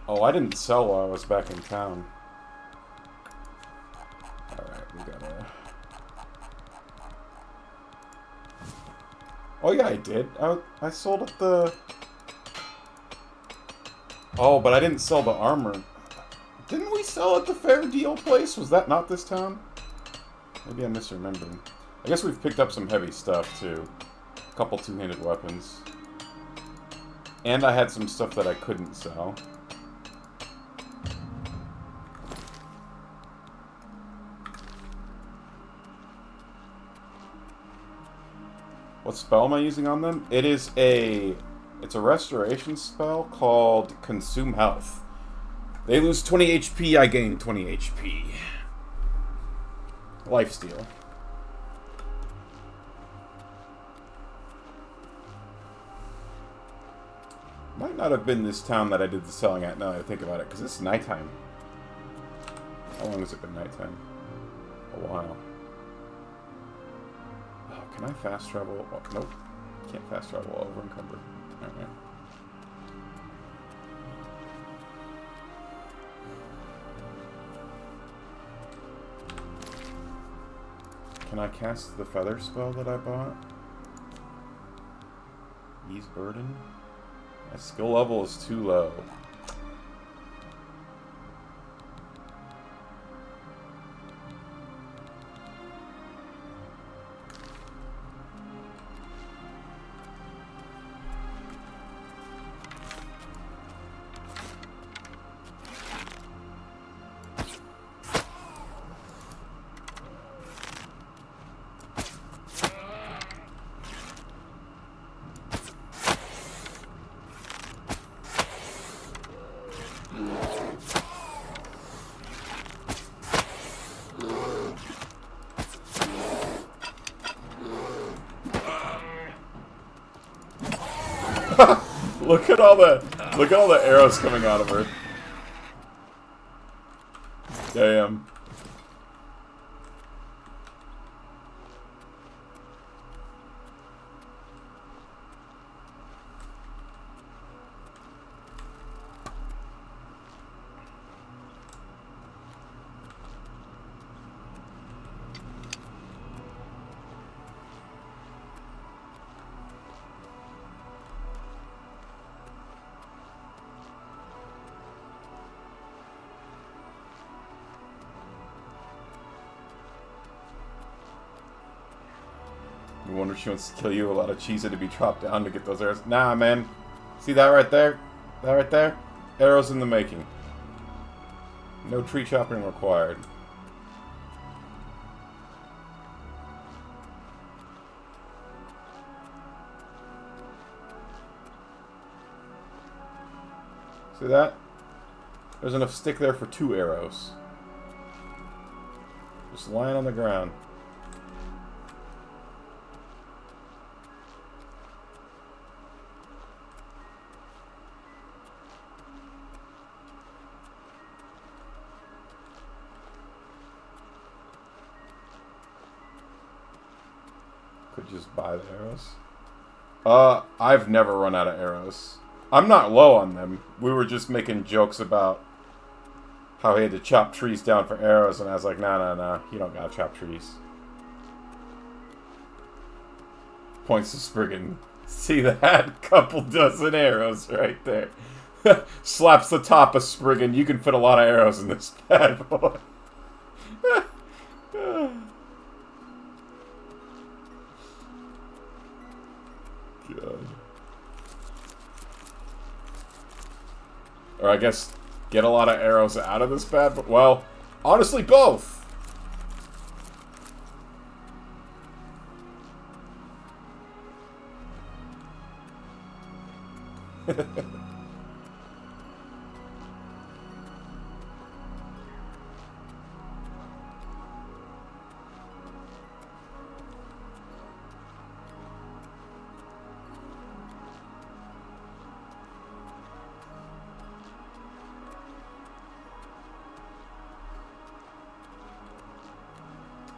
Oh, I didn't sell while I was back in town. Alright, we gotta... Oh yeah, I did. I sold at the... Oh, but I didn't sell the armor. Didn't we sell at the fair deal place? Was that not this town? Maybe I'm misremembering. I guess we've picked up some heavy stuff, too. A couple two-handed weapons. And I had some stuff that I couldn't sell. What spell am I using on them? It's a restoration spell called Consume Health. They lose 20 HP, I gain 20 HP. Lifesteal. Might not have been this town that I did the selling at now that I think about it, because it's nighttime. How long has it been nighttime? A while. Oh, can I fast travel? Oh, nope. Can't fast travel while over encumbered. Alright. Can I cast the feather spell that I bought? Ease burden? My skill level is too low. Look at all the arrows coming out of her. Damn. You wonder if she wants to kill you, a lot of cheese had to be chopped down to get those arrows. Nah, man. See that right there? That right there? Arrows in the making. No tree chopping required. See that? There's enough stick there for 2 arrows. Just lying on the ground. Could just buy the arrows. I've never run out of arrows. I'm not low on them. We were just making jokes about how he had to chop trees down for arrows, and I was like, nah, you don't gotta chop trees. Points to Spriggan. See that? Couple dozen arrows right there. Slaps the top of Spriggan. You can fit a lot of arrows in this bad boy. God. Or I guess get a lot of arrows out of this bad boy. Well, honestly, both.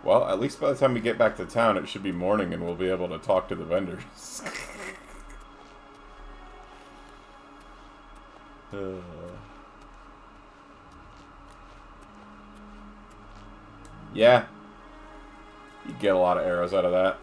Well, at least by the time we get back to town, it should be morning and we'll be able to talk to the vendors. Yeah. You get a lot of arrows out of that.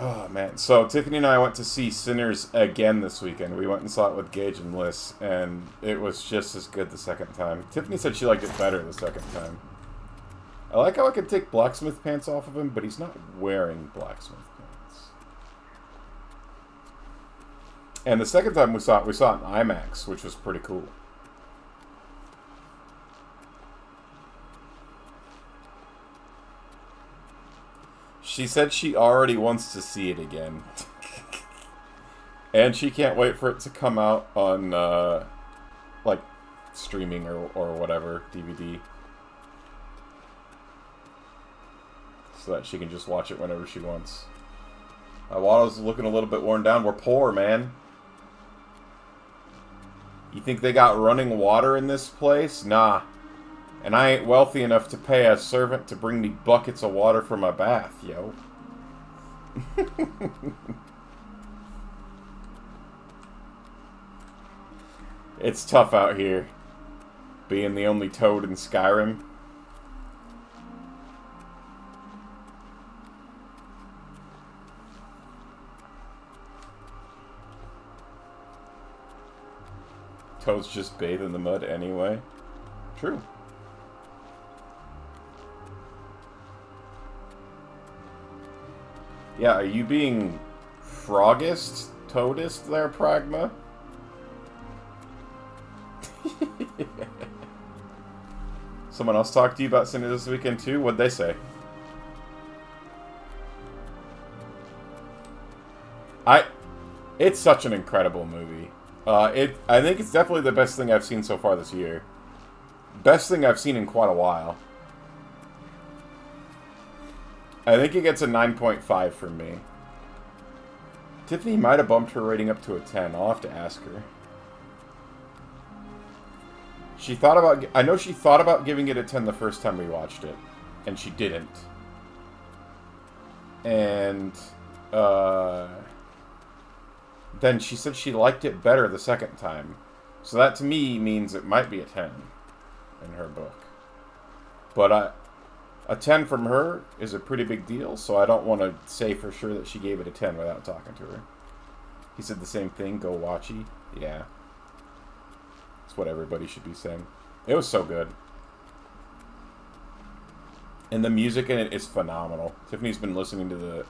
Oh, man. So, Tiffany and I went to see Sinners again this weekend. We went and saw it with Gage and Liz, and it was just as good the second time. Tiffany said she liked it better the second time. I like how I can take blacksmith pants off of him, but he's not wearing blacksmith pants. And the second time we saw it in IMAX, which was pretty cool. She said she already wants to see it again. And she can't wait for it to come out on, like, streaming or whatever, DVD. So that she can just watch it whenever she wants. My water's looking a little bit worn down. We're poor, man. You think they got running water in this place? Nah. And I ain't wealthy enough to pay a servant to bring me buckets of water for my bath, yo. It's tough out here, being the only toad in Skyrim. Toads just bathe in the mud anyway. True. Yeah, are you being frogist, toadist there, Pragma? Someone else talked to you about Sinners this weekend too? What'd they say? It's such an incredible movie. I think it's definitely the best thing I've seen so far this year. Best thing I've seen in quite a while. I think it gets a 9.5 from me. Tiffany might have bumped her rating up to a 10. I'll have to ask her. She thought about... I know she thought about giving it a 10 the first time we watched it. And she didn't. And... then she said she liked it better the second time. So that to me means it might be a 10 in her book. But a 10 from her is a pretty big deal, so I don't want to say for sure that she gave it a 10 without talking to her. He said the same thing, go watchy. Yeah. That's what everybody should be saying. It was so good. And the music in it is phenomenal. Tiffany's been listening to the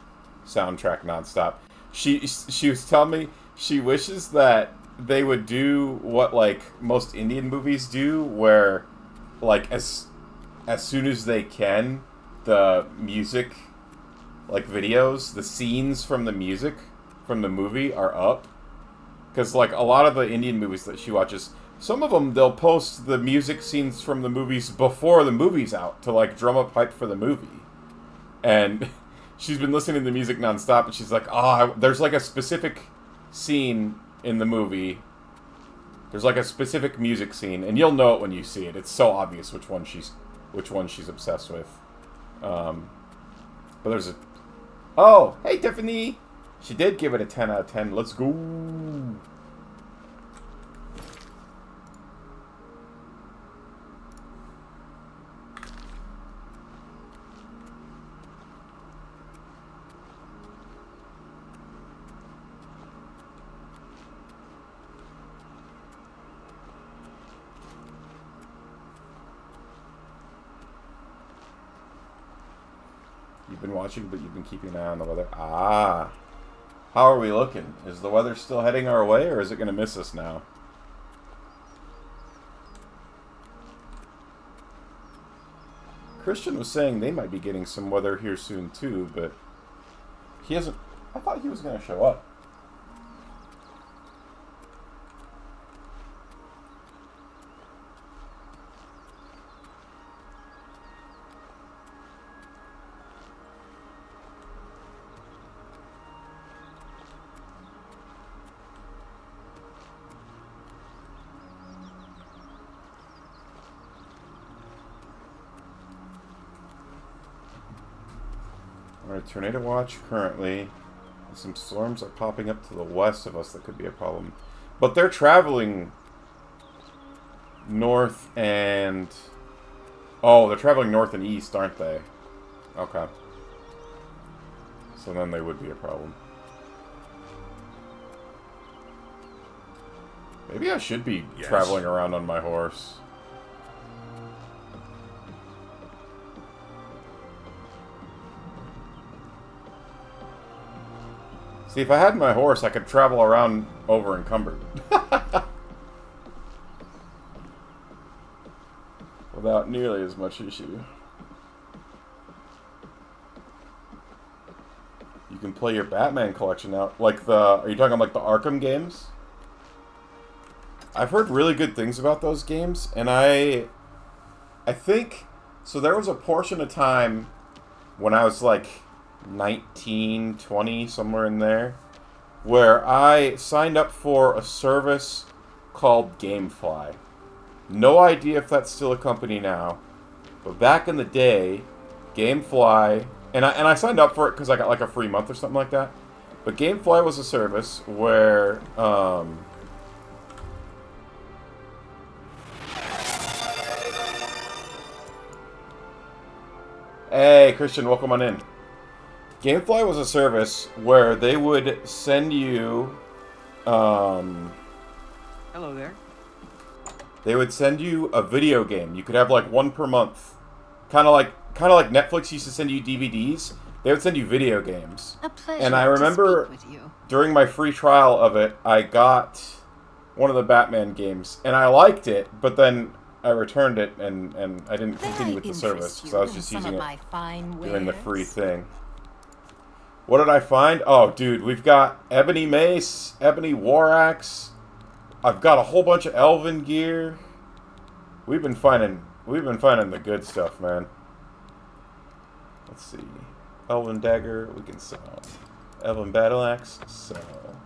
soundtrack nonstop. She was telling me she wishes that they would do what like most Indian movies do, where like as soon as they can, the music, like videos, the scenes from the music from the movie are up. Because like a lot of the Indian movies that she watches, some of them they'll post the music scenes from the movies before the movie's out to like drum up hype for the movie. And she's been listening to the music nonstop, and she's like, "Oh, there's like a specific scene in the movie. There's like a specific music scene, and you'll know it when you see it. It's so obvious which one she's obsessed with." But there's a... Oh, hey, Tiffany! She did give it a 10 out of 10. Let's go! You've been watching, but you've been keeping an eye on the weather. Ah. How are we looking? Is the weather still heading our way, or is it going to miss us now? Christian was saying they might be getting some weather here soon, too, but he hasn't... I thought he was going to show up. Alright, tornado watch currently. Some storms are popping up to the west of us that could be a problem. But they're traveling north and... Oh, they're traveling north and east, aren't they? Okay. So then they would be a problem. Maybe I should be traveling around on my horse. See, if I had my horse, I could travel around over encumbered. Without nearly as much issue. You can play your Batman collection now. Like the... Are you talking about like the Arkham games? I've heard really good things about those games, and I think... So there was a portion of time when I was like 19, 20, somewhere in there, where I signed up for a service called GameFly. No idea if that's still a company now, but back in the day, GameFly, and I signed up for it because I got like a free month or something like that, but GameFly was a service where, Hey, Christian, welcome on in. GameFly was a service where they would send you, Hello there. They would send you a video game. You could have like one per month. Kind of like Netflix used to send you DVDs. They would send you video games. A pleasure and I remember to speak with you. during my free trial of it, I got one of the Batman games, and I liked it, but then I returned it, and I didn't continue with the service because I was just using it doing the free thing. What did I find? Oh, dude, we've got Ebony Mace, Ebony War Axe. I've got a whole bunch of Elven gear. We've been finding the good stuff, man. Let's see. Elven Dagger, we can sell. Elven Battle Axe, sell.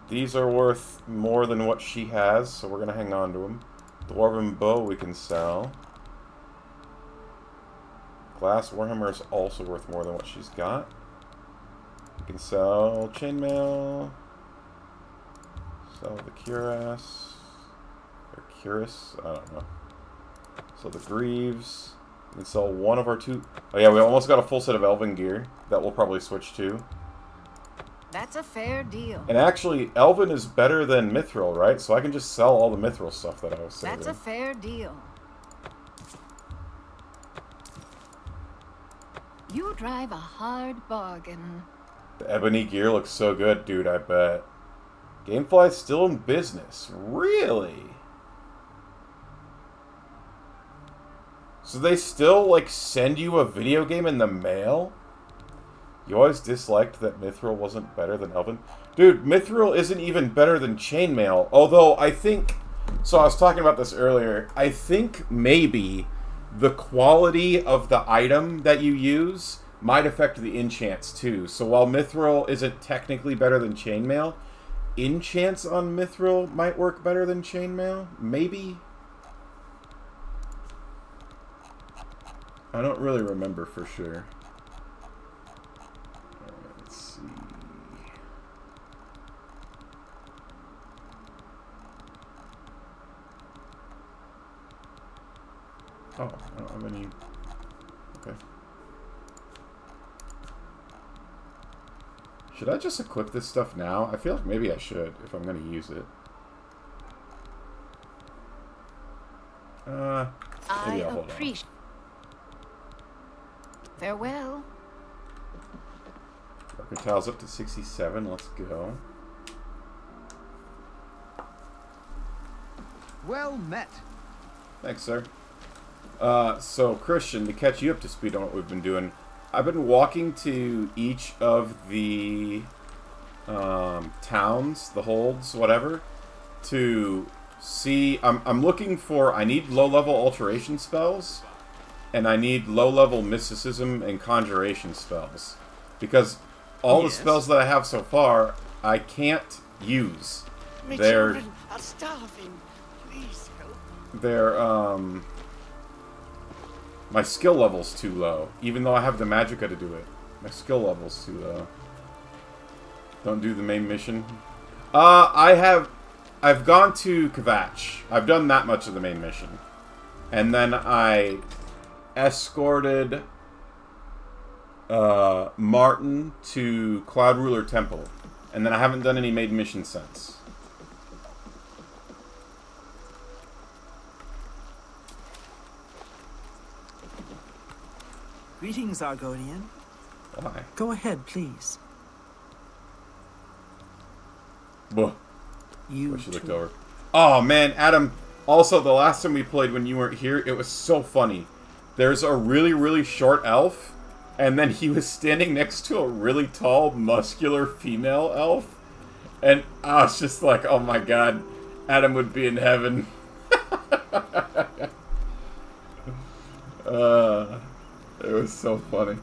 These are worth more than what she has, so we're gonna hang on to them. Dwarven Bow, we can sell. Glass Warhammer is also worth more than what she's got. We can sell Chainmail. Sell the Cuirass. Or Cuirass? I don't know. So the Greaves. We can sell one of our two... Oh yeah, we almost got a full set of Elven gear. That we'll probably switch to. That's a fair deal. And actually, Elven is better than Mithril, right? So I can just sell all the Mithril stuff that I was saving. That's a fair deal. You drive a hard bargain. The ebony gear looks so good, dude, I bet. Gamefly's still in business. Really? So they still, like, send you a video game in the mail? You always disliked that Mithril wasn't better than Elven? Dude, Mithril isn't even better than Chainmail. Although, I think... So I was talking about this earlier. I think maybe the quality of the item that you use might affect the enchants, too. So while Mithril isn't technically better than Chainmail, enchants on Mithril might work better than Chainmail? Maybe? I don't really remember for sure. Alright, let's see. Oh, I don't have any... Okay. Should I just equip this stuff now? I feel like maybe I should, if I'm going to use it. Maybe I'll hold on. Farewell. Darker Tiles up to 67. Let's go. Well met. Thanks, sir. So, Christian, to catch you up to speed on what we've been doing, I've been walking to each of the towns, the holds, whatever, to see... I'm looking for... I need low-level alteration spells, and I need low-level mysticism and conjuration spells. Because all the spells that I have so far, I can't use. My They're... children are starving. Please help. They're, my skill level's too low. Even though I have the magicka to do it. My skill level's too low. Don't do the main mission. I've gone to Kvatch. I've done that much of the main mission. And then I escorted Martin to Cloud Ruler Temple. And then I haven't done any main missions since. Greetings, Argonian. Why? Go ahead, please. Whoa. You she looked over. Oh, man, Adam. Also, the last time we played when you weren't here, it was so funny. There's a really, really short elf, and then he was standing next to a really tall, muscular female elf. And I was just like, oh my god, Adam would be in heaven. It was so funny.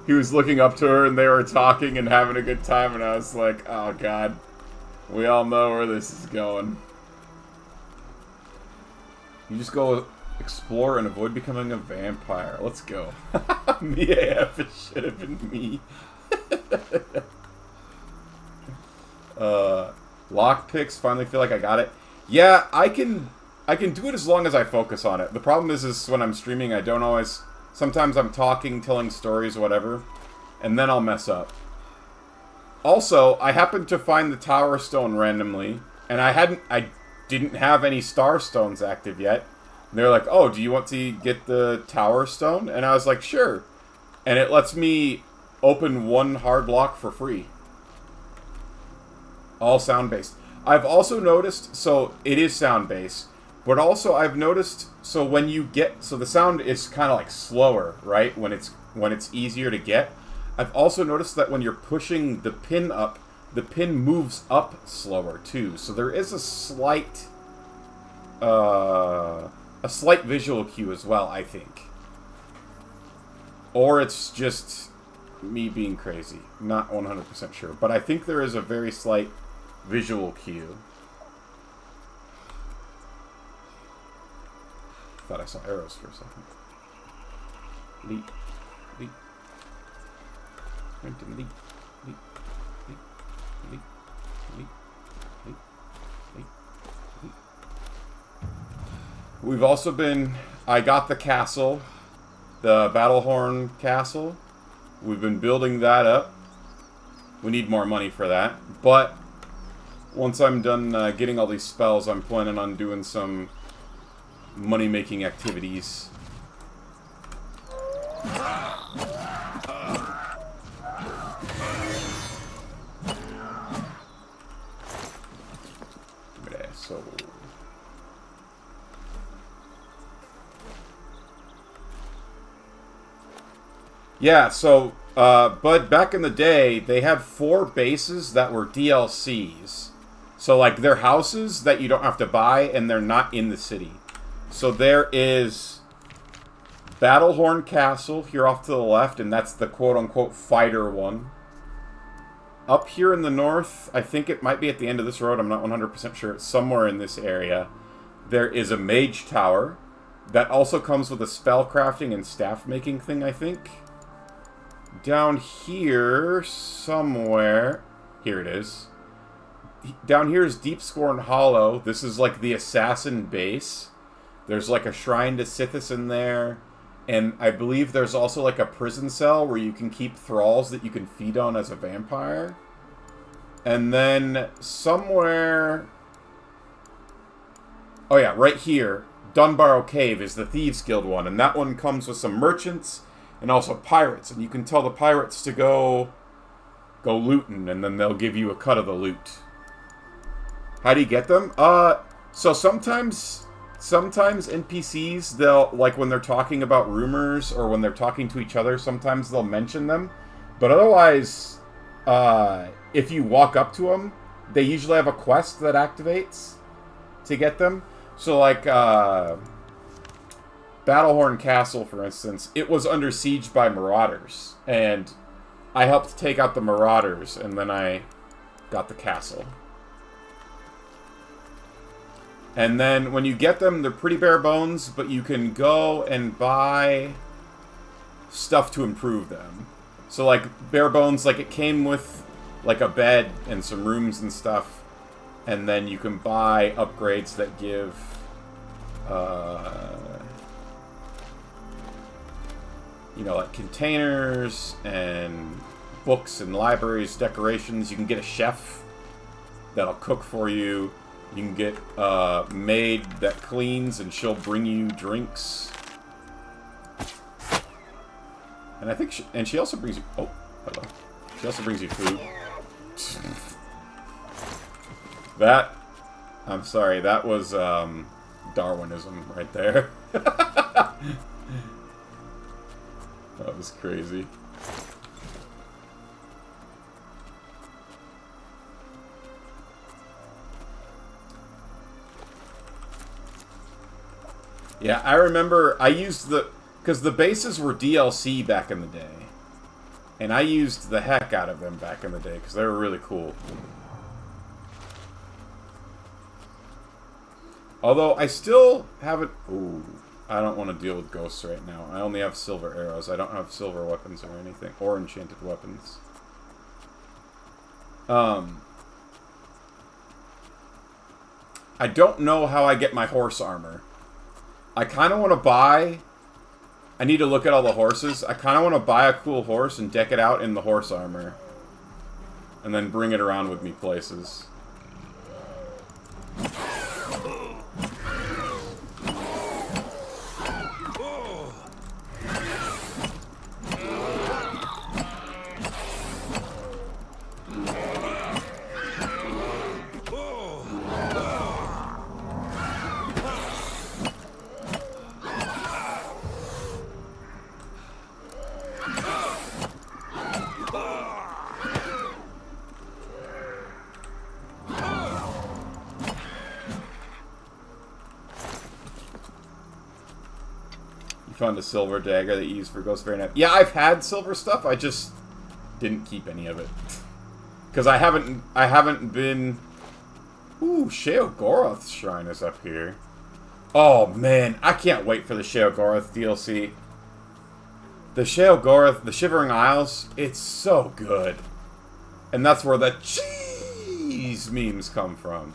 He was looking up to her and they were talking and having a good time, and I was like, oh god, we all know where this is going. You just go explore and avoid becoming a vampire. Let's go. Me AF, it should have been me. Lockpicks, finally feel like I got it. Yeah, I can do it as long as I focus on it. The problem is when I'm streaming, I don't always... Sometimes I'm talking, telling stories, whatever, and then I'll mess up. Also, I happened to find the Tower Stone randomly, and I didn't have any Star Stones active yet. And they're like, oh, do you want to get the Tower Stone? And I was like, sure. And it lets me open one hard lock for free. All sound-based. I've also noticed, so it is sound-based, but also I've noticed, so when you get, so the sound is kind of like slower, right? When it's easier to get. I've also noticed that when you're pushing the pin up, the pin moves up slower too. So there is a slight visual cue as well, I think. Or it's just me being crazy. Not 100% sure. But I think there is a very slight visual cue. Thought I saw arrows for a second. Leap. Leap. Sprint and leap. Leap. Leap. Leap. Leap. Leap. Leap. Leap. We've also been... I got the castle. The Battlehorn Castle. We've been building that up. We need more money for that. But once I'm done getting all these spells, I'm planning on doing some money-making activities. Yeah, so, but back in the day, they had 4 bases that were DLCs. So, like, they're houses that you don't have to buy, and they're not in the city. So there is Battlehorn Castle here off to the left, and that's the quote-unquote fighter one. Up here in the north, I think it might be at the end of this road, I'm not 100% sure, it's somewhere in this area. There is a mage tower that also comes with a spellcrafting and staff making thing, I think. Down here, somewhere, here it is. Down here is Deep Scorn Hollow. This is like the assassin base. There's like a shrine to Sithis in there. And I believe there's also like a prison cell where you can keep thralls that you can feed on as a vampire. And then somewhere... Oh yeah, right here, Dunbarrow Cave is the Thieves Guild one. And that one comes with some merchants and also pirates. And you can tell the pirates to go looting, and then they'll give you a cut of the loot. How do you get them? So sometimes NPCs, they'll, like when they're talking about rumors or when they're talking to each other, sometimes they'll mention them. But otherwise, if you walk up to them, they usually have a quest that activates to get them. So like, Battlehorn Castle, for instance, it was under siege by marauders. And I helped take out the marauders, and then I got the castle. And then when you get them, they're pretty bare bones, but you can go and buy stuff to improve them. So like bare bones, like it came with like a bed and some rooms and stuff. And then you can buy upgrades that give you know, like containers and books and libraries, decorations. You can get a chef that'll cook for you. You can get a maid that cleans, and she'll bring you drinks. And I think she also brings you... Oh, hello. She also brings you food. That... I'm sorry, that was, Darwinism right there. That was crazy. Yeah, I remember I used because the bases were DLC back in the day. And I used the heck out of them back in the day, because they were really cool. Although, I still haven't... Ooh, I don't want to deal with ghosts right now. I only have silver arrows. I don't have silver weapons or anything. Or enchanted weapons. I don't know how I get my horse armor. I kind of want to buy... I need to look at all the horses. I kind of want to buy a cool horse and deck it out in the horse armor. And then bring it around with me places. Found a silver dagger that you use for Ghost Fairy Knife. Yeah, I've had silver stuff. I just didn't keep any of it because I haven't been. Ooh, Sheogorath's shrine is up here. Oh man, I can't wait for the Sheogorath DLC. The Sheogorath, the Shivering Isles, it's so good, and that's where the cheese memes come from.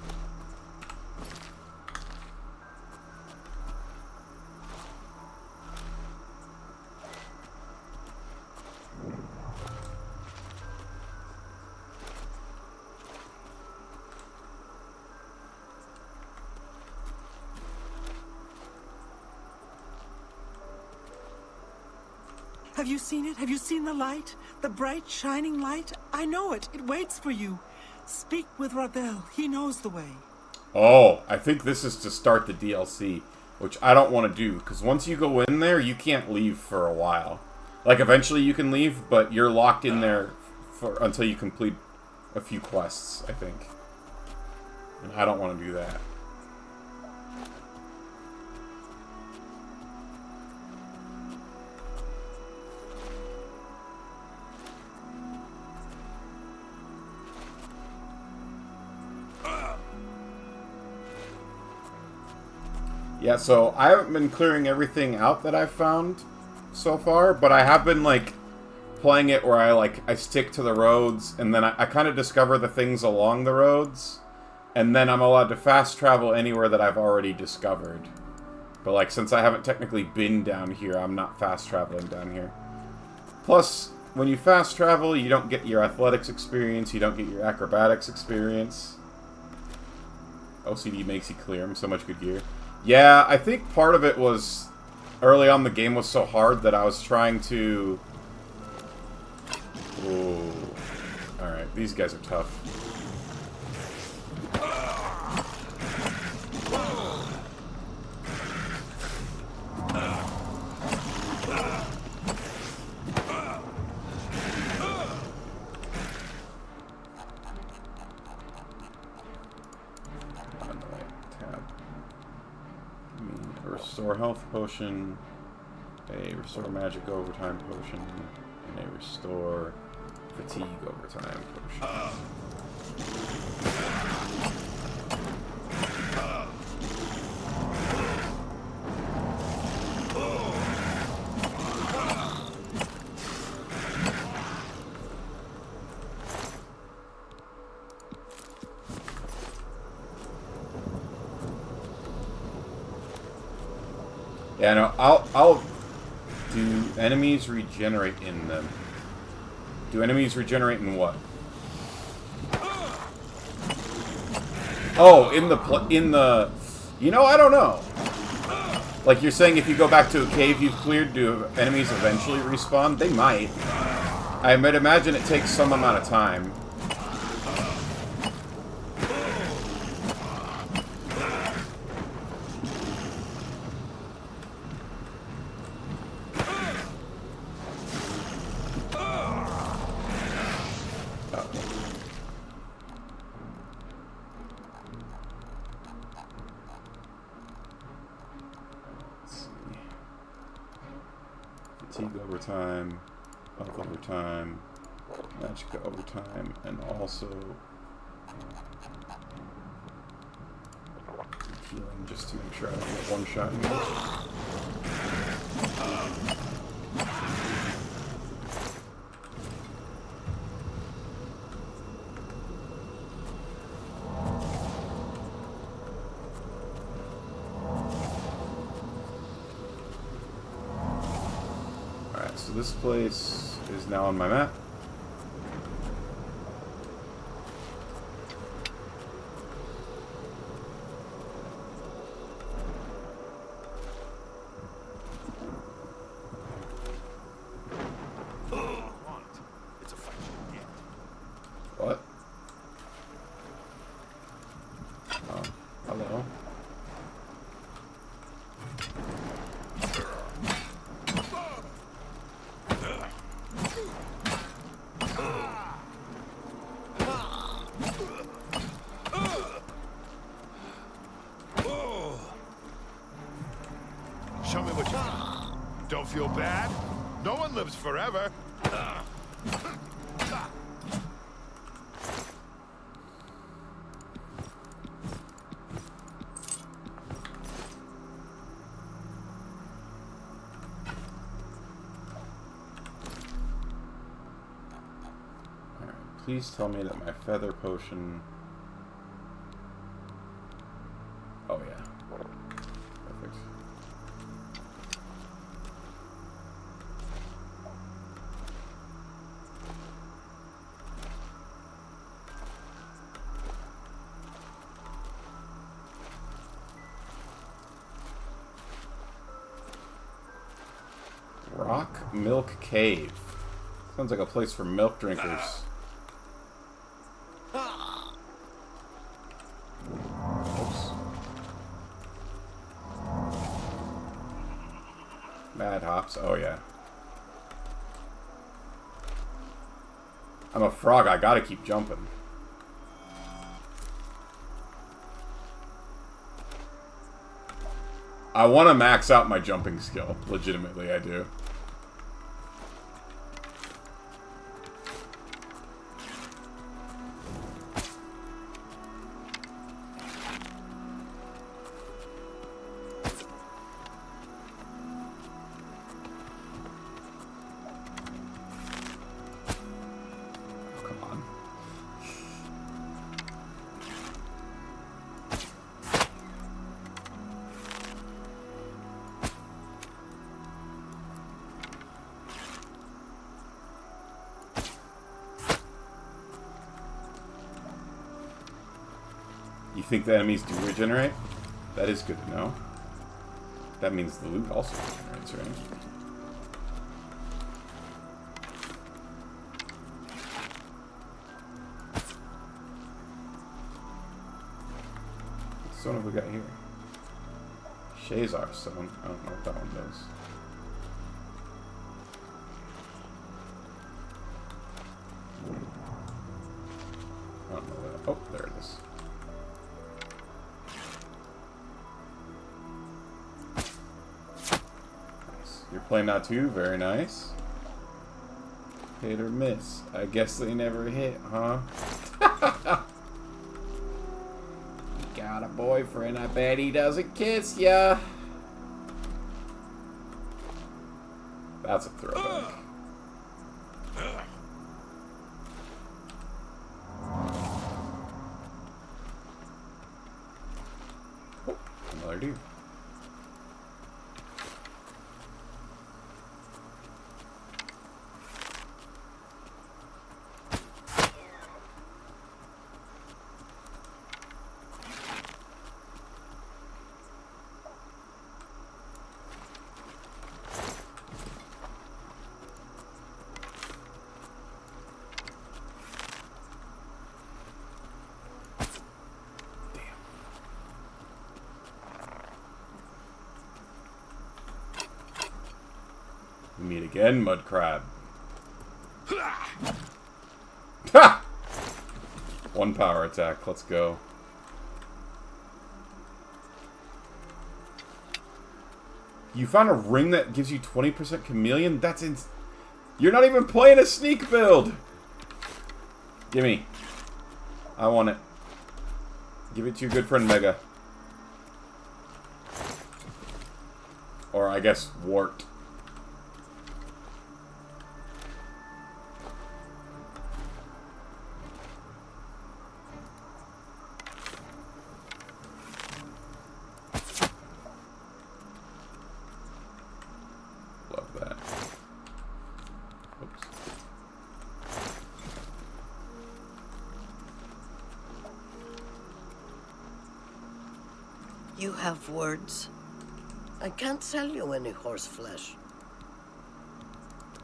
Have you seen it? Have you seen the light? The bright, shining light? I know it. It waits for you. Speak with Radel. He knows the way. Oh, I think this is to start the DLC, which I don't want to do, because once you go in there, you can't leave for a while. Like, eventually you can leave, but you're locked in there until you complete a few quests, I think. And I don't want to do that. Yeah, so I haven't been clearing everything out that I've found so far, but I have been, like, playing it where I stick to the roads, and then I kind of discover the things along the roads, and then I'm allowed to fast travel anywhere that I've already discovered. But, like, since I haven't technically been down here, I'm not fast traveling down here. Plus, when you fast travel, you don't get your athletics experience, you don't get your acrobatics experience. OCD makes you clear them, so much good gear. Yeah, I think part of it was, early on the game was so hard that I was trying to... Ooh. Alright, these guys are tough. Restore health potion, a restore magic overtime potion, and a restore fatigue overtime potion. Yeah, no, I'll do enemies regenerate in them. Do enemies regenerate in what? Oh, in the you know, I don't know. Like, you're saying if you go back to a cave you've cleared, do enemies eventually respawn? They might. I might imagine it takes some amount of time. Overtime, health overtime, magic overtime, and also healing just to make sure I don't get one shot anymore. So this place is now on my map. What? Oh, hello. Show me what you got. Don't feel bad. No one lives forever. Please tell me that my feather potion... Oh yeah. Perfect. Rock Milk Cave. Sounds like a place for milk drinkers. Mad hops, oh yeah. I'm a frog. I gotta keep jumping. I want to max out my jumping skill. Legitimately, I do. You think the enemies do regenerate? That is good to know. That means the loot also regenerates, right? What stone have we got here? Shazar stone. I don't know what that one does. I don't know where that. Oh, there it is. You're playing that too? Very nice. Hit or miss. I guess they never hit, huh? You got a boyfriend. I bet he doesn't kiss ya. That's a throwback. Oh, another dude. We meet again, mud crab. Ha! One power attack. Let's go. You found a ring that gives you 20% chameleon? That's You're not even playing a sneak build! Gimme. I want it. Give it to your good friend Mega. Or I guess Wart. You have words. I can't sell you any horse flesh.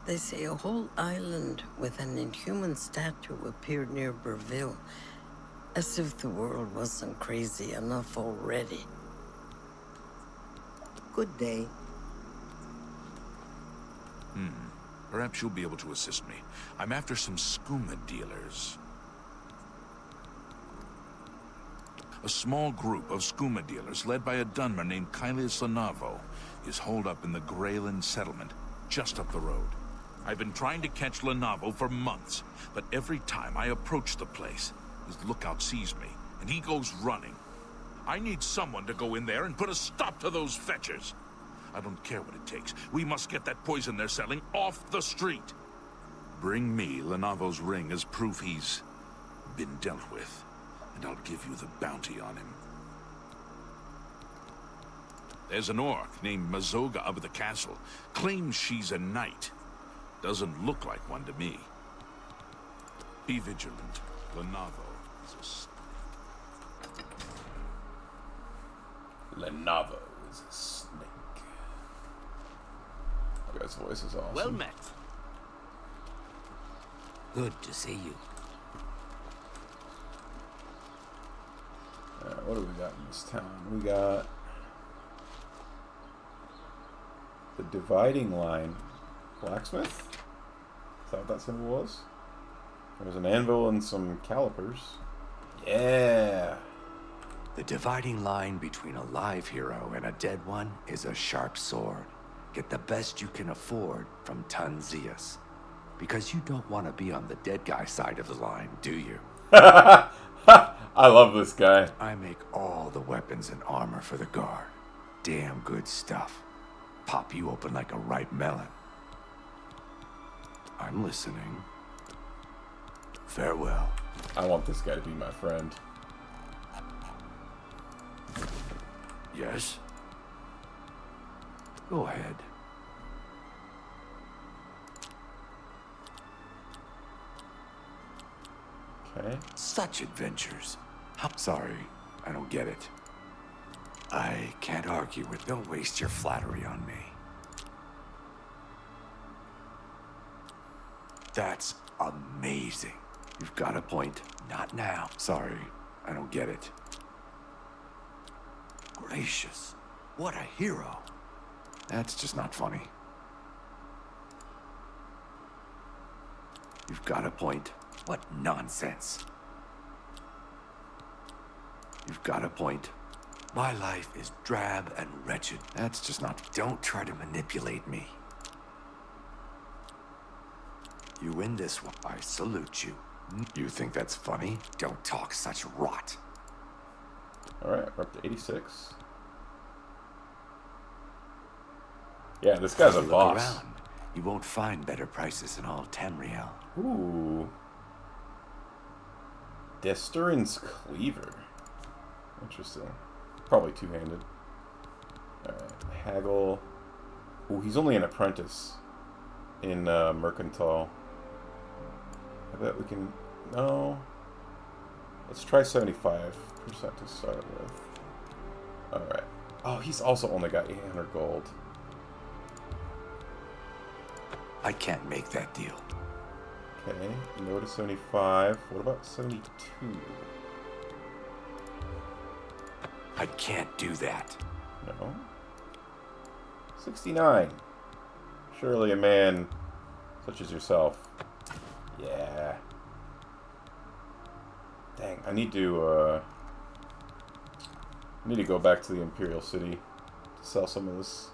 They say a whole island with an inhuman statue appeared near Breville, as if the world wasn't crazy enough already. Good day. Perhaps you'll be able to assist me. I'm after some skooma dealers. A small group of skooma dealers, led by a Dunmer named Kylius Lenavo, is holed up in the Greyland settlement, just up the road. I've been trying to catch Lenavo for months, but every time I approach the place, his lookout sees me, and he goes running. I need someone to go in there and put a stop to those fetchers. I don't care what it takes. We must get that poison they're selling off the street. Bring me Lenavo's ring as proof he's been dealt with, and I'll give you the bounty on him. There's an orc named Mazoga up at the castle. Claims she's a knight. Doesn't look like one to me. Be vigilant. Lenavo is a snake. Lenavo is a snake. That guy's voice is awesome. Well met. Good to see you. Alright, what do we got in this town? We got the dividing line. Blacksmith? Is that what that symbol was? There's an anvil and some calipers. Yeah. The dividing line between a live hero and a dead one is a sharp sword. Get the best you can afford from Tanzius. Because you don't want to be on the dead guy side of the line, do you? I love this guy. I make all the weapons and armor for the guard. Damn good stuff. Pop you open like a ripe melon. I'm listening. Farewell. I want this guy to be my friend. Yes? Go ahead. Okay. Such adventures. Sorry, I don't get it. I can't argue with. Don't waste your flattery on me. That's amazing. You've got a point. Not now. Sorry, I don't get it. Gracious. What a hero. That's just not funny. You've got a point. What nonsense. You've got a point. My life is drab and wretched. That's just not... Don't try to manipulate me. You win this one. I salute you. You think that's funny? Don't talk such rot. Alright, we're up to 86. Yeah, this guy's a boss. Around. You won't find better prices in all Tamriel. Ooh. Desturin's Cleaver. Interesting. Probably two-handed. Alright, Haggle. Ooh, he's only an apprentice in Mercantile. I bet we can... No. Let's try 75% to start with. Alright. Oh, he's also only got 800 gold. I can't make that deal. Okay, no to 75. What about 72? I can't do that. No. 69. Surely a man such as yourself. Yeah. Dang, I need to go back to the Imperial City to sell some of this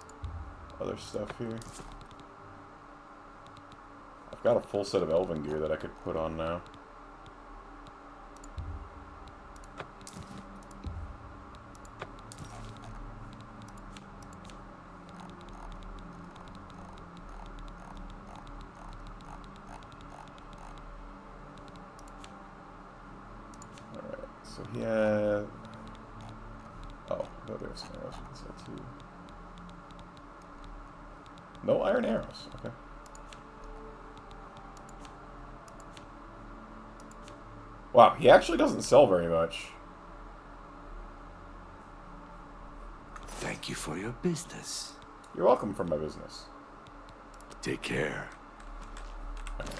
other stuff here. I've got a full set of elven gear that I could put on now. Alright, so he had... Oh, no, there's some arrows we can sell too. No iron arrows, okay. Wow, he actually doesn't sell very much. Thank you for your business. You're welcome for my business. Take care. Okay.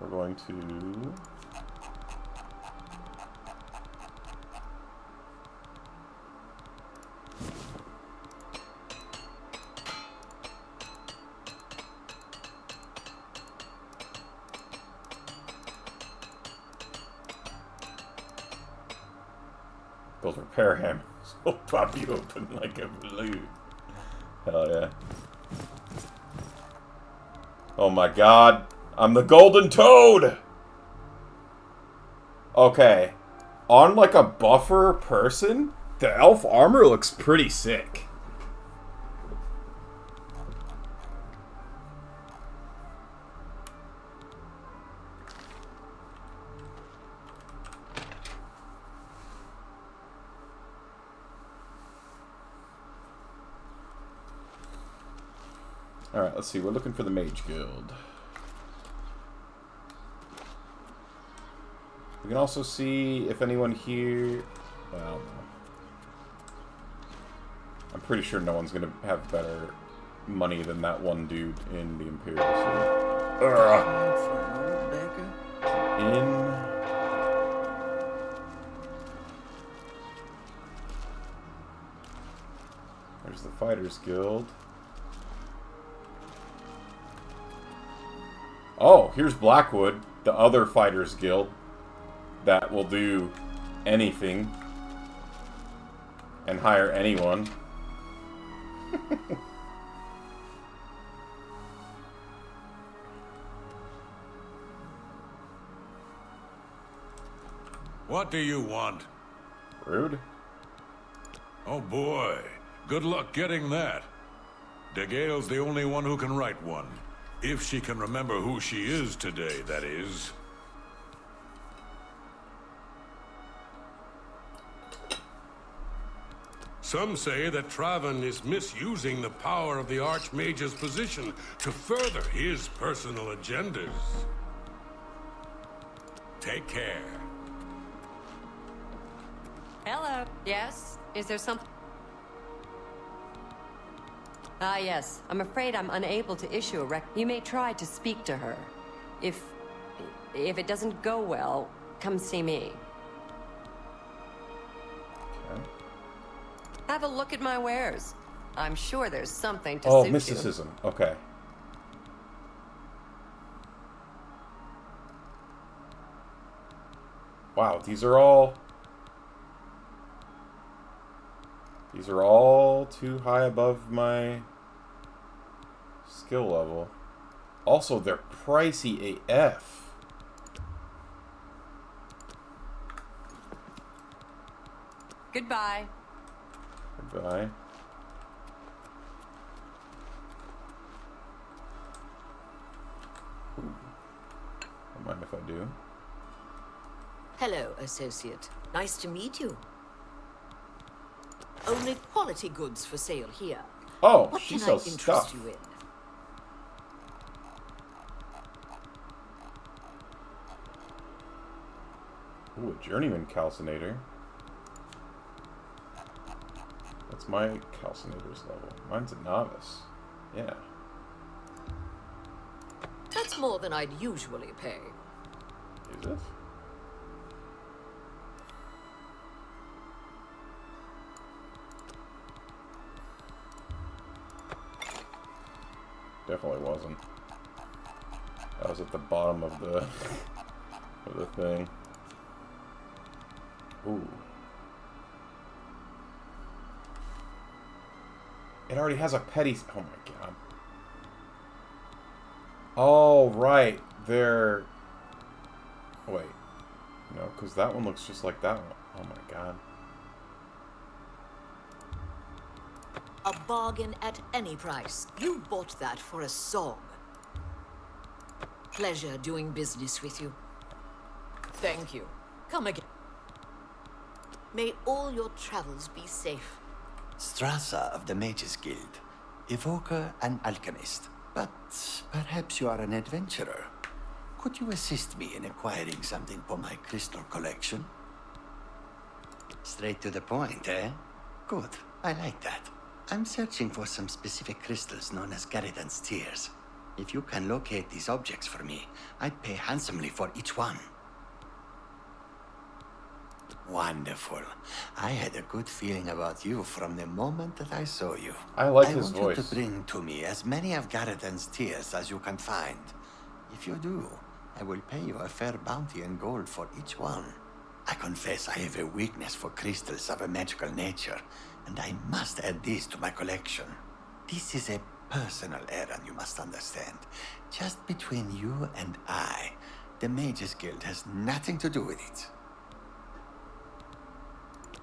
We're going to... Those repair hammers will pop you open like a balloon. Hell yeah. Oh my god. I'm the Golden Toad! Okay. On like a buffer person, the elf armor looks pretty sick. Alright, let's see. We're looking for the Mage Guild. We can also see if anyone here... Well, no. I'm pretty sure no one's going to have better money than that one dude in the Imperial City. There's the Fighters Guild. Oh, here's Blackwood. the other fighters guild that will do anything and hire anyone. What do you want? Rude. Oh boy, good luck getting that. DeGale's the only one who can write one. If she can remember who she is today, that is. Some say that Traven is misusing the power of the Archmage's position to further his personal agendas. Take care. Hello. Yes? Is there something? Ah, yes. I'm afraid I'm unable to issue a rec. You may try to speak to her. If it doesn't go well, come see me. Okay. Have a look at my wares. I'm sure there's something to suit you. mysticism. Okay. Wow, these are all too high above my skill level. Also, they're pricey AF. Goodbye. Goodbye. Don't mind if I do. Hello, associate. Nice to meet you. Only quality goods for sale here. Oh, what she can sells I interest stuff. you in? Ooh, a journeyman calcinator. What's my calcinator's level? Mine's a novice. Yeah. That's more than I'd usually pay. Is it? Definitely wasn't. I was at the bottom of the thing. Ooh. It already has a petty. Oh my god. Oh right, they're. Wait, no, because that one looks just like that one. Oh my god. A bargain at any price. You bought that for a song. Pleasure doing business with you. Thank you. Come again. May all your travels be safe. Strasza of the Mages Guild, evoker and alchemist. But perhaps you are an adventurer. Could you assist me in acquiring something for my crystal collection? Straight to the point, eh? Good. I like that. I'm searching for some specific crystals known as Garridan's Tears. If you can locate these objects for me, I'd pay handsomely for each one. Wonderful. I had a good feeling about you from the moment that I saw you. I like his voice. I want you to bring to me as many of Garridan's Tears as you can find. If you do, I will pay you a fair bounty in gold for each one. I confess I have a weakness for crystals of a magical nature, and I must add these to my collection. This is a personal errand, you must understand. Just between you and I. The Mages Guild has nothing to do with it.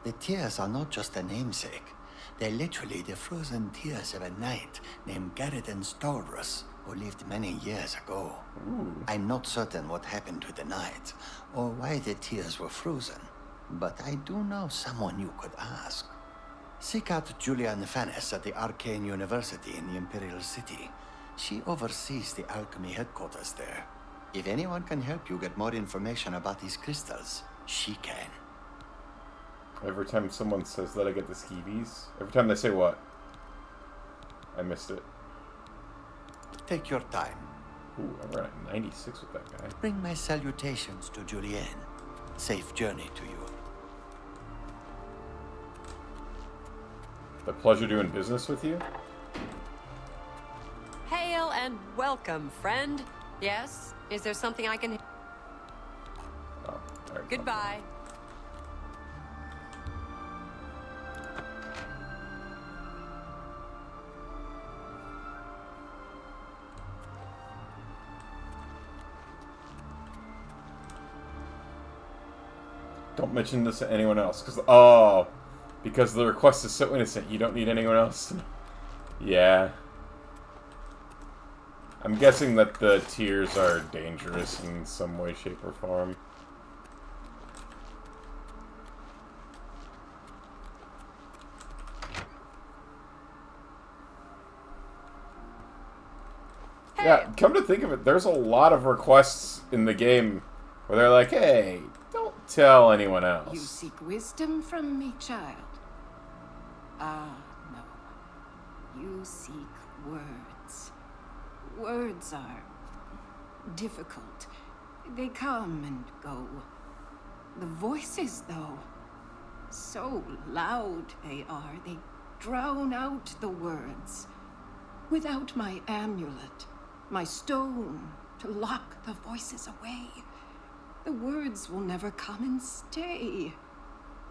The tears are not just a namesake. They're literally the frozen tears of a knight named Garridan Stolrus, who lived many years ago. Ooh. I'm not certain what happened to the knight, or why the tears were frozen, but I do know someone you could ask. Seek out Julian Fanes at the Arcane University in the Imperial City. She oversees the alchemy headquarters there. If anyone can help you get more information about these crystals, she can. Every time someone says that, I get the skeevies. Every time they say what? I missed it. Take your time. Ooh, I'm at 96 with that guy. Bring my salutations to Julienne. Safe journey to you. The pleasure doing business with you? Hail and welcome, friend. Yes? Is there something I can... Goodbye. Don't mention this to anyone else, because the request is so innocent, you don't need anyone else to know. Yeah. I'm guessing that the tears are dangerous in some way, shape, or form. Hey. Yeah, come to think of it, there's a lot of requests in the game where they're like, hey, don't tell anyone else. You seek wisdom from me, child? Ah, no. You seek words. Words are difficult. They come and go. The voices, though, so loud they are, they drown out the words. Without my amulet, my stone to lock the voices away, the words will never come and stay.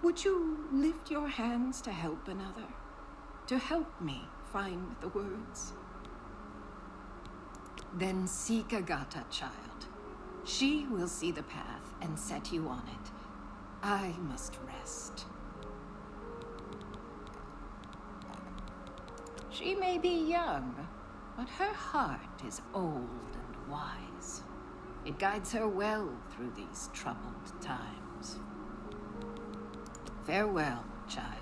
Would you lift your hands to help another? To help me find the words? Then seek Agata, child. She will see the path and set you on it. I must rest. She may be young, but her heart is old and wise. It guides her well through these troubled times. Farewell, child.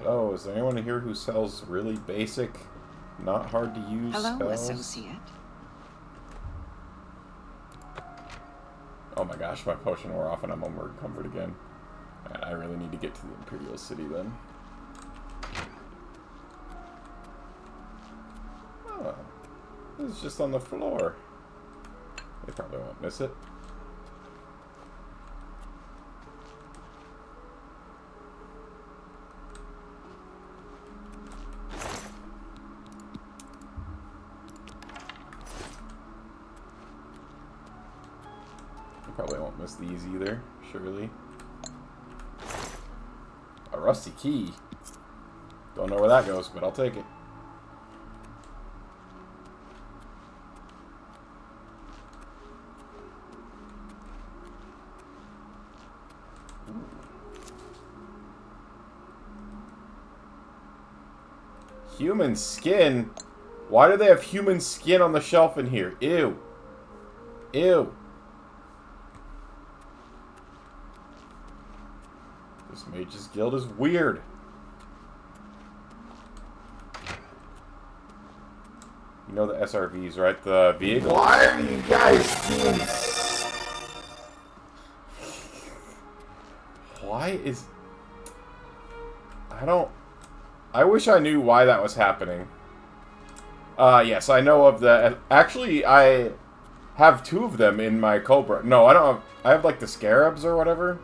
Hello, is there anyone here who sells really basic, not hard to use spells? Associate. Oh my gosh, my potion wore off and I'm on word comfort again. Man, I really need to get to the Imperial City then. Oh, this is just on the floor. They probably won't miss it. Probably won't miss these either, surely. A rusty key. Don't know where that goes, but I'll take it. Ooh. Human skin? Why do they have human skin on the shelf in here? Ew. Ew. This Mage's Guild is weird. You know the SRVs, right? The vehicle. Why are you guys doing this? Why is... I wish I knew why that was happening. Yes, I know of the... Actually, I have 2 of them in my Cobra. No, I don't have... I have, like, the Scarabs or whatever.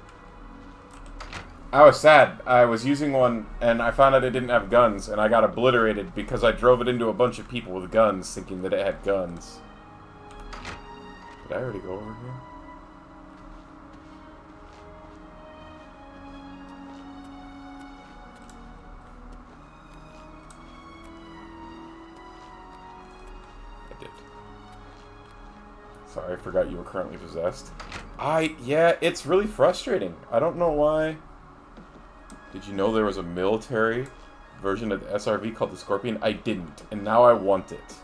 I was sad. I was using one, and I found out it didn't have guns, and I got obliterated because I drove it into a bunch of people with guns, thinking that it had guns. Did I already go over here? I did. Sorry, I forgot you were currently possessed. Yeah, it's really frustrating. I don't know why. Did you know there was a military version of the SRV called the Scorpion? I didn't, and now I want it.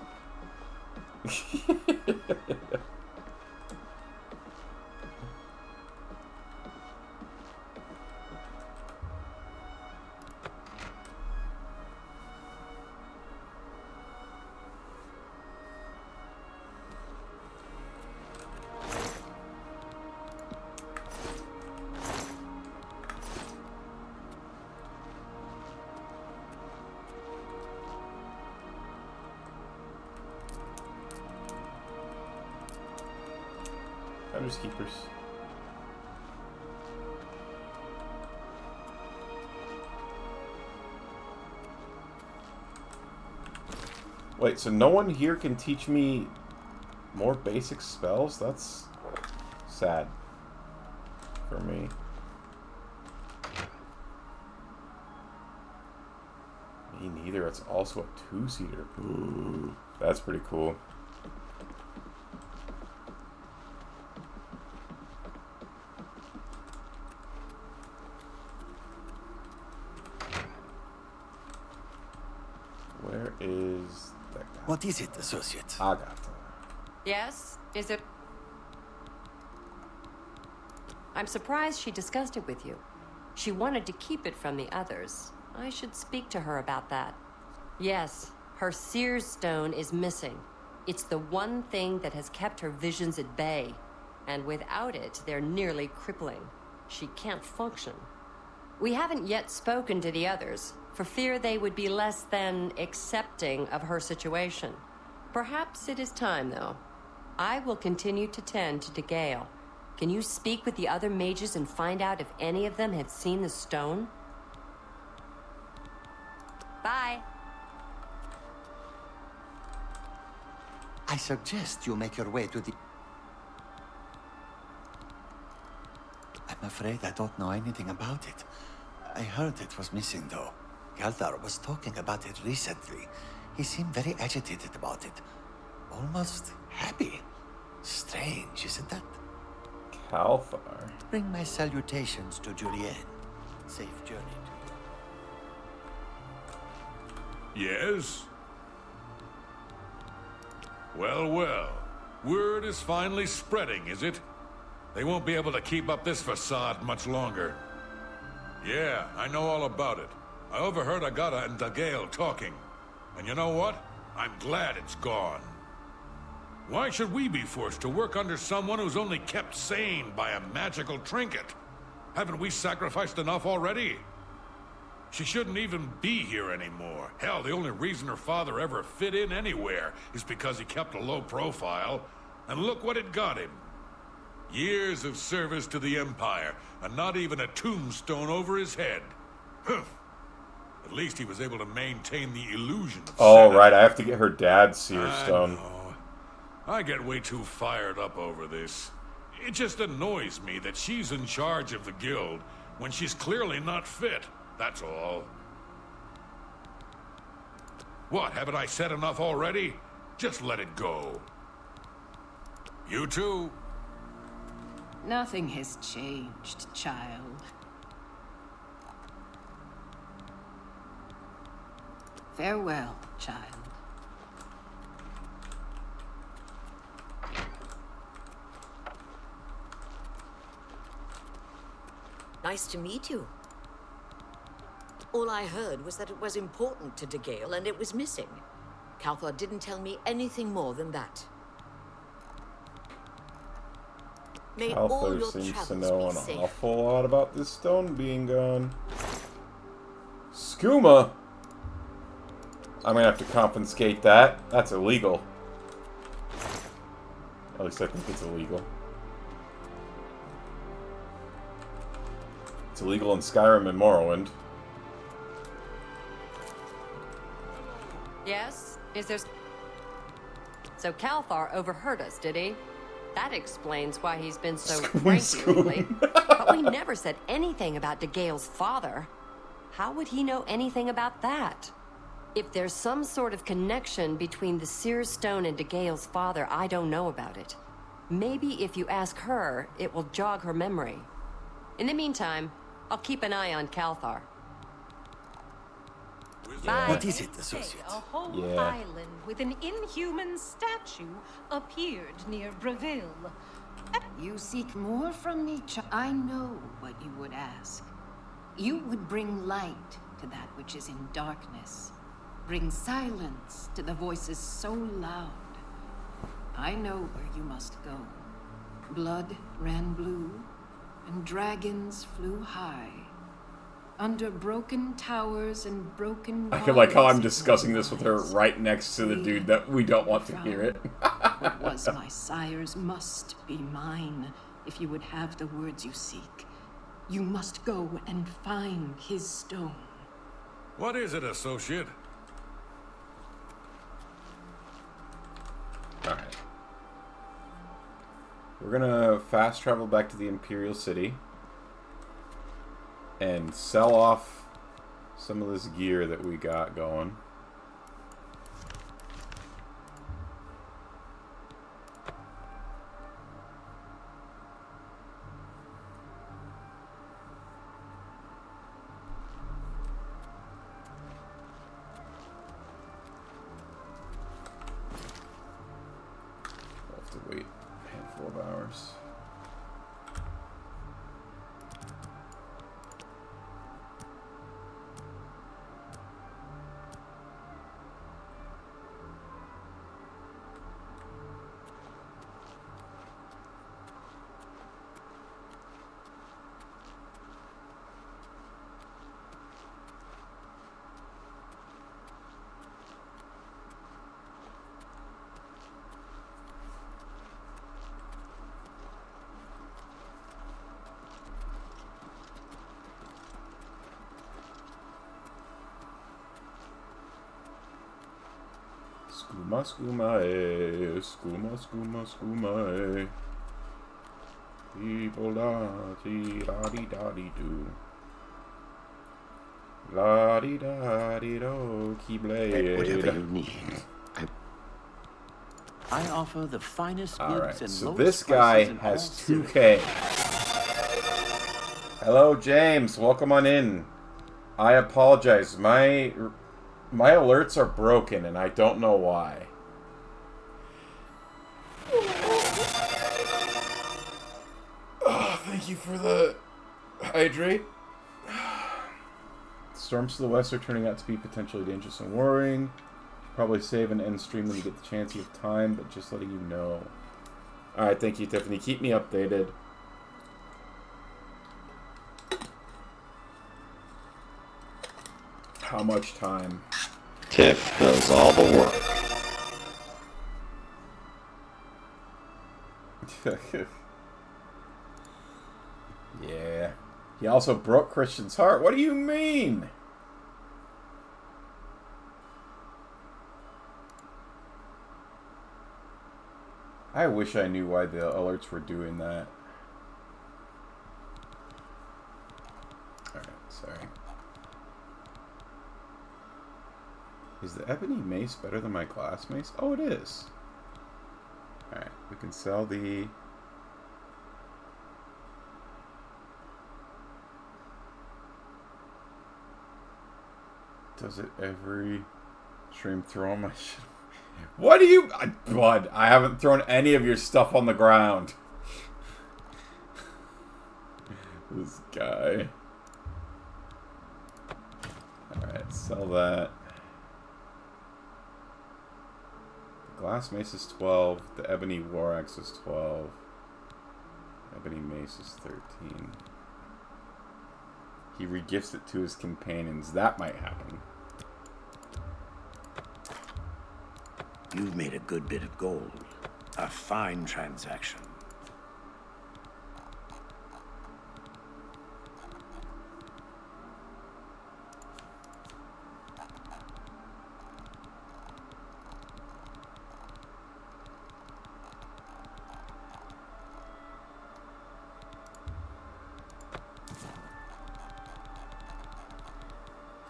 Finders keepers. Wait, so no one here can teach me more basic spells? That's sad for me. Me neither. It's also a two-seater. Ooh, that's pretty cool. Where is that guy? What is it, associate? Agatha. Yes? Is it... I'm surprised she discussed it with you. She wanted to keep it from the others. I should speak to her about that. Yes, her Seer's Stone is missing. It's the one thing that has kept her visions at bay. And without it, they're nearly crippling. She can't function. We haven't yet spoken to the others, for fear they would be less than accepting of her situation. Perhaps it is time, though. I will continue to tend to DeGale. Can you speak with the other mages and find out if any of them have seen the stone? Bye. I suggest you make your way to the... I'm afraid I don't know anything about it. I heard it was missing, though. Galdar was talking about it recently. He seemed very agitated about it. Almost happy. Strange, isn't that? Calthar. Bring my salutations to Julienne. Safe journey to you. Yes? Well, well. Word is finally spreading, is it? They won't be able to keep up this facade much longer. Yeah, I know all about it. I overheard Agatha and DeGale talking. And you know what? I'm glad it's gone. Why should we be forced to work under someone who's only kept sane by a magical trinket? Haven't we sacrificed enough already? She shouldn't even be here anymore. Hell, the only reason her father ever fit in anywhere is because he kept a low profile. And look what it got him. Years of service to the Empire, and not even a tombstone over his head. Humph. At least he was able to maintain the illusion of sanity. Right, I have to get her dad's Seer Stone. I get way too fired up over this. It just annoys me that she's in charge of the guild when she's clearly not fit, that's all. What, haven't I said enough already? Just let it go. You too. Nothing has changed, child. Farewell, child. Nice to meet you. All I heard was that it was important to DeGale and it was missing. Calthar didn't tell me anything more than that. May all Calthar your seems to travels know be an safe. awful lot about this stone being gone. Skooma! I'm gonna have to confiscate that. That's illegal. At least I think it's illegal. It's illegal in Skyrim and Morrowind. Yes? Is there... So Calthar overheard us, did he? That explains why he's been so cranky lately. But we never said anything about DeGale's father. How would he know anything about that? If there's some sort of connection between the Seer's Stone and DeGale's father, I don't know about it. Maybe if you ask her, it will jog her memory. In the meantime, I'll keep an eye on Calthar. Bye. What is it, associate? A whole Yeah. island with an inhuman statue appeared near Breville. You seek more from me, I know what you would ask. You would bring light to that which is in darkness. Bring silence to the voices so loud. I know where you must go. Blood ran blue, and dragons flew high. Under broken towers and broken I feel like how I'm walls discussing this with her right next to the dude that we don't want to hear it. what was my sire's must be mine, if you would have the words you seek. You must go and find his stone. What is it, associate? Alright. We're gonna fast travel back to the Imperial City and sell off some of this gear that we got going. Wait a handful of hours. Skooma, skooma, eh. Skooma, skooma, skooma, eh. People da, dee da dee da dee do. La dee da dee do, keyblade. Whatever you need. I offer the finest goods Alright, and so lowest this guy prices in has all 2K. Hello, James. Welcome on in. I apologize. My alerts are broken, and I don't know why. Oh, thank you for the hydrate. Storms to the west are turning out to be potentially dangerous and worrying. Probably save and end stream when you get the chance. You have time, but just letting you know. Alright, thank you, Tiffany. Keep me updated. How much time? Tiff does all the work. Yeah. He also broke Christian's heart. What do you mean? I wish I knew why the alerts were doing that. Alright, sorry. Is the ebony mace better than my glass mace? Oh, it is. Alright, we can sell the... Does it every stream throw on my shit? What do you... Bud, I haven't thrown any of your stuff on the ground. This guy. Alright, sell that. The glass mace is 12. The ebony war axe is 12. Ebony mace is 13. He regifts it to his companions. That might happen. You've made a good bit of gold. A fine transaction.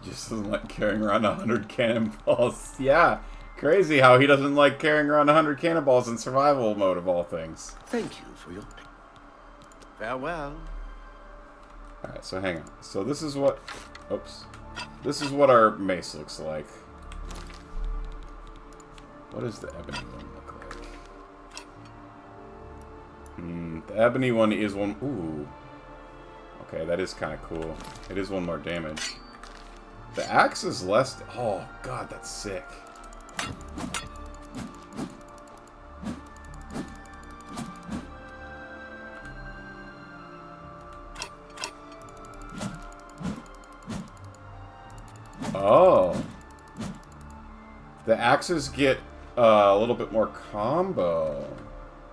Just doesn't like carrying around 100 cannonballs. Yeah, crazy how he doesn't like carrying around 100 cannonballs in survival mode of all things. Thank you for your... Farewell. Alright, so hang on. So this is what... Oops. This is what our mace looks like. What does the ebony one look like? The ebony one is one... Ooh. Okay, that is kind of cool. It is one more damage. The axe is less... Oh, God, that's sick. Oh. The axes get a little bit more combo.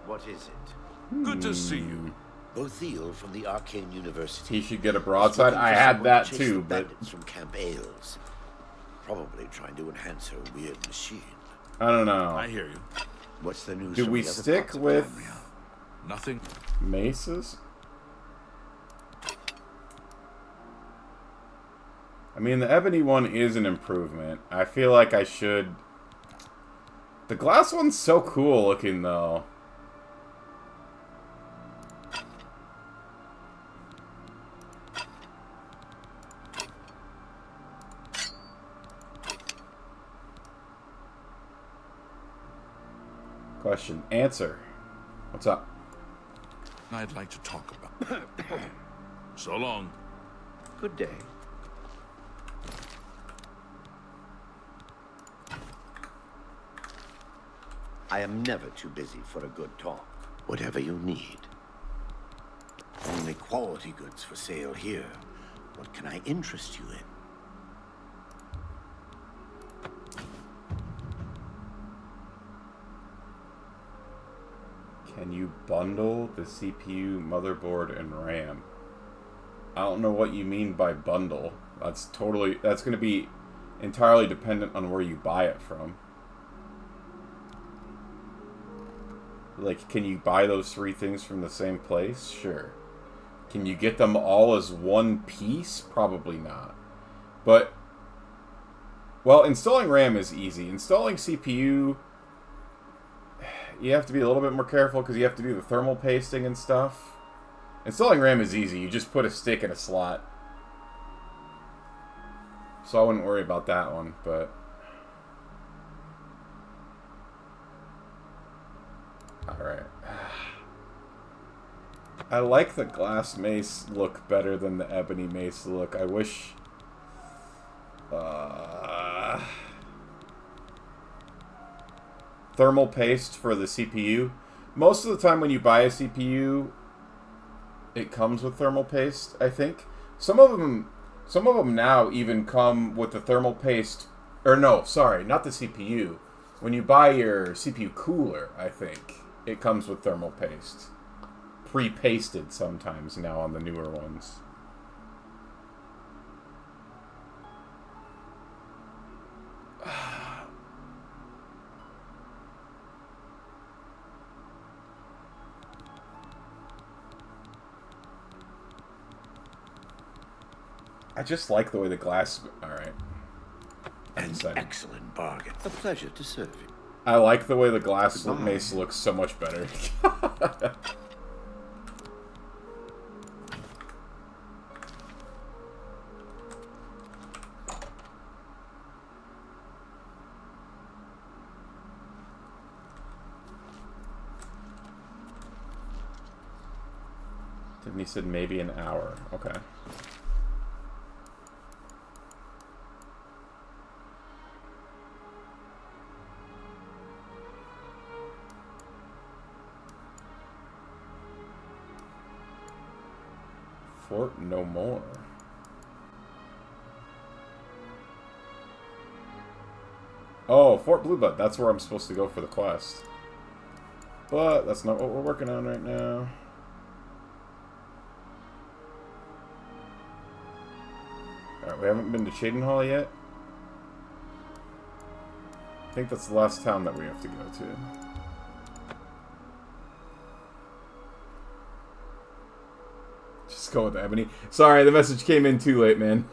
What is it? Good to see you. Bothiel from the Arcane University. He should get a broadside. I had that too, but from Camp Ailes. Probably trying to enhance her weird machine. I don't know. I hear you. What's the news? Do we stick with nothing? Maces? I mean, the ebony one is an improvement. I feel like I should. The glass one's so cool looking, though. Question. Answer. What's up? I'd like to talk about. So long. Good day. I am never too busy for a good talk. Whatever you need. Only quality goods for sale here. What can I interest you in? Can you bundle the CPU, motherboard, and RAM? I don't know what you mean by bundle. That's going to be entirely dependent on where you buy it from. Like, can you buy those three things from the same place? Sure. Can you get them all as one piece? Probably not. But, well, installing RAM is easy. Installing CPU, you have to be a little bit more careful because you have to do the thermal pasting and stuff. Installing RAM is easy. You just put a stick in a slot. So I wouldn't worry about that one, but... Alright. I like the glass mace look better than the ebony mace look. I wish... Thermal paste for the CPU. Most of the time when you buy a CPU, it comes with thermal paste, I think. Some of them now even come with the thermal paste... Or no, sorry, not the CPU. When you buy your CPU cooler, I think, it comes with thermal paste. Pre-pasted sometimes now on the newer ones. I just like the way the glass... Alright. An excellent bargain. A pleasure to serve you. I like the way the glass mace looks so much better. Tiffany said maybe an hour. Okay. Fort no more. Oh, Fort Bluebud. That's where I'm supposed to go for the quest. But that's not what we're working on right now. Alright, we haven't been to Cheydinhall yet. I think that's the last town that we have to go to. Just go with Ebony. Sorry, the message came in too late, man.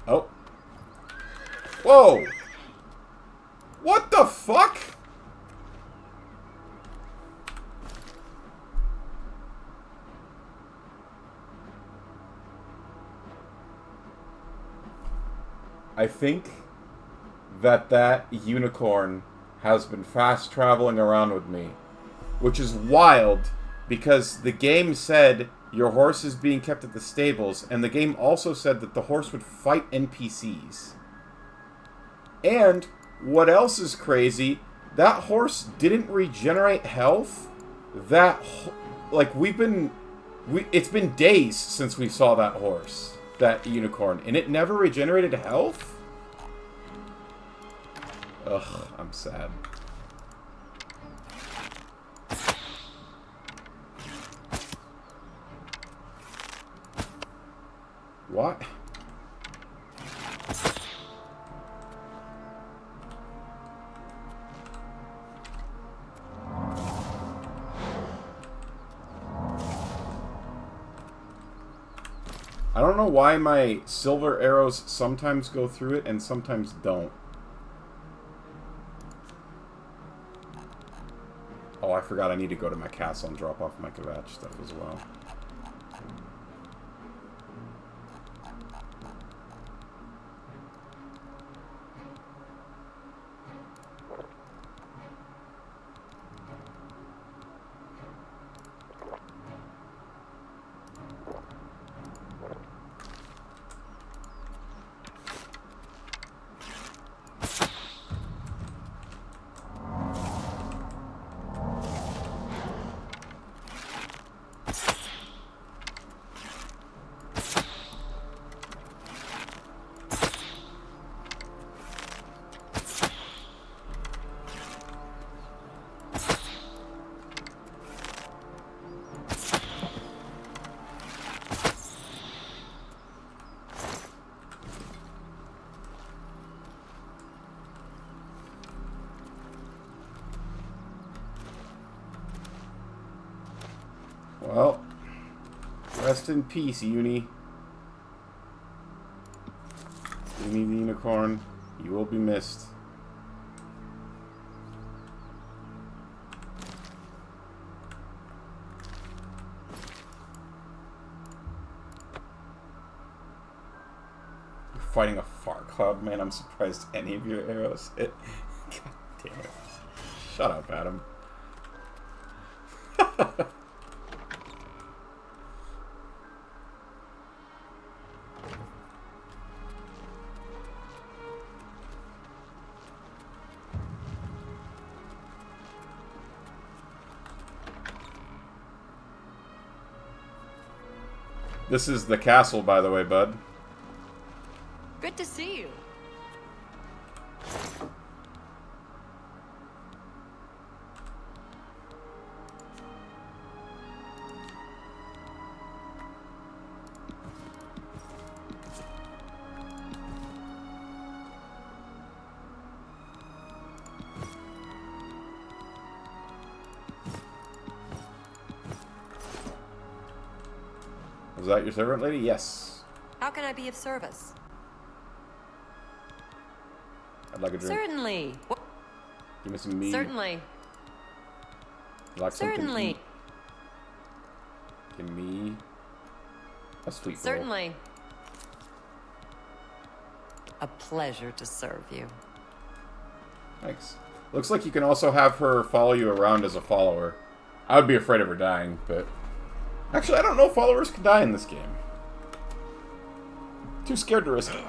Oh. Whoa! What the fuck? I think that unicorn has been fast traveling around with me. Which is wild, because the game said your horse is being kept at the stables, and the game also said that the horse would fight NPCs. And, what else is crazy, that horse didn't regenerate health. It's been days since we saw that horse, that unicorn, and it never regenerated health? Ugh, I'm sad. What? I don't know why my silver arrows sometimes go through it and sometimes don't. Oh, I forgot I need to go to my castle and drop off my Kvatch stuff as well. Well, rest in peace, Uni. Uni the Unicorn, you will be missed. You're fighting a far cloud, man. I'm surprised any of your arrows hit. God damn it. Shut up, Adam. This is the castle, by the way, bud. Good to see you. Was that your servant lady? Yes. How can I be of service? I'd like a drink. Certainly. Give me some meat. Certainly. I'd like something to Certainly. eat. Give me a sweet roll. Certainly. A pleasure to serve you. Thanks. Looks like you can also have her follow you around as a follower. I would be afraid of her dying, but... Actually, I don't know if followers can die in this game. Too scared to risk it.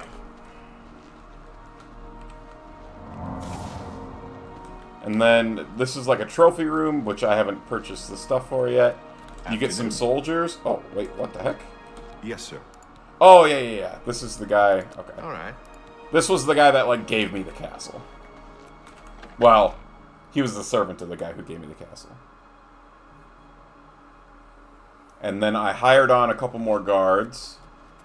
And then, this is like a trophy room, which I haven't purchased the stuff for yet. You get some soldiers. Oh, wait, what the heck? Yes, sir. Oh, yeah. This is the guy. Okay. Alright. This was the guy that, like, gave me the castle. Well, he was the servant of the guy who gave me the castle. And then I hired on a couple more guards.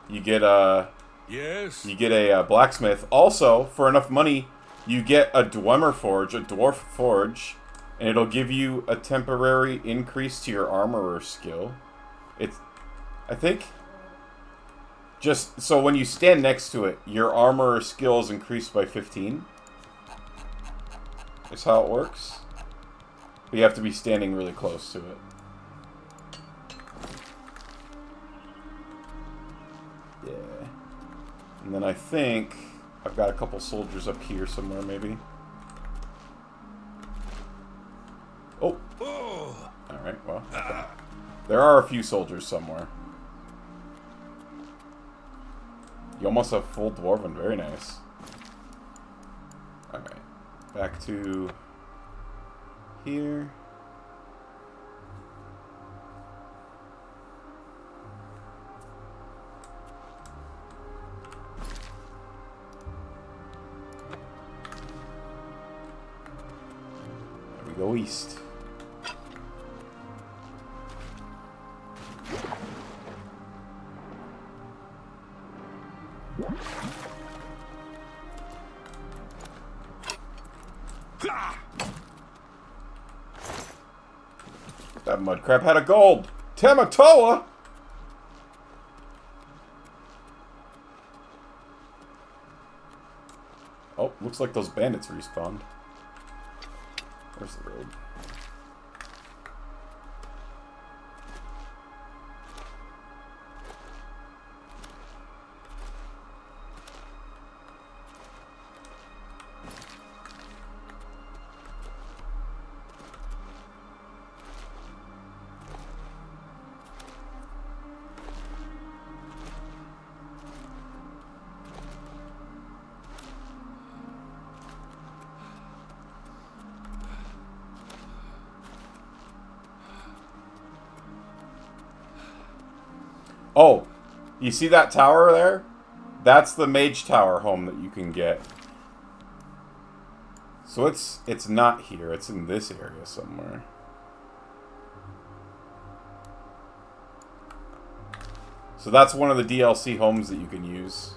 You get a... Yes? You get a blacksmith. Also, for enough money, you get a Dwemer Forge, a dwarf forge, and it'll give you a temporary increase to your armorer skill. It's... I think... Just, so when you stand next to it, your armorer skill is increased by 15. Is how it works. But you have to be standing really close to it. Yeah. And then I think I've got a couple soldiers up here somewhere, maybe. Oh! Alright, well. There are a few soldiers somewhere. You almost have full Dwarven. Very nice. Alright. Back to here. Go east. That mud crab had a gold. Tamatoa! Oh, looks like those bandits respawned. Where's the road? Oh, you see that tower there? That's the mage tower home that you can get. So it's not here, it's in this area somewhere. So that's one of the DLC homes that you can use.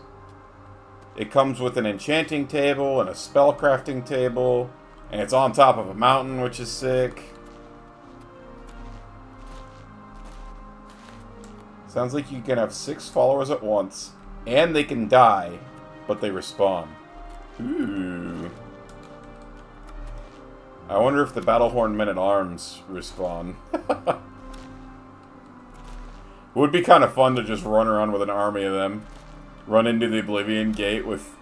It comes with an enchanting table and a spellcrafting table, and it's on top of a mountain, which is sick. Sounds like you can have 6 followers at once, and they can die, but they respawn. Ooh. I wonder if the Battlehorn Men-at-Arms respawn. It would be kind of fun to just run around with an army of them. Run into the Oblivion Gate with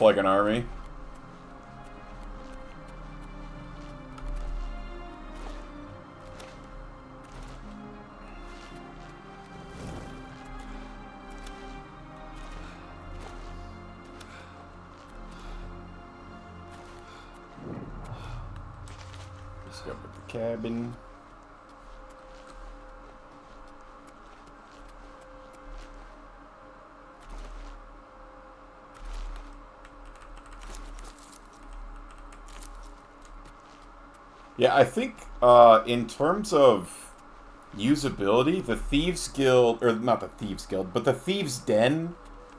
like an army. Discover the cabin. Yeah, I think in terms of usability, the Thieves Guild, or not the Thieves Guild, but the Thieves Den,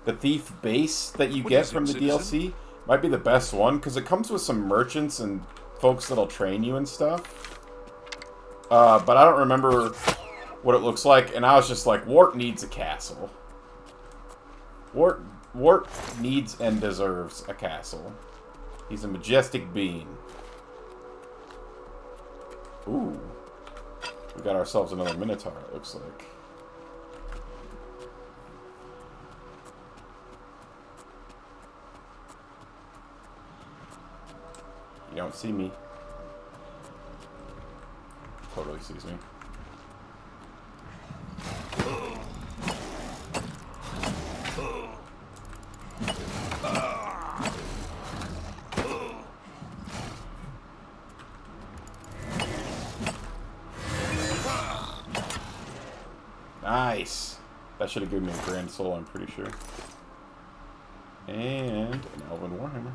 the Thief Base that you get from the DLC, might be the best one, because it comes with some merchants and folks that'll train you and stuff. But I don't remember what it looks like, and I was just like, Wart needs a castle. Wart needs and deserves a castle. He's a majestic being. Ooh. We got ourselves another Minotaur, it looks like. You don't see me. Totally sees me. Nice! That should have given me a Grand Soul, I'm pretty sure. And an Elven Warhammer.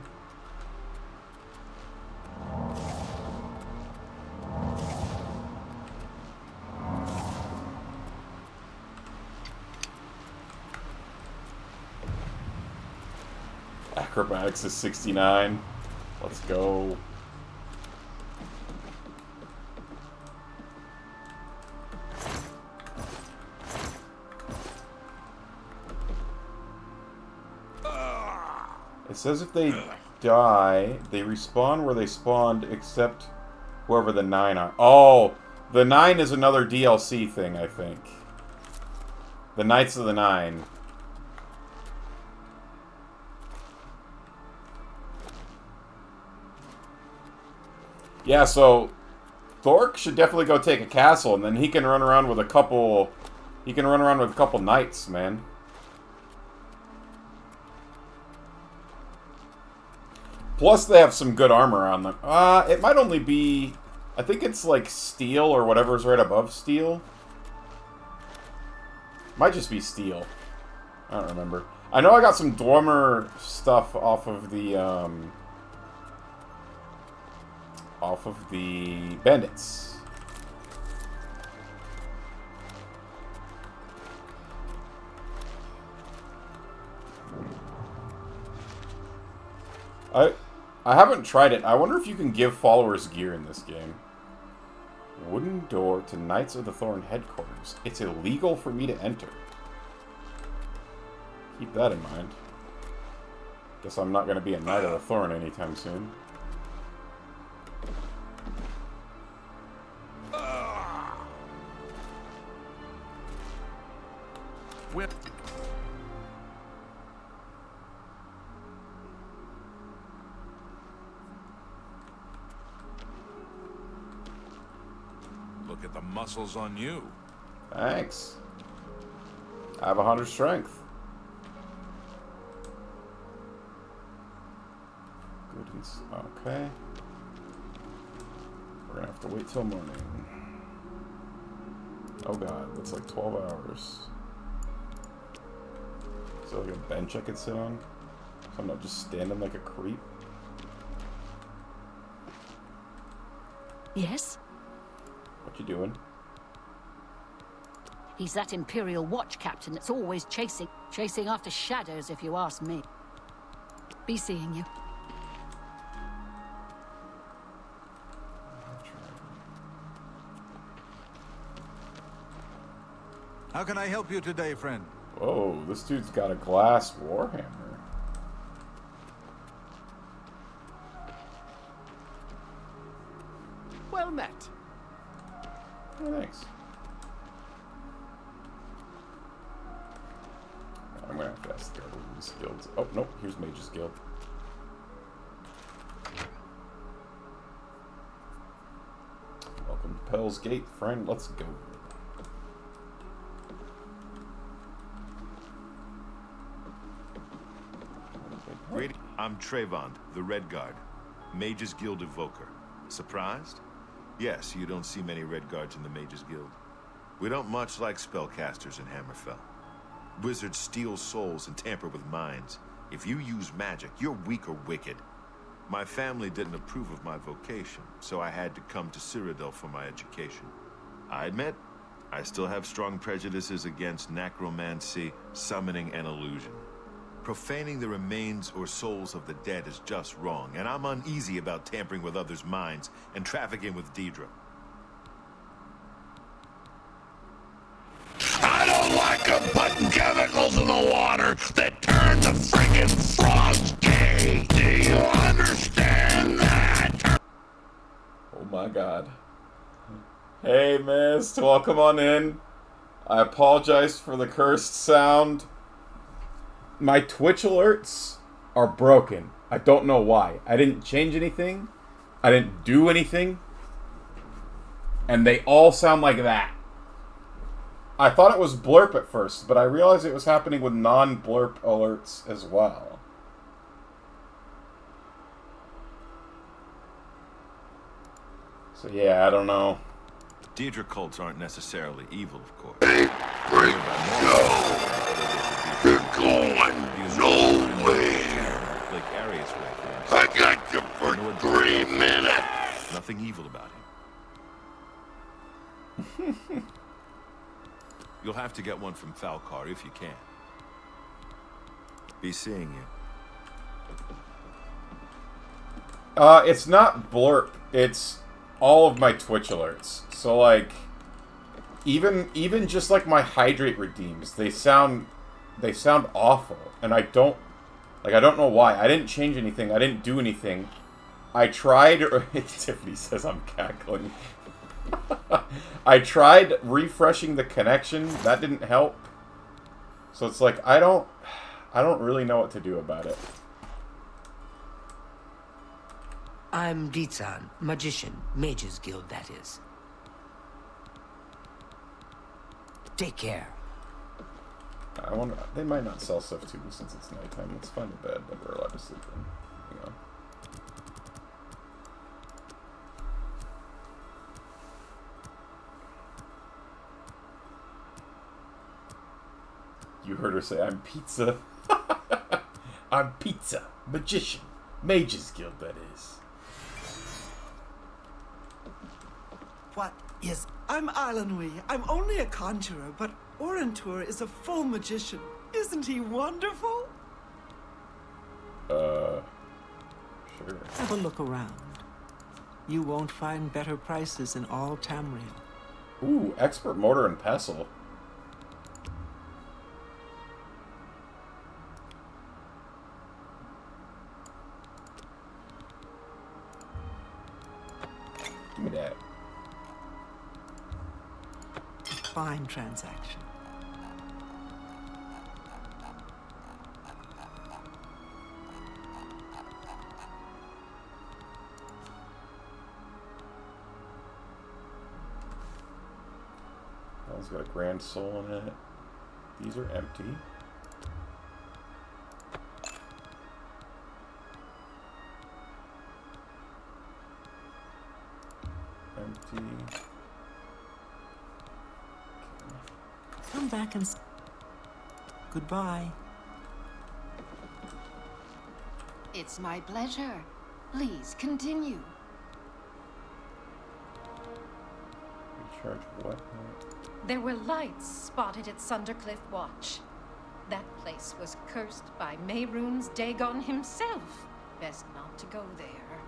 Acrobatics is 69. Let's go. It says if they die, they respawn where they spawned, except whoever the 9 are. Oh, the 9 is another DLC thing, I think. The Knights of the 9. Yeah, so Thork should definitely go take a castle, and then he can run around with a couple. He can run around with a couple knights, man. Plus, they have some good armor on them. It might only be... I think it's like steel or whatever's right above steel. Might just be steel. I don't remember. I know I got some Dwarmer stuff off of the off of the bandits. I haven't tried it. I wonder if you can give followers gear in this game. Wooden door to Knights of the Thorn headquarters. It's illegal for me to enter. Keep that in mind. Guess I'm not going to be a Knight of the Thorn anytime soon. Look at the muscles on you. Thanks. I have 100 strength. Okay. We're gonna have to wait till morning. Oh god, that's like 12 hours. Is there like a bench I could sit on? So I'm not just standing like a creep? Yes? What you doing? He's that Imperial Watch captain that's always chasing after shadows, if you ask me. Be seeing you. How can I help you today, friend? Whoa, this dude's got a glass warhammer. Well met. Oh, thanks. I'm gonna have to ask the other these guilds. Oh, nope, here's Mage's Guild. Welcome to Pell's Gate, friend. Let's go. Greetings. I'm Trayvon, the Red Guard, Mage's Guild Evoker. Surprised? Yes, you don't see many Red Guards in the Mage's Guild. We don't much like spellcasters in Hammerfell. Wizards steal souls and tamper with minds. If you use magic, you're weak or wicked. My family didn't approve of my vocation, so I had to come to Cyrodiil for my education. I admit, I still have strong prejudices against necromancy, summoning, and illusion. Profaning the remains or souls of the dead is just wrong, and I'm uneasy about tampering with others' minds and trafficking with Deidre. I don't like them putting chemicals in the water that turn the friggin' frogs gay. Do you understand that? Oh my god. Hey, Mist, welcome on in. I apologize for the cursed sound. My Twitch alerts are broken. I don't know why. I didn't change anything. I didn't do anything. And they all sound like that. I thought it was blurp at first, but I realized it was happening with non-blurp alerts as well. So yeah, I don't know. Deidre cults aren't necessarily evil, of course. Hey, break You're going nowhere. I got you for 3 minutes. Nothing evil about him. You'll have to get one from Falcar if you can. Be seeing you. It's not blurp. It's all of my Twitch alerts. So like, even just like my hydrate redeems, they sound awful, and I don't know why. I didn't change anything. I didn't do anything. I tried. Tiffany says I'm cackling. I tried refreshing the connection. That didn't help. So it's like I don't really know what to do about it. I'm Ditsan, magician, Mage's Guild, that is. Take care. I wonder, they might not sell stuff to me since it's nighttime. Let's find a bed that we're allowed to sleep in. Hang on. You heard her say, I'm pizza. I'm pizza. Magician. Mage's Guild, that is. What? Yes, I'm Arlenwy. I'm only a conjurer, but Orentur is a full magician. Isn't he wonderful? Sure. Have a look around. You won't find better prices in all Tamriel. Ooh, expert mortar and pestle. Give me that. Fine transaction. That one's got a grand soul in it. These are empty. Empty. Come back and... Goodbye. It's my pleasure. Please continue. Recharge what? There were lights spotted at Sundercliff Watch. That place was cursed by Mehrunes Dagon himself. Best not to go there.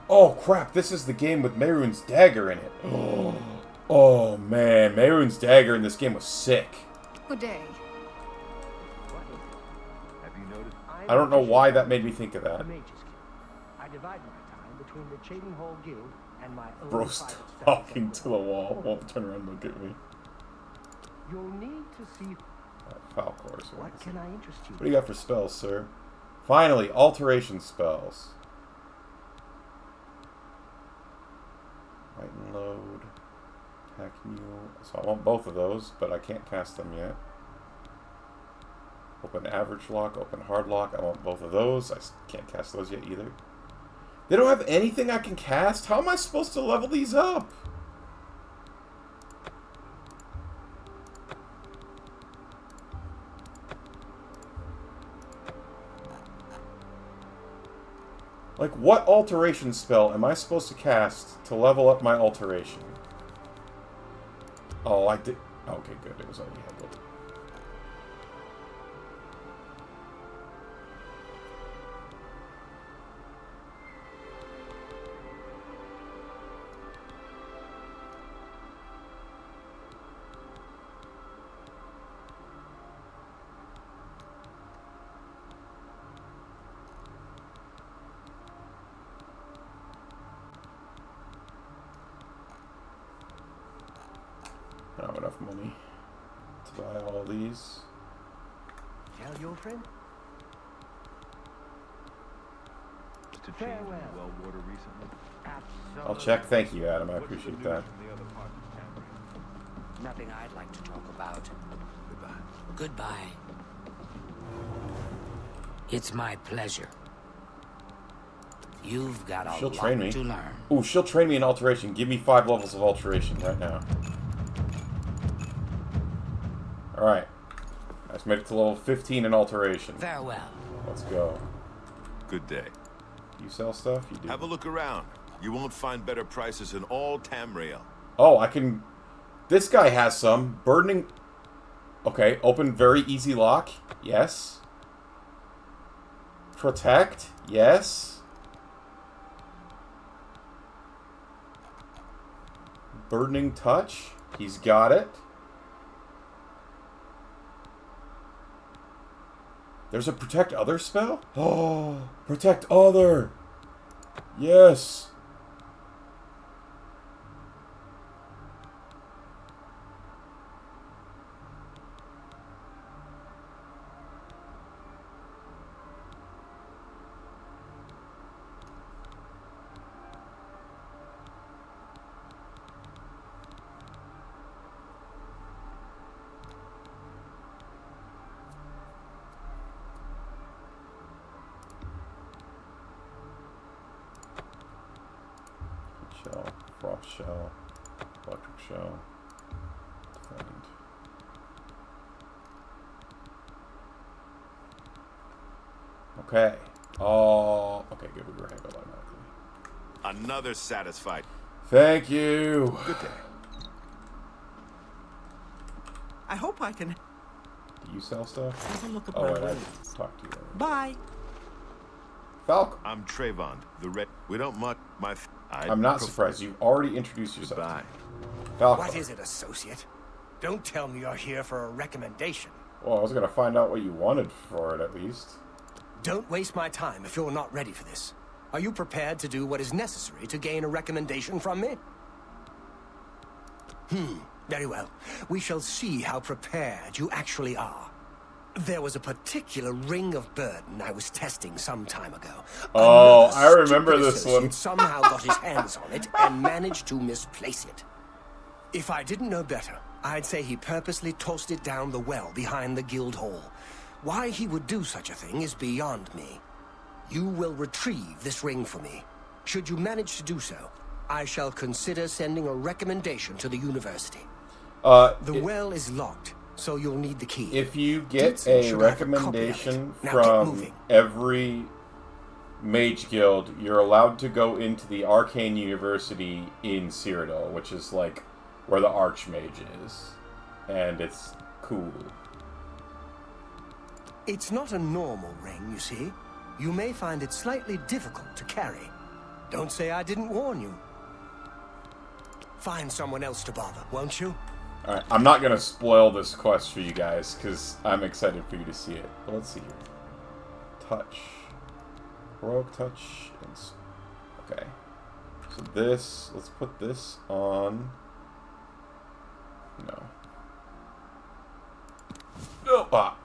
Oh crap, this is the game with Mehrunes' dagger in it. Oh man, Mehrunes' dagger in this game was sick. Good day. Have you noticed? I don't know why that made me think of that. I divide my time between the Chaining Hall Guild and my own Bro's private studies. talking to the wall. Won't turn around and look at me. You'll need to see. Falcors. What can I interest you? What do you got for spells, sir? Finally, alteration spells. Light and load. Attack mule. So I want both of those, but I can't cast them yet. Open average lock, open hard lock. I want both of those. I can't cast those yet either. They don't have anything I can cast? How am I supposed to level these up? Like, what alteration spell am I supposed to cast to level up my alteration? Oh, I did... Okay, good. It was already handled. I don't have enough money to buy all these. Tell your friend. To change in the well water recently. Absolutely. I'll check. Thank you, Adam. I appreciate that. Nothing I'd like to talk about. Goodbye. It's my pleasure. You've got a She'll lot train me. to learn. Ooh, she'll train me in alteration. Give me 5 levels of alteration right now. Alright. I just made it to level 15 in alteration. Farewell. Let's go. Good day. You sell stuff? You do. Have a look around. You won't find better prices in all Tamriel. Oh, I can... This guy has some. Burdening... Okay, open very easy lock. Yes. Protect. Yes. Burdening touch. He's got it. There's a protect other spell? Oh, protect other. Yes. Shell, frost shell, electric shell, defend. Okay. Oh, okay, good. We were handled automatically. Another satisfied. Thank you. Good day. I hope I can... Do you sell stuff? Have a look at Oh, my wait, I rings. talked to you. Bye. Falk. I'm Trayvon, the red. We don't much. I'm not surprised. You've already introduced yourself. Goodbye. Falk. What is it, associate? Don't tell me you're here for a recommendation. Well, I was going to find out what you wanted for it, at least. Don't waste my time if you're not ready for this. Are you prepared to do what is necessary to gain a recommendation from me? Very well. We shall see how prepared you actually are. There was a particular ring of burden I was testing some time ago. Oh, Another I remember stupid this associate one. somehow got his hands on it and managed to misplace it. If I didn't know better, I'd say he purposely tossed it down the well behind the guild hall. Why he would do such a thing is beyond me. You will retrieve this ring for me. Should you manage to do so, I shall consider sending a recommendation to the university. The well is locked, so you'll need the key. If you get Ditson a should have a copy of recommendation it. Now get from moving. every mage guild, you're allowed to go into the Arcane University in Cyrodiil, which is like where the Archmage is. And it's cool. It's not a normal ring, you see. You may find it slightly difficult to carry. Don't say I didn't warn you. Find someone else to bother, won't you? Alright, I'm not going to spoil this quest for you guys, because I'm excited for you to see it. But let's see here. Touch. Rogue touch. Okay. So this, let's put this on. No. Oh, ah.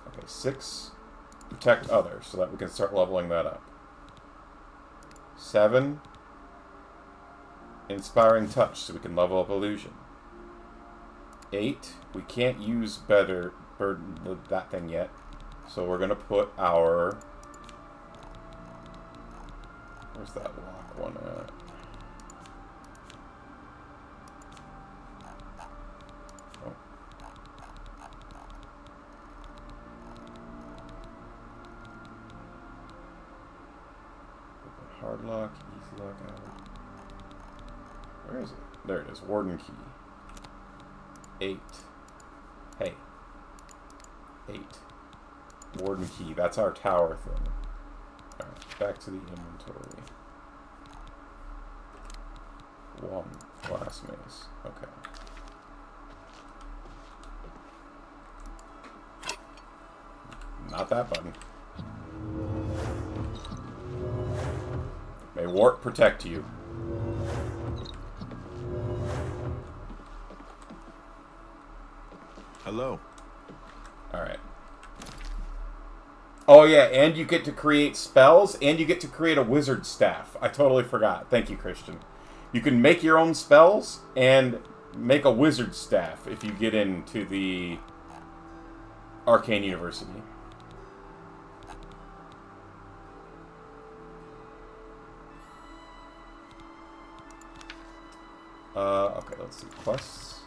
Okay, 6. Protect others, so that we can start leveling that up. 7. Inspiring touch, so we can level up illusion. 8. We can't use that thing yet, so we're gonna put our. Where's that lock one at? Oh. Hard lock, easy lock out. Where is it? There it is. Warden key. 8. Hey. 8. Warden key. That's our tower thing. Alright, back to the inventory. 1. Glass mace. Okay. Not that button. May Wart protect you. Hello. Alright. Oh yeah, and you get to create spells, and you get to create a wizard staff. I totally forgot. Thank you, Christian. You can make your own spells, and make a wizard staff if you get into the Arcane University. Okay, let's see. Quests.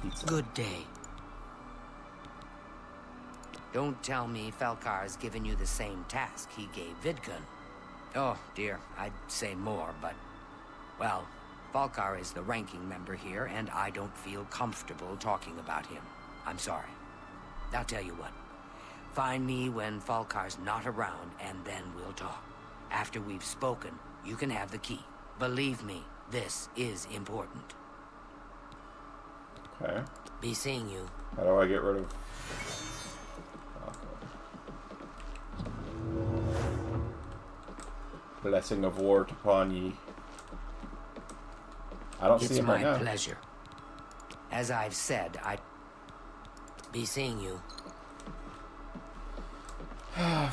Pizza. Good day. Don't tell me Falcar's given you the same task he gave Vidkun. Oh, dear, I'd say more, but... Well, Falcar is the ranking member here, and I don't feel comfortable talking about him. I'm sorry. I'll tell you what. Find me when Falcar's not around, and then we'll talk. After we've spoken, you can have the key. Believe me, this is important. Okay. Be seeing you. How do I get rid of... Blessing of Wart upon ye. I don't see him right now. It's my pleasure. As I've said, I'd be seeing you.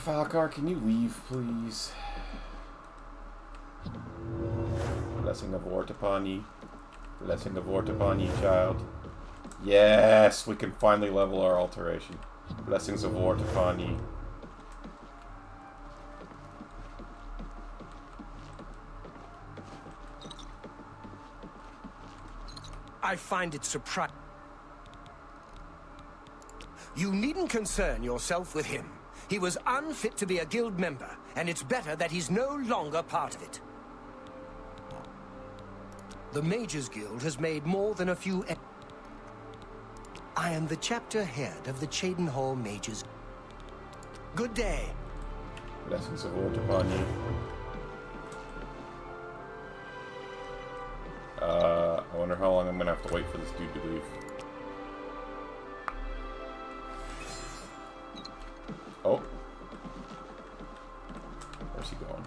Falcar, can you leave, please? Blessing of Wart upon ye. Blessing of Wart upon ye, child. Yes, we can finally level our alteration. Blessings of Wart upon ye. I find it surprising. You needn't concern yourself with him. He was unfit to be a guild member, and it's better that he's no longer part of it. The Mages Guild has made more than a few... I am the chapter head of the Cheydinhal Mages. Good day. Blessings of Lord upon you. I wonder how long I'm gonna have to wait for this dude to leave. Oh. Where's he going?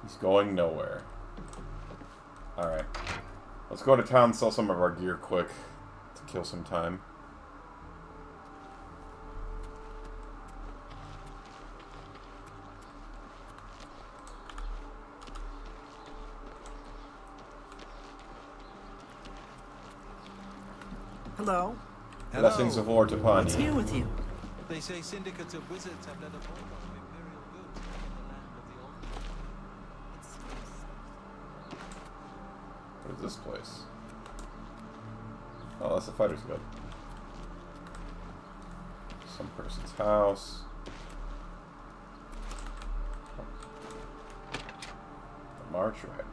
He's going nowhere. Alright. Let's go to town and sell some of our gear quick to kill some time. Hello. Blessings of Lord upon What's you. here with you? They say syndicates of wizards have led a hold on imperial goods in the land of the old. What is this place? Oh, that's the Fighter's Guild. Some person's house. The March Ride.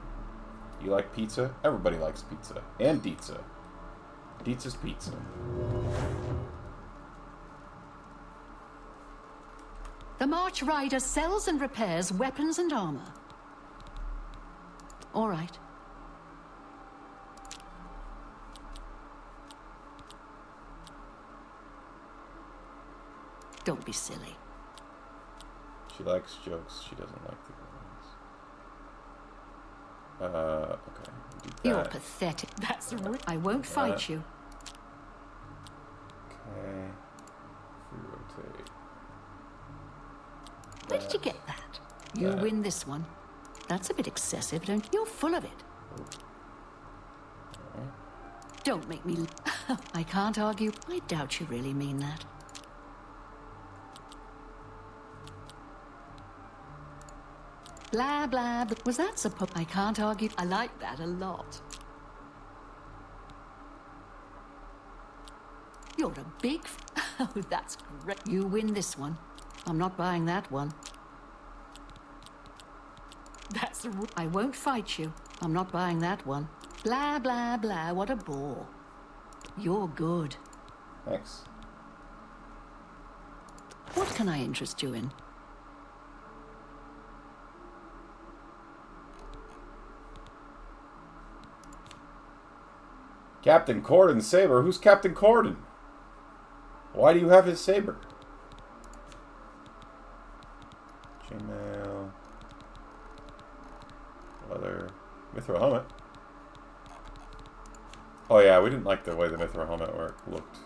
You like pizza? Everybody likes pizza. And pizza. Pizza's pizza. The March Rider sells and repairs weapons and armor. All right. Don't be silly. She likes jokes. She doesn't like the ones. Okay. Do that. You're pathetic. That's right. I won't fight you. Okay. Free rotate. Where did you get that? You win this one. That's a bit excessive, don't you? You're full of it. Don't make me... I can't argue. I doubt you really mean that. Blah, blah, but was that supposed... I can't argue. I like that a lot. You're a big... Oh, that's great. You win this one. I'm not buying that one. That's... I won't fight you. I'm not buying that one. Blah, blah, blah. What a bore. You're good. Thanks. What can I interest you in? Captain Cordon's saber? Who's Captain Cordon? Why do you have his saber? Chainmail. Leather. Mithril helmet. Oh yeah, we didn't like the way the Mithril helmet looked.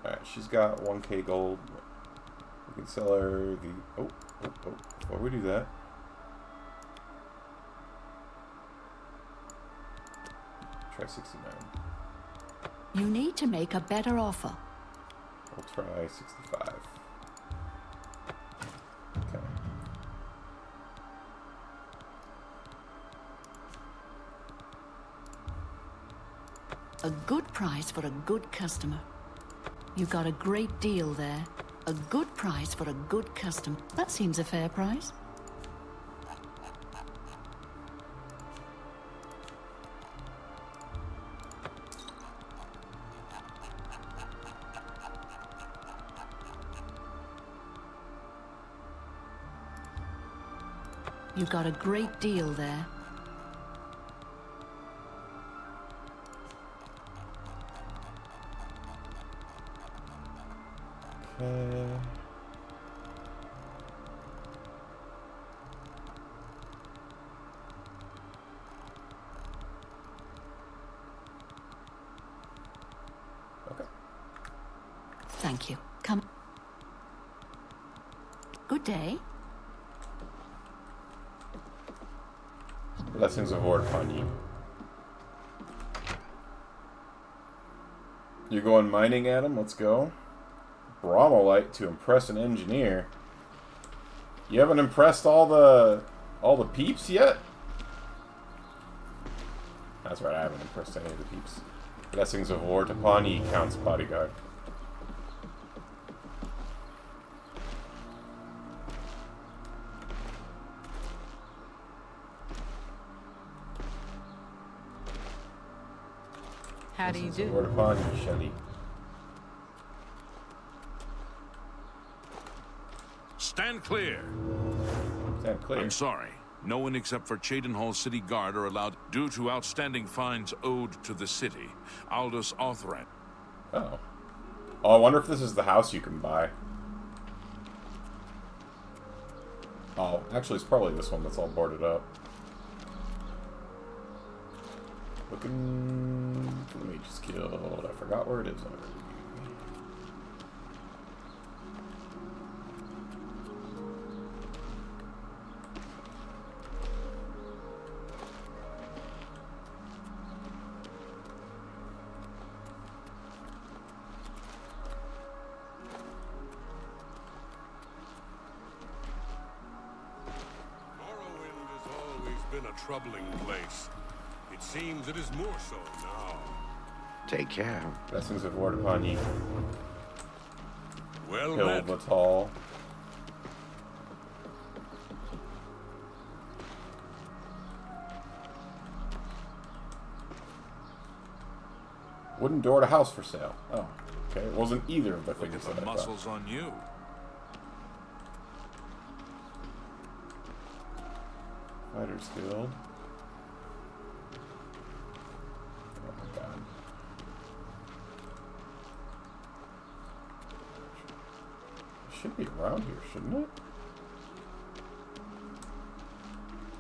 Alright, she's got 1k gold. We can sell her the... Oh. Before we do that... Try 69. You need to make a better offer. We'll try 65. Okay. A good price for a good customer. You got a great deal there. A good price for a good customer. That seems a fair price. You got a great deal there. Okay. Okay. Thank you. Come. Good day. Blessings of Lord upon you. You're going mining, Adam? Let's go. Bromolite to impress an engineer. You haven't impressed all the peeps yet? That's right, I haven't impressed any of the peeps. Blessings of War to Pawnee, Count's bodyguard. How do you Blessings of do? War to Pawnee, Shelly. Stand clear. Stand clear. I'm sorry. No one except for Cheydinhall City Guard are allowed due to outstanding fines owed to the city. Aldous Authran. Oh. Oh, I wonder if this is the house you can buy. Oh, actually, it's probably this one that's all boarded up. Looking for the Mage's Guild. I forgot where it is already. Been a troubling place. It seems it is more so now. Take care. Blessings of War upon you. Well Hill met. Batal. Wooden door to house for sale. Oh, okay. It wasn't either of the things that I thought. Muscles on you. Fighters Guild. Oh my god. It should be around here, shouldn't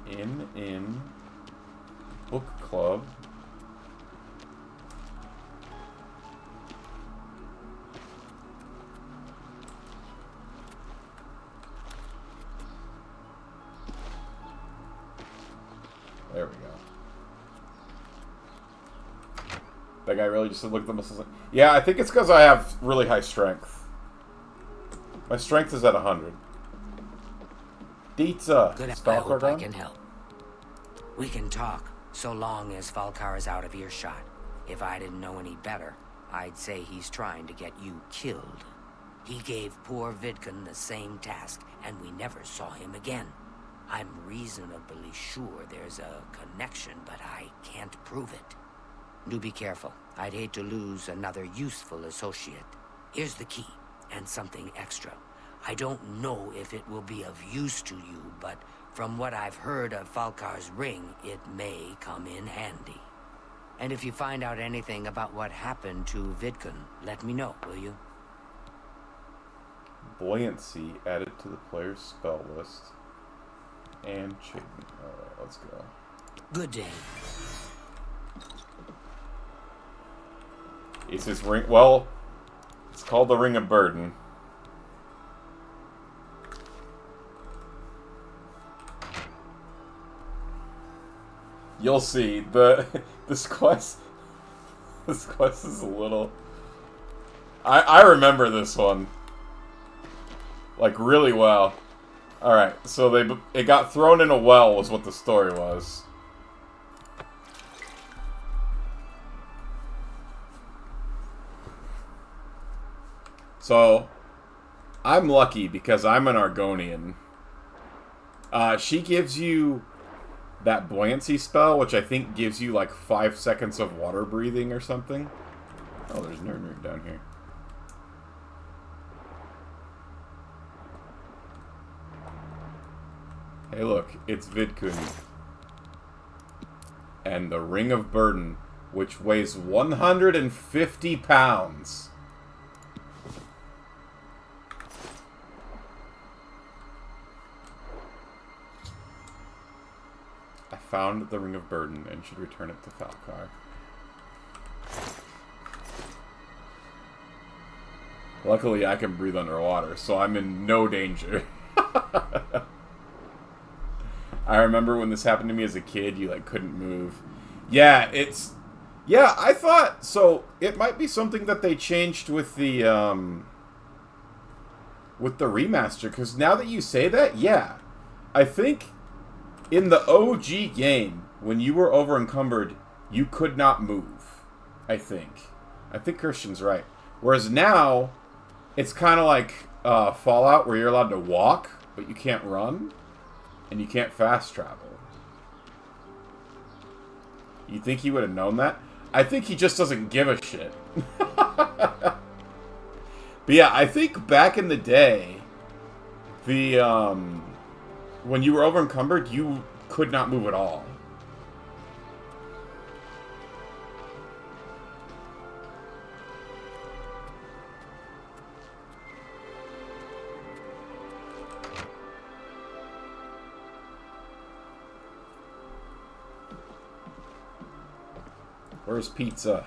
it? In Book Club. There we go. That guy really just looked at the missiles like, yeah, I think it's because I have really high strength. My strength is at 100. Dietza! Good, I Stalker hope I gun? can help. We can talk, so long as Falkar is out of earshot. If I didn't know any better, I'd say he's trying to get you killed. He gave poor Vidkun the same task, and we never saw him again. I'm reasonably sure there's a connection, but I can't prove it. Do be careful. I'd hate to lose another useful associate. Here's the key, and something extra. I don't know if it will be of use to you, but from what I've heard of Falkar's ring, it may come in handy. And if you find out anything about what happened to Vidkun, let me know, will you? Buoyancy added to the player's spell list. And Chayden. Alright, let's go. Good day. Is his ring... Well, it's called the Ring of Burden. You'll see. This quest is a little... I remember this one. Like, really well. Alright, so it got thrown in a well was what the story was. So, I'm lucky because I'm an Argonian. She gives you that buoyancy spell, which I think gives you like 5 seconds of water breathing or something. Oh, there's Nurnur down here. Hey look, it's Vidkun. And the Ring of Burden, which weighs 150 pounds. I found the Ring of Burden and should return it to Falkar. Luckily, I can breathe underwater, so I'm in no danger. I remember when this happened to me as a kid, you like couldn't move. Yeah, yeah, I thought so it might be something that they changed with the remaster, cuz now that you say that, yeah. I think in the OG game when you were over encumbered, you could not move. I think Christian's right. Whereas now, it's kind of like Fallout, where you're allowed to walk, but you can't run, and you can't fast travel. You think he would have known that? I think he just doesn't give a shit. But yeah, I think back in the day, the when you were over encumbered, you could not move at all. Where's Pizza?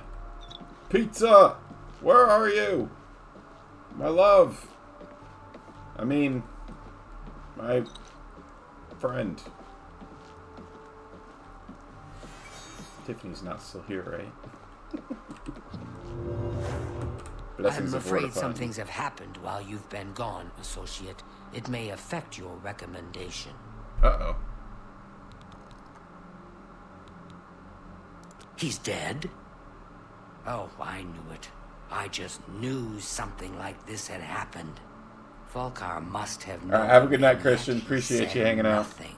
Pizza! Where are you? My love. I mean, my friend. Tiffany's not still here, right? I'm afraid some things have happened while you've been gone, Associate. It may affect your recommendation. Uh-oh. He's dead? Oh, I knew it. I just knew something like this had happened. Falkar must have known. Alright, have a good night, Christian. Appreciate you hanging out. Nothing.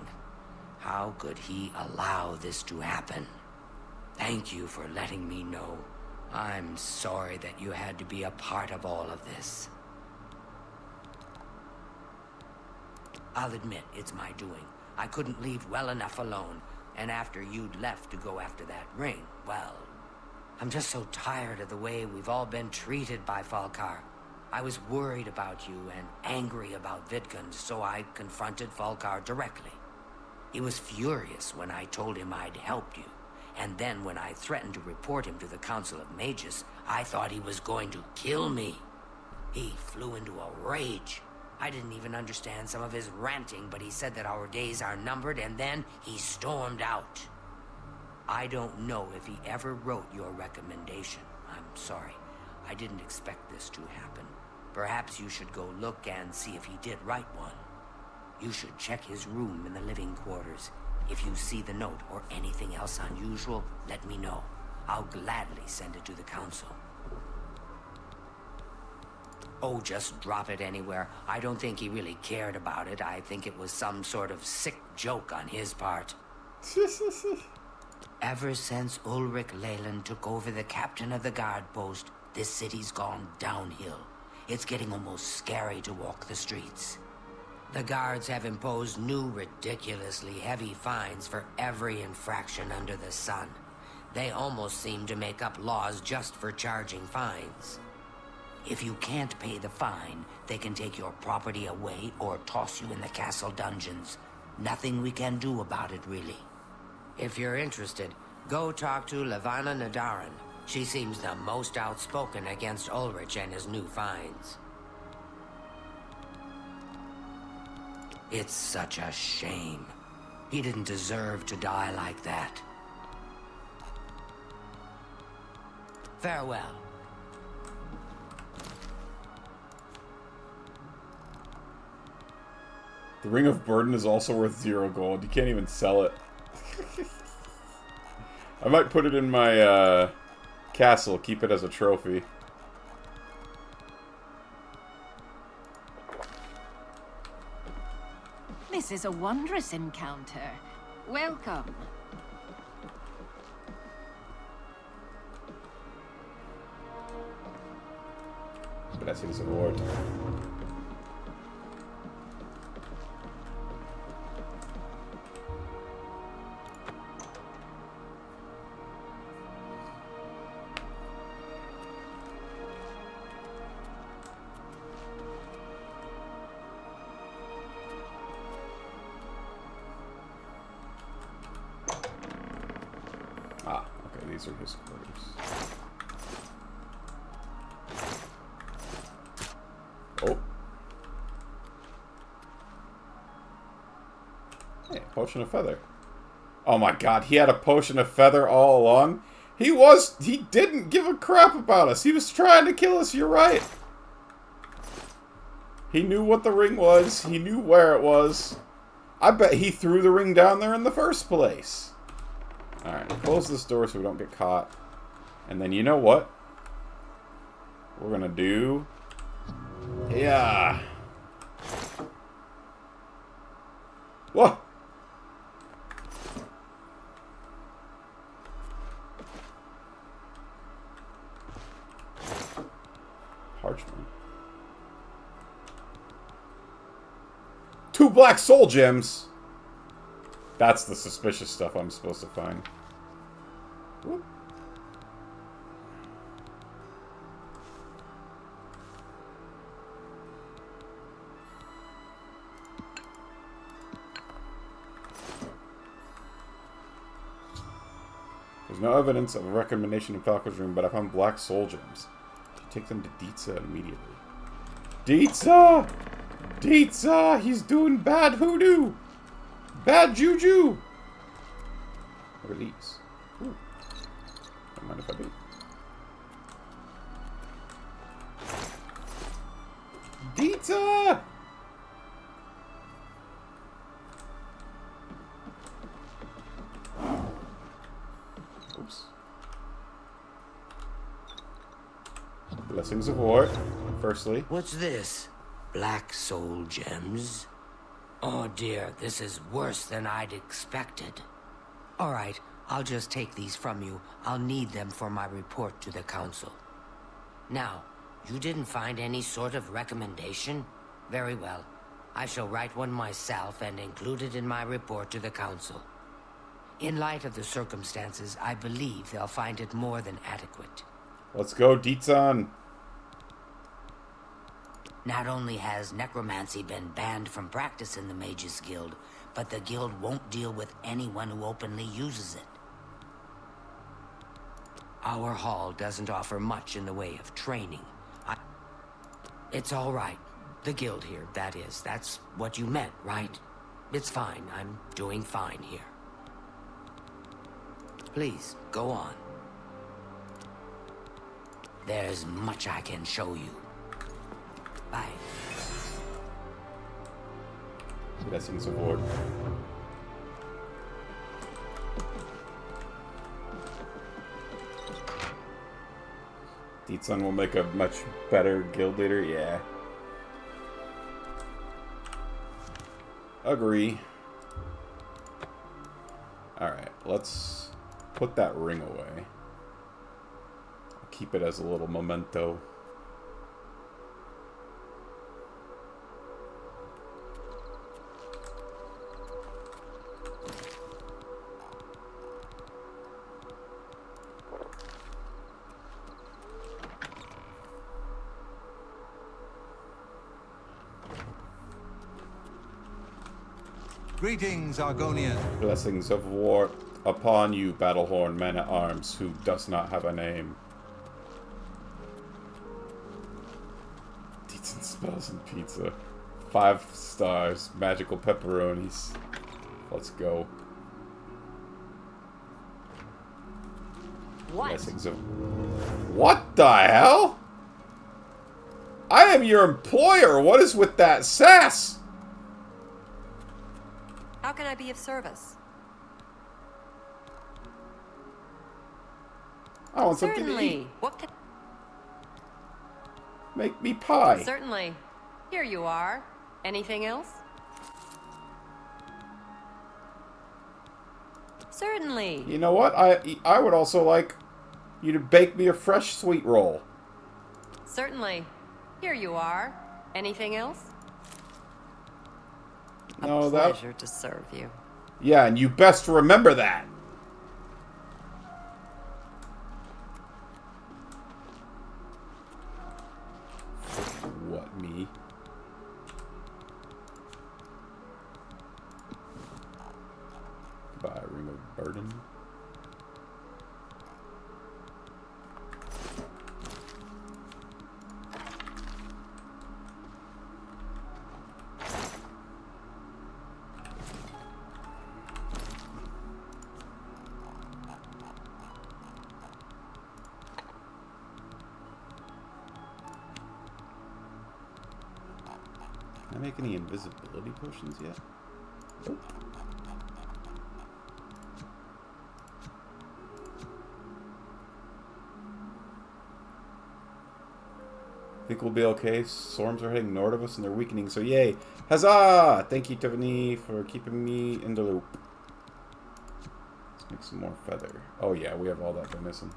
How could he allow this to happen? Thank you for letting me know. I'm sorry that you had to be a part of all of this. I'll admit, it's my doing. I couldn't leave well enough alone. And after you'd left to go after that ring, well, I'm just so tired of the way we've all been treated by Falkar. I was worried about you and angry about Vidkund, so I confronted Falkar directly. He was furious when I told him I'd helped you. And then when I threatened to report him to the Council of Mages, I thought he was going to kill me. He flew into a rage. I didn't even understand some of his ranting, but he said that our days are numbered, and then he stormed out. I don't know if he ever wrote your recommendation. I'm sorry. I didn't expect this to happen. Perhaps you should go look and see if he did write one. You should check his room in the living quarters. If you see the note or anything else unusual, let me know. I'll gladly send it to the Council. Oh, just drop it anywhere. I don't think he really cared about it. I think it was some sort of sick joke on his part. Ever since Ulrich Leyland took over the captain of the guard post, this city's gone downhill. It's getting almost scary to walk the streets. The guards have imposed new, ridiculously heavy fines for every infraction under the sun. They almost seem to make up laws just for charging fines. If you can't pay the fine, they can take your property away or toss you in the castle dungeons. Nothing we can do about it, really. If you're interested, go talk to Levana Nadaran. She seems the most outspoken against Ulrich and his new fines. It's such a shame. He didn't deserve to die like that. Farewell. The Ring of Burden is also worth 0 gold. You can't even sell it. I might put it in my castle, keep it as a trophy. This is a wondrous encounter. Welcome. Gracias, Lord. These are his quarters. Oh. Hey, potion of feather. Oh my god, he had a potion of feather all along? He didn't give a crap about us. He was trying to kill us, you're right. He knew what the ring was. He knew where it was. I bet he threw the ring down there in the first place. Alright, close this door so we don't get caught. And then you know what? We're gonna do... Yeah. What? Parchment. 2 black soul gems. That's the suspicious stuff I'm supposed to find. Whoop. There's no evidence of a recommendation in Falco's room, but I found black soul gems. Take them to Dietza immediately. Dietza! Dietza! He's doing bad hoodoo! Bad juju! What are these? Ooh. Don't mind if I do. Dietza! Oops. Blessings of War, firstly. What's this? Black soul gems? Oh dear, this is worse than I'd expected. All right, I'll just take these from you. I'll need them for my report to the council. Now, you didn't find any sort of recommendation? Very well. I shall write one myself and include it in my report to the council. In light of the circumstances, I believe they'll find it more than adequate. Let's go, Dietza. Not only has necromancy been banned from practice in the Mages Guild, but the guild won't deal with anyone who openly uses it. Our hall doesn't offer much in the way of training. It's all right. The guild here, that is. That's what you meant, right? It's fine. I'm doing fine here. Please, go on. There's much I can show you. Bye. Blessings of War. Dietza will make a much better guild leader, yeah. Agree. Alright, let's put that ring away. I'll keep it as a little memento. Greetings, Argonian. Blessings of War upon you, Battlehorn man-at-arms, who does not have a name. Decent spells and pizza. 5 stars. Magical pepperonis. Let's go. What? Blessings of... What the hell? I am your employer. What is with that sass? How can I be of service? I want something to eat. What can... Make me pie. Certainly. Here you are. Anything else? Certainly. You know what? I would also like you to bake me a fresh sweet roll. Certainly. Here you are. Anything else? No, Pleasure to serve you. Yeah, and you best remember that. What, me? Goodbye, Ring of Burden. Can I make any invisibility potions yet? Nope. Think we'll be okay. Storms are heading north of us and they're weakening, so yay. Huzzah! Thank you, Tiffany, for keeping me in the loop. Let's make some more feather. Oh yeah, we have all that venison.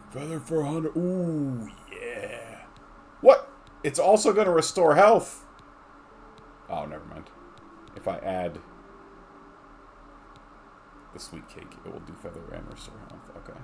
Feather for 100. Ooh, yeah. What? It's also going to restore health. Oh, never mind. If I add the sweet cake, it will do feather and restore health. Okay.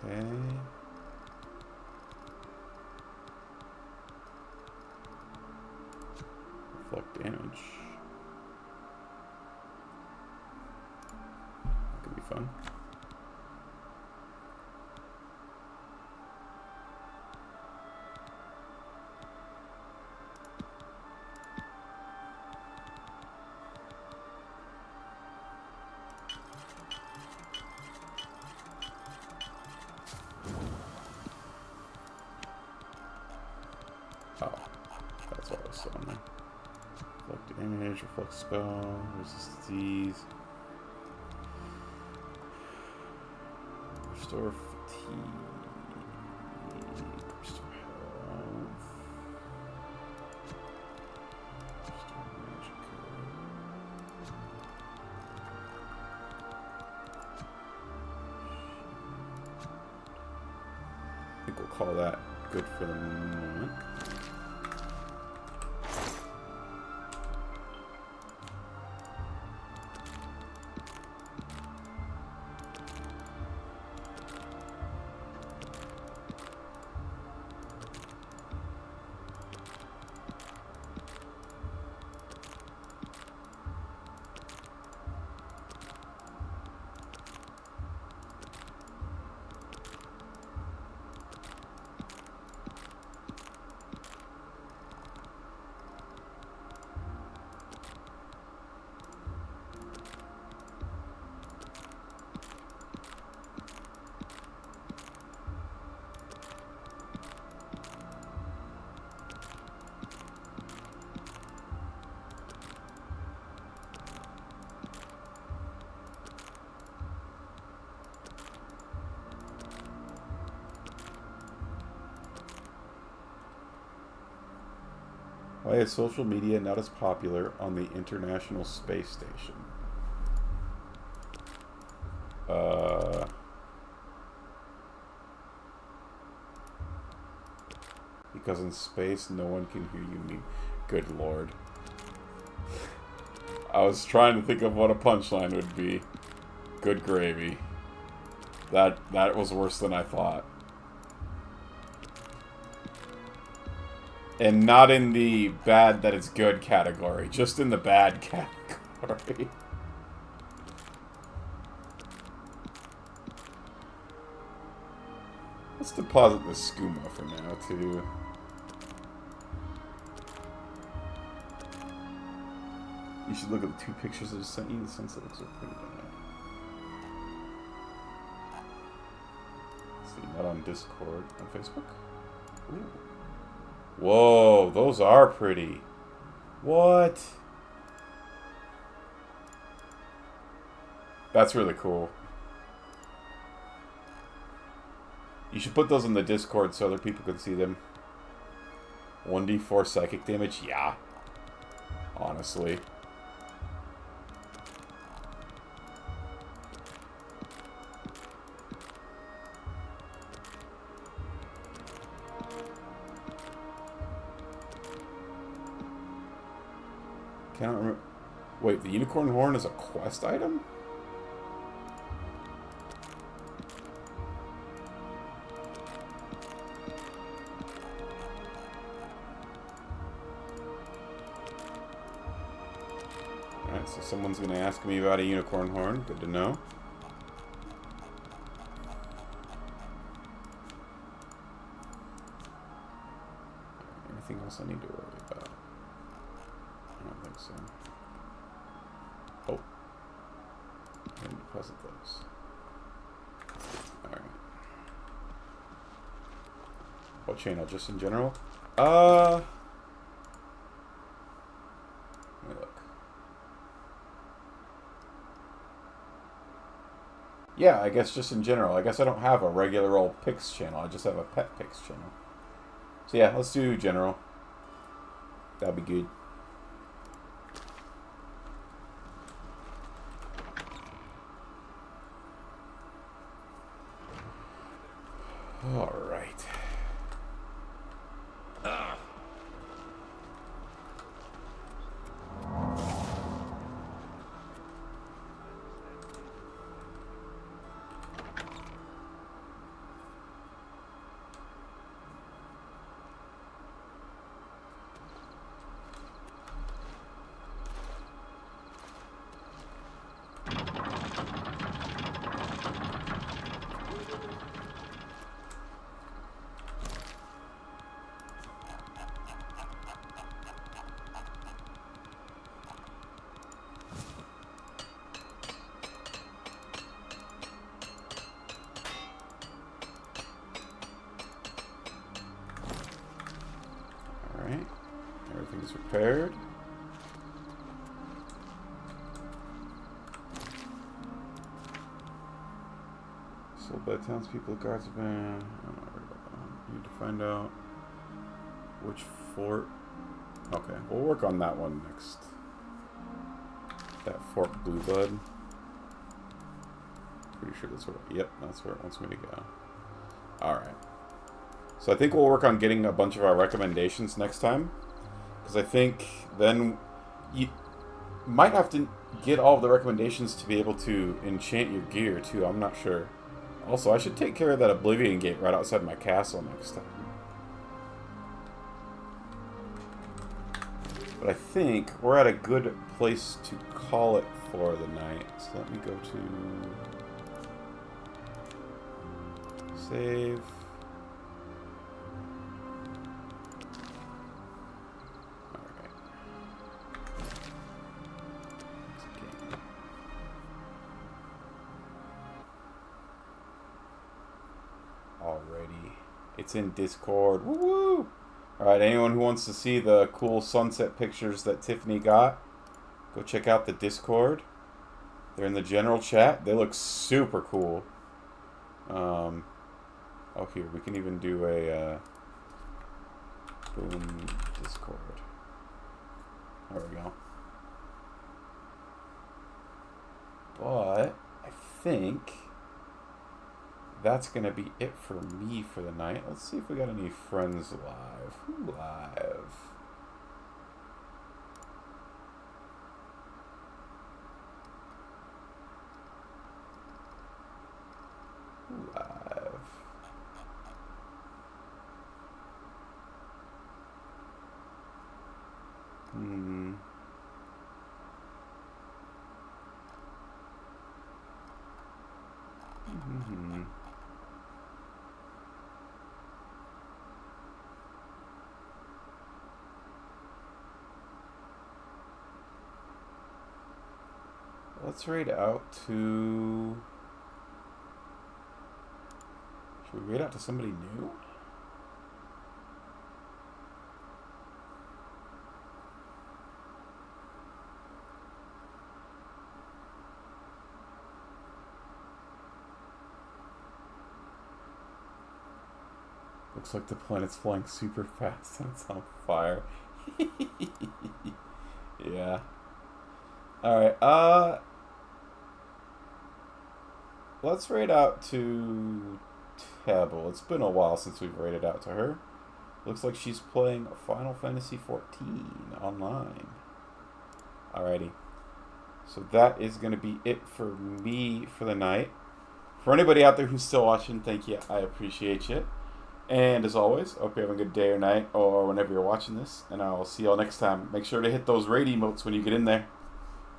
Okay. Reflect damage. That could be fun. Oh, that's what I was saying there. Reflect damage, reflect spell, resist disease. Restore fatigue. Restore health. Restore magic. I think we'll call that good for the moment. Why is social media not as popular on the International Space Station? Because in space, no one can hear you mean. Good lord. I was trying to think of what a punchline would be. Good gravy. That was worse than I thought. And not in the bad that it's good category, just in the bad category. Let's deposit the skooma for now, too. You should look at the two pictures I just sent you. The sunset looks so pretty down there. Let's see, not on Discord. On Facebook? Ooh. Whoa, those are pretty. What? That's really cool. You should put those in the Discord so other people can see them. 1d4 psychic damage? Yeah. Honestly. Cannot remember. Wait, the unicorn horn is a quest item? Alright, so someone's gonna ask me about a unicorn horn. Good to know. Anything else I need to worry about? I don't think so. Oh. because of those. Alright. What channel? Just in general? Let me look. Yeah, I guess just in general. I guess I don't have a regular old Pix channel. I just have a pet Pix channel. So yeah, let's do general. That'll be good. All right. Alright, everything's repaired. Sold by townspeople, the guards have been... I'm not worried about that one. Need to find out which fort... Okay, we'll work on that one next. That Fort Bluebud. Pretty sure that's where... Yep, that's where it wants me to go. Alright. So I think we'll work on getting a bunch of our recommendations next time. Because I think then you might have to get all of the recommendations to be able to enchant your gear too. I'm not sure. Also, I should take care of that Oblivion gate right outside my castle next time. But I think we're at a good place to call it for the night. So let me go to... Save... It's in Discord. Woo woo! Alright, anyone who wants to see the cool sunset pictures that Tiffany got, go check out the Discord. They're in the general chat. They look super cool. Oh, here, we can even do a boom Discord. There we go. But I think that's going to be it for me for the night. Let's see if we got any friends live. Who live? Who live? Let's raid out to... Should we raid out to somebody new? Looks like the planet's flying super fast and it's on fire. Yeah. Alright, let's raid out to Tebble. It's been a while since we've raided out to her. Looks like she's playing Final Fantasy XIV online. Alrighty. So that is going to be it for me for the night. For anybody out there who's still watching, thank you. I appreciate you. And as always, I hope you're having a good day or night or whenever you're watching this. And I'll see y'all next time. Make sure to hit those raid emotes when you get in there.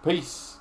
Peace.